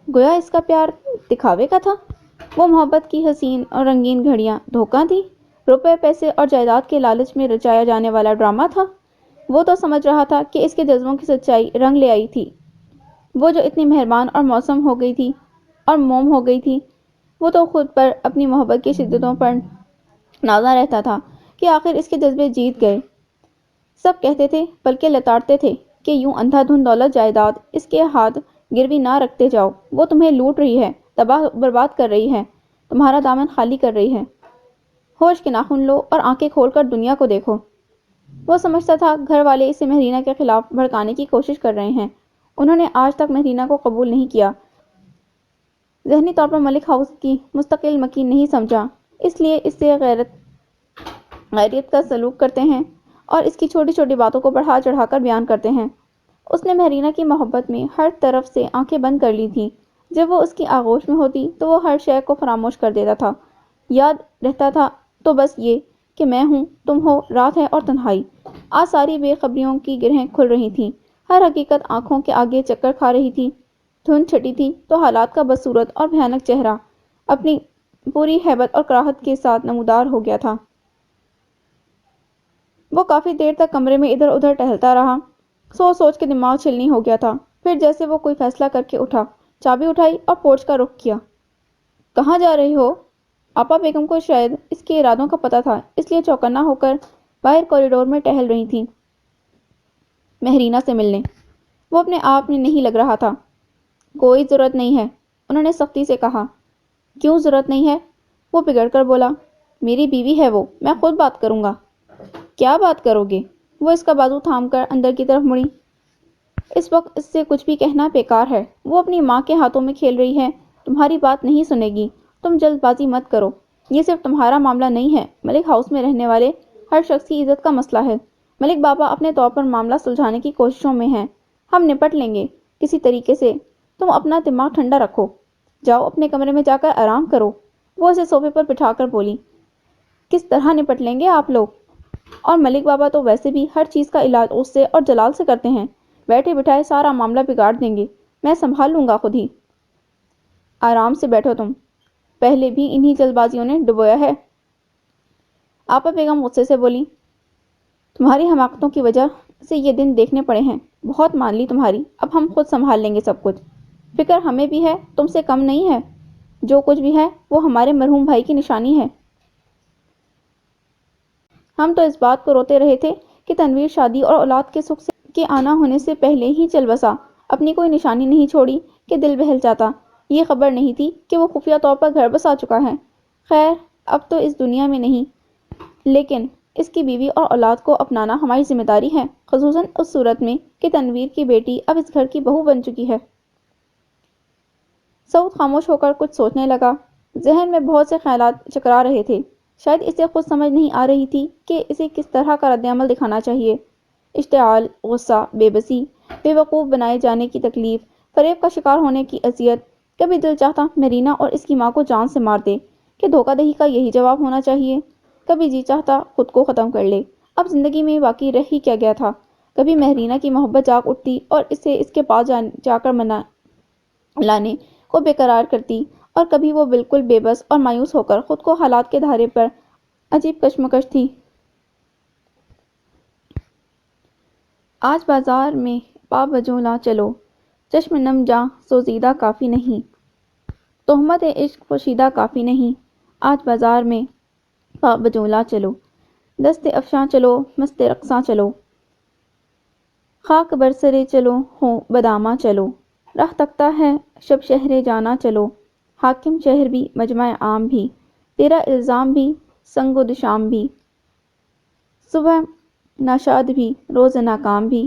گویا اس کا پیار دکھاوے کا تھا، وہ محبت کی حسین اور رنگین گھڑیاں دھوکہ تھی، روپے پیسے اور جائیداد کے لالچ میں رچایا جانے والا ڈرامہ تھا۔ وہ تو سمجھ رہا تھا کہ اس کے جذبوں کی سچائی رنگ لے آئی تھی، وہ جو اتنی مہربان اور موسم ہو گئی تھی اور موم ہو گئی تھی، وہ تو خود پر اپنی محبت کی شدتوں پر نازا رہتا تھا کہ آخر اس کے جذبے جیت گئے۔ سب کہتے تھے، بلکہ لتاڑتے تھے کہ یوں اندھا دھند دولت جائیداد اس کے ہاتھ گروی نہ رکھتے جاؤ، وہ تمہیں لوٹ رہی ہے، تباہ برباد کر رہی ہے، تمہارا دامن خالی کر رہی ہے۔ ہوش کے ناخن لو اور آنکھیں کھول کر دنیا کو دیکھو۔ وہ سمجھتا تھا گھر والے اسے مہرینہ کے خلاف بھڑکانے کی کوشش کر رہے ہیں، انہوں نے آج تک مہرینہ کو قبول نہیں کیا، ذہنی طور پر ملک ہاؤس کی مستقل مکین نہیں سمجھا، اس لیے اس سے غیریت کا سلوک کرتے ہیں اور اس کی چھوٹی چھوٹی باتوں کو بڑھا چڑھا کر بیان کرتے ہیں۔ اس نے مہرینہ کی محبت میں ہر طرف سے آنکھیں بند کر لی تھیں، جب وہ اس کی آغوش میں ہوتی تو وہ ہر شے کو فراموش کر دیتا تھا، یاد رہتا تھا تو بس یہ کہ میں ہوں، تم ہو، رات ہے اور تنہائی۔ آج ساری بے خبریوں کی گرہیں کھل رہی تھیں، ہر حقیقت آنکھوں کے آگے چکر کھا رہی تھی، دھند چھٹی تھی تو حالات کا بدصورت اور بھیانک چہرہ اپنی پوری ہیبت اور کراہت کے ساتھ نمودار ہو گیا تھا۔ وہ کافی دیر تک کمرے میں ادھر ادھر ٹہلتا رہا، سوچ سوچ کے دماغ چھلنی ہو گیا تھا۔ پھر جیسے وہ کوئی فیصلہ کر کے اٹھا، چابی اٹھائی اور پورچ کا رخ کیا۔ کہاں جا رہے ہو؟ آپا بیگم کو شاید اس کے ارادوں کا پتہ تھا، اس لیے چوکنا ہو کر باہر کوریڈور میں ٹہل رہی تھیں، مہرینہ سے ملنے۔ وہ اپنے آپ میں نہیں لگ رہا تھا۔ کوئی ضرورت نہیں ہے، انہوں نے سختی سے کہا۔ کیوں ضرورت نہیں ہے؟ وہ بگڑ کر بولا۔ میری بیوی ہے وہ، میں خود بات کروں گا۔ کیا بات کرو گے؟ وہ اس کا بازو تھام کر اندر کی طرف مڑی۔ اس وقت اس سے کچھ بھی کہنا بیکار ہے، وہ اپنی ماں کے ہاتھوں میں کھیل رہی ہے، تمہاری بات نہیں سنے گی، تم جلد بازی مت کرو، یہ صرف تمہارا معاملہ نہیں ہے، ملک ہاؤس میں رہنے والے ہر شخص کی عزت کا مسئلہ ہے۔ ملک بابا اپنے طور پر معاملہ سلجھانے کی کوششوں میں ہیں، ہم نپٹ لیں گے کسی طریقے سے، تم اپنا دماغ ٹھنڈا رکھو، جاؤ اپنے کمرے میں جا کر آرام کرو۔ وہ اسے صوفے پر بٹھا کر بولی۔ کس طرح نپٹ لیں گے آپ لوگ؟ اور ملک بابا تو ویسے بھی ہر چیز کا علاج غصے اور جلال سے کرتے ہیں، بیٹھے بٹھائے سارا معاملہ بگاڑ دیں گے، میں سنبھال لوں گا خود ہی۔ آرام سے بیٹھو تم، پہلے بھی انہی جلد بازیوں نے ڈبویا ہے۔ آپا بیگم غصے سے بولی۔ تمہاری حماقتوں کی وجہ سے یہ دن دیکھنے پڑے ہیں، بہت مان لی تمہاری، اب ہم خود سنبھال لیں گے سب کچھ، فکر ہمیں بھی ہے، تم سے کم نہیں ہے، جو کچھ بھی ہے وہ ہمارے مرحوم بھائی کی نشانی ہے۔ ہم تو اس بات کو روتے رہے تھے کہ تنویر شادی اور اولاد کے سکھ کے آنا ہونے سے پہلے ہی چل بسا، اپنی کوئی نشانی نہیں چھوڑی کہ دل بہل جاتا، یہ خبر نہیں تھی کہ وہ خفیہ طور پر گھر بسا چکا ہے۔ خیر اب تو اس دنیا میں نہیں، لیکن اس کی بیوی اور اولاد کو اپنانا ہماری ذمہ داری ہے، خصوصاً اس صورت میں کہ تنویر کی بیٹی اب اس گھر کی بہو بن چکی ہے۔ سعود خاموش ہو کر کچھ سوچنے لگا، ذہن میں بہت سے خیالات چکرا رہے تھے، شاید اسے خود سمجھ نہیں آ رہی تھی کہ اسے کس طرح کا رد عمل دکھانا چاہیے۔ اشتعال، غصہ، بے بسی، بے وقوف بنائے جانے کی تکلیف، فریب کا شکار ہونے کی اذیت، کبھی دل چاہتا مہرینہ اور اس کی ماں کو جان سے مار دے کہ دھوکہ دہی کا یہی جواب ہونا چاہیے، کبھی جی چاہتا خود کو ختم کر لے، اب زندگی میں باقی رہ ہی کیا گیا تھا، کبھی مہرینہ کی محبت جاگ اٹھتی اور اسے اس کے پاس جا کر منا لانے کو بے قرار کرتی، اور کبھی وہ بالکل بے بس اور مایوس ہو کر خود کو حالات کے دھارے پر عجیب کشمکش تھی۔ آج بازار میں پا بجوں لا چلو، چشم نم جاں سوزیدہ کافی نہیں، تہمت عشق پوشیدہ کافی نہیں، آج بازار میں پا بجولا چلو، دست افشاں چلو، مست رقصاں چلو، خاک برسرے چلو، ہو بداماں چلو، راہ تکتا ہے شب شہر جانا چلو، حاکم شہر بھی مجمع عام بھی، تیرا الزام بھی سنگ و دشام بھی، صبح ناشاد بھی روز ناکام بھی،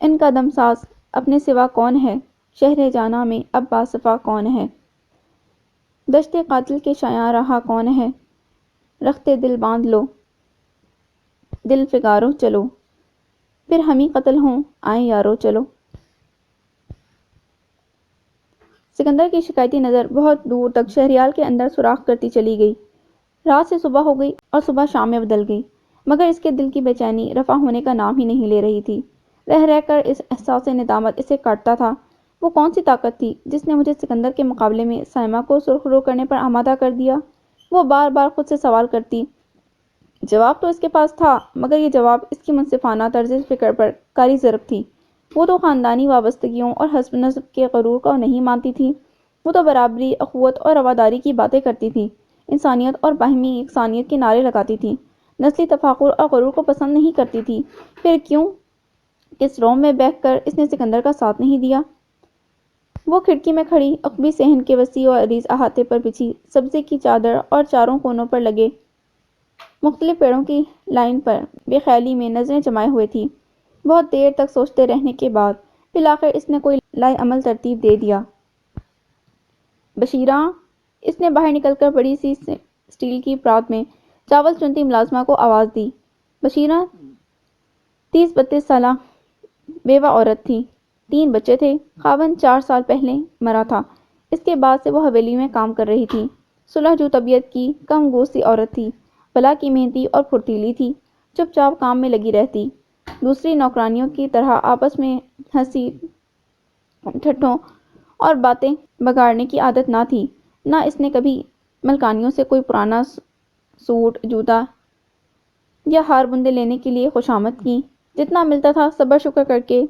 ان کا دم ساز اپنے سوا کون ہے، شہر جانا میں اب باصفا کون ہے، دشت قاتل کے شایاں رہا کون ہے، رخت دل باندھ لو دل فگارو چلو، پھر ہمیں قتل ہوں آئیں یارو چلو۔ سکندر کی شکایتی نظر بہت دور تک شہریال کے اندر سوراخ کرتی چلی گئی۔ رات سے صبح ہو گئی اور صبح شام میں بدل گئی، مگر اس کے دل کی بے چینی رفع ہونے کا نام ہی نہیں لے رہی تھی۔ رہ رہ کر اس احساس ندامت اسے کاٹتا تھا۔ وہ کون سی طاقت تھی جس نے مجھے سکندر کے مقابلے میں سائمہ کو سرخ رو کرنے پر آمادہ کر دیا؟ وہ بار بار خود سے سوال کرتی۔ جواب تو اس کے پاس تھا، مگر یہ جواب اس کی منصفانہ طرز فکر پر کاری ضرب تھی۔ وہ تو خاندانی وابستگیوں اور حسب نسب کے غرور کو نہیں مانتی تھی۔ وہ تو برابری، اخوت اور رواداری کی باتیں کرتی تھی، انسانیت اور باہمی یکسانیت کے نعرے لگاتی تھی، نسلی تفاخر اور غرور کو پسند نہیں کرتی تھی۔ پھر کیوں کس روم میں بیٹھ کر اس نے سکندر کا ساتھ نہیں دیا؟ وہ کھڑکی میں کھڑی عقبی صحن کے وسیع و عریض احاطے پر بچھی سبزے کی چادر اور چاروں کونوں پر لگے مختلف پیڑوں کی لائن پر بے خیالی میں نظریں جمائے ہوئے تھی۔ بہت دیر تک سوچتے رہنے کے بعد بالآخر اس نے کوئی لائے عمل ترتیب دے دیا۔ بشیرہ! اس نے باہر نکل کر بڑی سی اسٹیل کی پرات میں چاول چنتی ملازمہ کو آواز دی۔ بشیرہ 30-32 سالہ بیوہ عورت تھی۔ 3 بچے تھے۔ خاوند 4 سال پہلے مرا تھا۔ اس کے بعد سے وہ حویلی میں کام کر رہی تھی۔ صلح جو طبیعت کی کم گو سی عورت تھی، بلا کی محنتی اور پھرتیلی تھی، چپ چاپ کام میں لگی رہتی، دوسری نوکرانیوں کی طرح آپس میں ہنسی ٹھٹھوں اور باتیں بگاڑنے کی عادت نہ تھی۔ نہ اس نے کبھی ملکانیوں سے کوئی پرانا سوٹ، جوتا یا ہار بندے لینے کے لیے خوشامد کی۔ جتنا ملتا تھا صبر شکر کر کے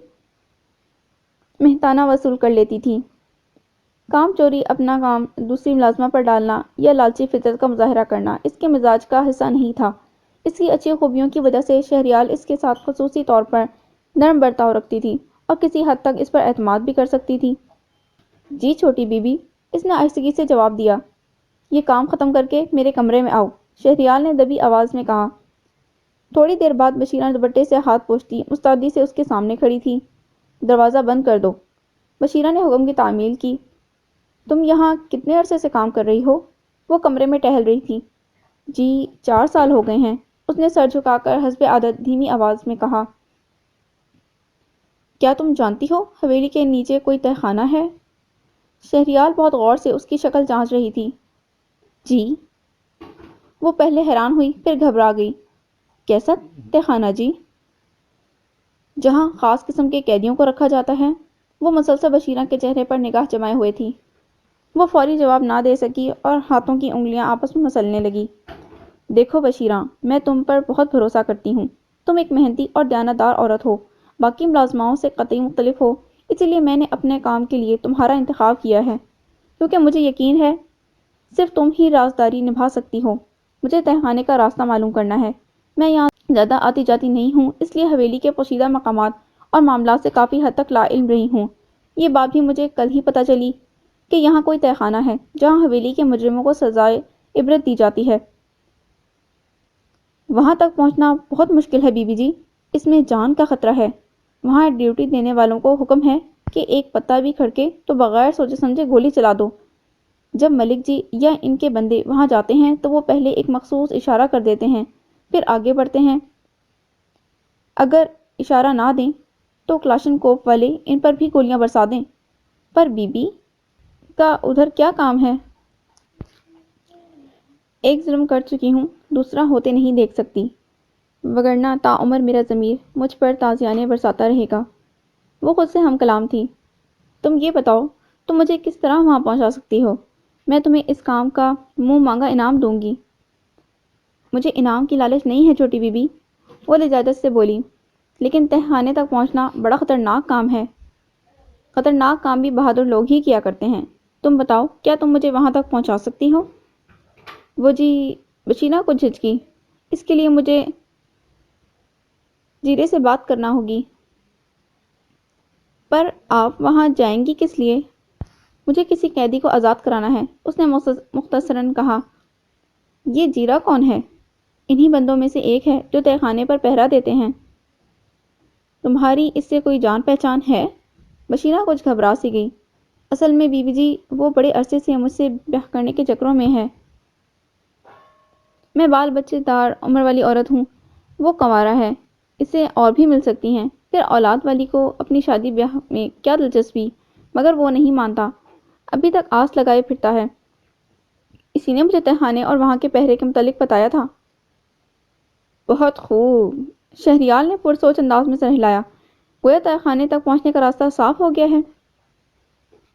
مہتانہ وصول کر لیتی تھی۔ کام چوری اپنا کام دوسری ملازمہ پر ڈالنا یا لالچی فطرت کا مظاہرہ کرنا اس کے مزاج کا حصہ نہیں تھا۔ اس کی اچھی خوبیوں کی وجہ سے شہریال اس کے ساتھ خصوصی طور پر نرم برتاؤ رکھتی تھی اور کسی حد تک اس پر اعتماد بھی کر سکتی تھی۔ جی چھوٹی بیوی، اس نے آہستگی سے جواب دیا۔ یہ کام ختم کر کے میرے کمرے میں آؤ، شہریال نے دبی آواز میں کہا۔ تھوڑی دیر بعد بشیرہ دوپٹے سے ہاتھ پوچھتی مستعدی سے اس کے سامنے کھڑی تھی۔ دروازہ بند کر دو، بشیرہ نے حکم کی تعمیل کی۔ تم یہاں کتنے عرصے سے کام کر رہی ہو؟ وہ کمرے میں ٹہل رہی تھی۔ جی 4 سال ہو گئے ہیں، اس نے سر جھکا کر حسب عادت دھیمی آواز میں کہا۔ کیا تم جانتی ہو حویلی کے نیچے کوئی تہہ خانہ ہے؟ شہریال بہت غور سے اس کی شکل جانچ رہی تھی۔ جی؟ وہ پہلے حیران ہوئی، پھر گھبرا گئی۔ کیسا تہہ خانہ جی؟ جہاں خاص قسم کے قیدیوں کو رکھا جاتا ہے۔ وہ مسلسل بشیرہ کے چہرے پر نگاہ جمائے ہوئے تھی۔ وہ فوری جواب نہ دے سکی اور ہاتھوں کی انگلیاں آپس میں مسلنے لگی۔ دیکھو بشیرہ، میں تم پر بہت بھروسہ کرتی ہوں۔ تم ایک محنتی اور دیانتدار عورت ہو، باقی ملازماؤں سے قطعی مختلف ہو، اسی لیے میں نے اپنے کام کے لیے تمہارا انتخاب کیا ہے، کیونکہ مجھے یقین ہے صرف تم ہی رازداری نبھا سکتی ہو۔ مجھے تہہ خانے کا راستہ معلوم کرنا ہے۔ میں یہاں زیادہ آتی جاتی نہیں ہوں، اس لیے حویلی کے پوشیدہ مقامات اور معاملات سے کافی حد تک لا علم رہی ہوں۔ یہ بات بھی مجھے کل ہی پتہ چلی کہ یہاں کوئی تہہ خانہ ہے جہاں حویلی کے مجرموں کو سزائے عبرت دی جاتی ہے۔ وہاں تک پہنچنا بہت مشکل ہے بیوی جی، اس میں جان کا خطرہ ہے۔ وہاں ڈیوٹی دینے والوں کو حکم ہے کہ ایک پتا بھی کھڑکے تو بغیر سوچے سمجھے گولی چلا دو۔ جب ملک جی یا ان کے بندے وہاں جاتے ہیں تو وہ پہلے ایک مخصوص اشارہ کر دیتے ہیں، پھر آگے بڑھتے ہیں۔ اگر اشارہ نہ دیں تو کلاشن کوف والے ان پر بھی گولیاں برسا دیں۔ پر بی بی کا ادھر کیا کام ہے؟ ایک ظلم کر چکی ہوں، دوسرا ہوتے نہیں دیکھ سکتی، وگرنہ تاعمر میرا ضمیر مجھ پر تعزیانے برساتا رہے گا۔ وہ خود سے ہم کلام تھی۔ تم یہ بتاؤ، تم مجھے کس طرح وہاں پہنچا سکتی ہو؟ میں تمہیں اس کام کا منہ مانگا انعام دوں گی۔ مجھے انعام کی لالچ نہیں ہے چھوٹی بی بی، وہ لجاجت سے بولی، لیکن تہہ خانے تک پہنچنا بڑا خطرناک کام ہے۔ خطرناک کام بھی بہادر لوگ ہی کیا کرتے ہیں۔ تم بتاؤ، کیا تم مجھے وہاں تک پہنچا سکتی ہو؟ وہ جی، بشیرہ کچھ جھجکی۔ اس کے لیے مجھے جیرے سے بات کرنا ہوگی۔ پر آپ وہاں جائیں گی کس لیے؟ مجھے کسی قیدی کو آزاد کرانا ہے، اس نے مختصراً کہا۔ یہ جیرا کون ہے؟ انہی بندوں میں سے ایک ہے جو تہہ خانے پر پہرا دیتے ہیں۔ تمہاری اس سے کوئی جان پہچان ہے؟ بشیرہ کچھ گھبرا سی گئی۔ اصل میں بی بی جی، وہ بڑے عرصے سے مجھ سے بیاہ کرنے کے چکروں میں ہے۔ میں بال بچے دار عمر والی عورت ہوں، وہ کنوارا ہے، اسے اور بھی مل سکتی ہیں۔ پھر اولاد والی کو اپنی شادی بیاہ میں کیا دلچسپی؟ مگر وہ نہیں مانتا، ابھی تک آس لگائے پھرتا ہے۔ اسی نے مجھے تہہ خانے اور وہاں کے پہرے کے متعلق بتایا تھا۔ بہت خوب، شہریال نے پرسوچ انداز میں سر ہلایا۔ گویا تہہ خانے تک پہنچنے کا راستہ صاف ہو گیا ہے۔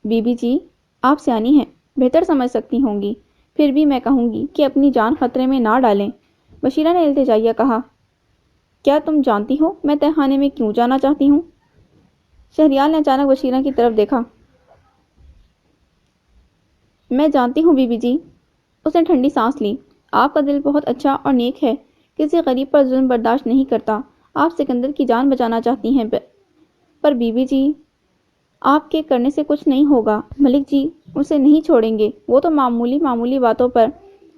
بی بی جی، آپ سیانی ہیں، بہتر سمجھ سکتی ہوں گی، پھر بھی میں کہوں گی کہ اپنی جان خطرے میں نہ ڈالیں۔ بشیرہ نے التجائیہ کہا۔ کیا تم جانتی ہو میں تہہ خانے میں کیوں جانا چاہتی ہوں؟ شہریال نے اچانک بشیرہ کی طرف دیکھا۔ میں جانتی ہوں بی بی جی، اس نے ٹھنڈی سانس لی۔ آپ کا دل بہت اچھا اور نیک ہے، کسی غریب پر ظلم برداشت نہیں کرتا۔ آپ سکندر کی جان بچانا چاہتی ہیں، پر بی بی جی، آپ کے کرنے سے کچھ نہیں ہوگا۔ ملک جی اسے نہیں چھوڑیں گے، وہ تو معمولی باتوں پر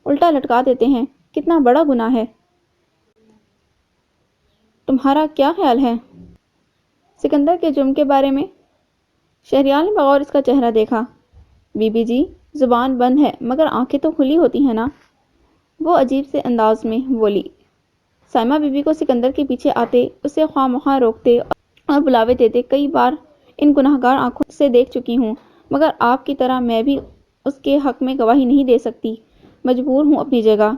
الٹا لٹکا دیتے ہیں۔ کتنا بڑا گناہ ہے۔ تمہارا کیا خیال ہے سکندر کے جرم کے بارے میں؟ شہریال نے بغور اس کا چہرہ دیکھا۔ بی بی جی، زبان بند ہے مگر آنکھیں تو کھلی ہوتی ہیں نا؟ وہ عجیب سے انداز میں بولی۔ سائمہ بی بی کو سکندر کے پیچھے آتے اسے خواہ مخواہ روکتے اور بلاوے دیتے کئی بار ان گناہگار آنکھوں سے دیکھ چکی ہوں، مگر آپ کی طرح میں بھی اس کے حق میں گواہی نہیں دے سکتی، مجبور ہوں اپنی جگہ۔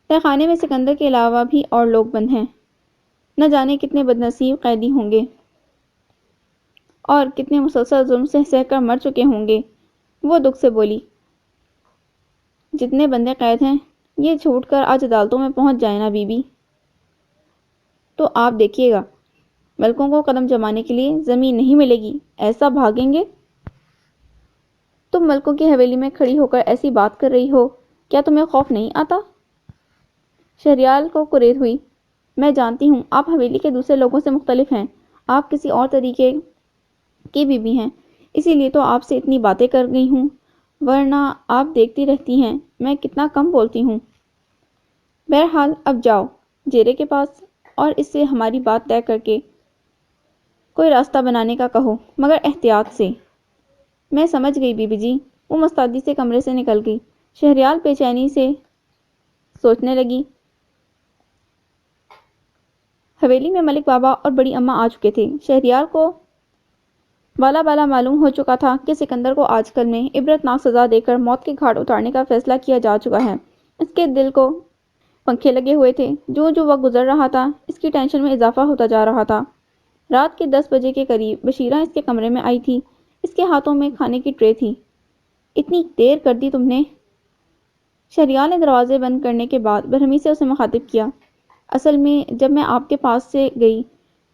تہہ خانے میں سکندر کے علاوہ بھی اور لوگ بند ہیں، نہ جانے کتنے بدنصیب قیدی ہوں گے اور کتنے مسلسل ظلم سہ کر مر چکے ہوں گے۔ وہ دکھ سے بولی۔ جتنے بندے قید ہیں، یہ چھوٹ کر آج عدالتوں میں پہنچ جائیں نا بی بی، تو آپ دیکھیے گا ملکوں کو قدم جمانے کے لیے زمین نہیں ملے گی، ایسا بھاگیں گے۔ تم ملکوں کی حویلی میں کھڑی ہو کر ایسی بات کر رہی ہو، کیا تمہیں خوف نہیں آتا؟ شہریال کو کریز ہوئی۔ میں جانتی ہوں آپ حویلی کے دوسرے لوگوں سے مختلف ہیں، آپ کسی اور طریقے کی بی بی ہیں، اسی لیے تو آپ سے اتنی باتیں کر گئی ہوں، ورنہ آپ دیکھتی رہتی ہیں میں کتنا کم بولتی ہوں۔ بہرحال اب جاؤ جیرے کے پاس اور اس سے ہماری بات طے کر کے کوئی راستہ بنانے کا کہو، مگر احتیاط سے۔ میں سمجھ گئی بی بی جی۔ وہ مستعدی سے کمرے سے نکل گئی۔ شہریال بے چینی سے سوچنے لگی۔ حویلی میں ملک بابا اور بڑی اماں آ چکے تھے۔ شہریال کو بالا معلوم ہو چکا تھا کہ سکندر کو آج کل میں عبرتناک سزا دے کر موت کے گھاٹ اتارنے کا فیصلہ کیا جا چکا ہے۔ اس کے دل کو پنکھے لگے ہوئے تھے۔ جو وقت گزر رہا تھا، اس کی ٹینشن میں اضافہ ہوتا جا رہا تھا۔ رات کے 10 بجے کے قریب بشیرہ اس کے کمرے میں آئی تھی۔ اس کے ہاتھوں میں کھانے کی ٹرے تھی۔ اتنی دیر کر دی تم نے؟ شہریال نے دروازے بند کرنے کے بعد برہمی سے اسے مخاطب کیا۔ اصل میں جب میں آپ کے پاس سے گئی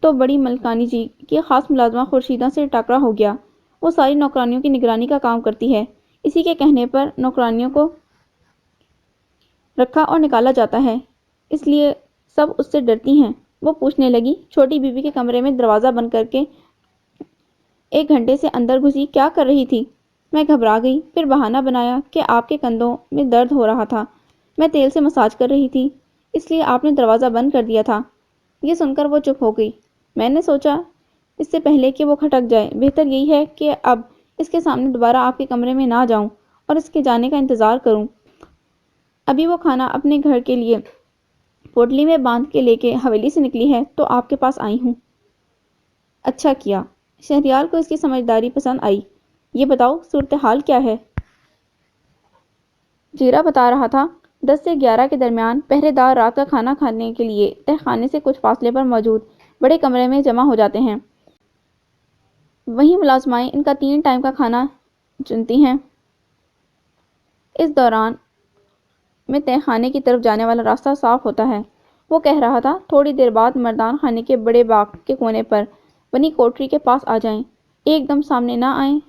تو بڑی ملکانی جی کی خاص ملازمہ خورشیدہ سے ٹاکرا ہو گیا۔ وہ ساری نوکرانیوں کی نگرانی کا کام کرتی ہے، اسی کے کہنے پر نوکرانیوں کو رکھا اور نکالا جاتا ہے، اس لیے سب اس سے ڈرتی ہیں۔ وہ پوچھنے لگی، چھوٹی بی بی کے کمرے میں دروازہ بند کر کے 1 گھنٹے سے اندر گھسی کیا کر رہی تھی؟ میں گھبرا گئی، پھر بہانہ بنایا کہ آپ کے کندھوں میں درد ہو رہا تھا، میں تیل سے مساج کر رہی تھی، اس لیے آپ نے دروازہ بند کر دیا تھا۔ یہ سن کر وہ چپ ہو گئی۔ میں نے سوچا اس سے پہلے کہ وہ کھٹک جائے، بہتر یہی ہے کہ اب اس کے سامنے دوبارہ آپ کے کمرے میں نہ جاؤں اور اس کے جانے کا انتظار کروں۔ ابھی وہ کھانا اپنے گھر کے لیے پوٹلی میں باندھ کے لے کے حویلی سے نکلی ہے تو آپ کے پاس آئی ہوں۔ اچھا کیا۔ شہریال کو اس کی سمجھداری پسند آئی۔ یہ بتاؤ صورتحال کیا ہے؟ جیرا بتا رہا تھا 10 سے 11 کے درمیان پہرے دار رات کا کھانا کھانے کے لیے تہہ خانے سے کچھ فاصلے پر موجود بڑے کمرے میں جمع ہو جاتے ہیں۔ وہیں ملازمائیں ان کا 3 ٹائم کا کھانا چنتی ہیں۔ اس دوران میں تہہ خانے کی طرف جانے والا راستہ صاف ہوتا ہے۔ وہ کہہ رہا تھا تھوڑی دیر بعد مردان خانے کے بڑے باغ کے کونے پر بنی کوٹری کے پاس آ جائیں۔ ایک دم سامنے نہ آئیں،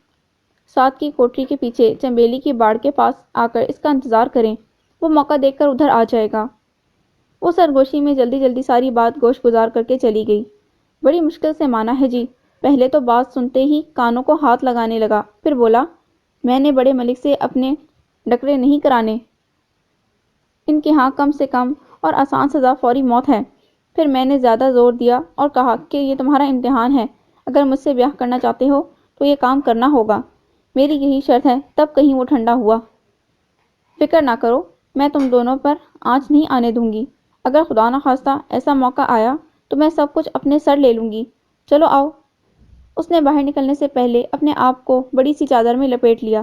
ساتھ کی کوٹری کے پیچھے چنبیلی کی باڑ کے پاس آ کر اس کا انتظار کریں، وہ موقع دیکھ کر ادھر آ جائے گا۔ وہ سرگوشی میں جلدی جلدی ساری بات گوش گزار کر کے چلی گئی۔ بڑی مشکل سے مانا ہے جی۔ پہلے تو بات سنتے ہی کانوں کو ہاتھ لگانے لگا، پھر بولا، میں نے بڑے ملک سے اپنے ڈکرے نہیں کرانے، ان کے ہاں کم سے کم اور آسان سزا فوری موت ہے۔ پھر میں نے زیادہ زور دیا اور کہا کہ یہ تمہارا امتحان ہے، اگر مجھ سے بیاہ کرنا چاہتے ہو تو یہ کام کرنا ہوگا، میری یہی شرط ہے۔ تب کہیں وہ ٹھنڈا ہوا۔ فکر نہ کرو، میں تم دونوں پر آنچ نہیں آنے دوں گی، اگر خدا نخواستہ ایسا موقع آیا تو میں سب کچھ اپنے سر لے لوں گی، چلو آؤ۔ اس نے باہر نکلنے سے پہلے اپنے آپ کو بڑی سی چادر میں لپیٹ لیا۔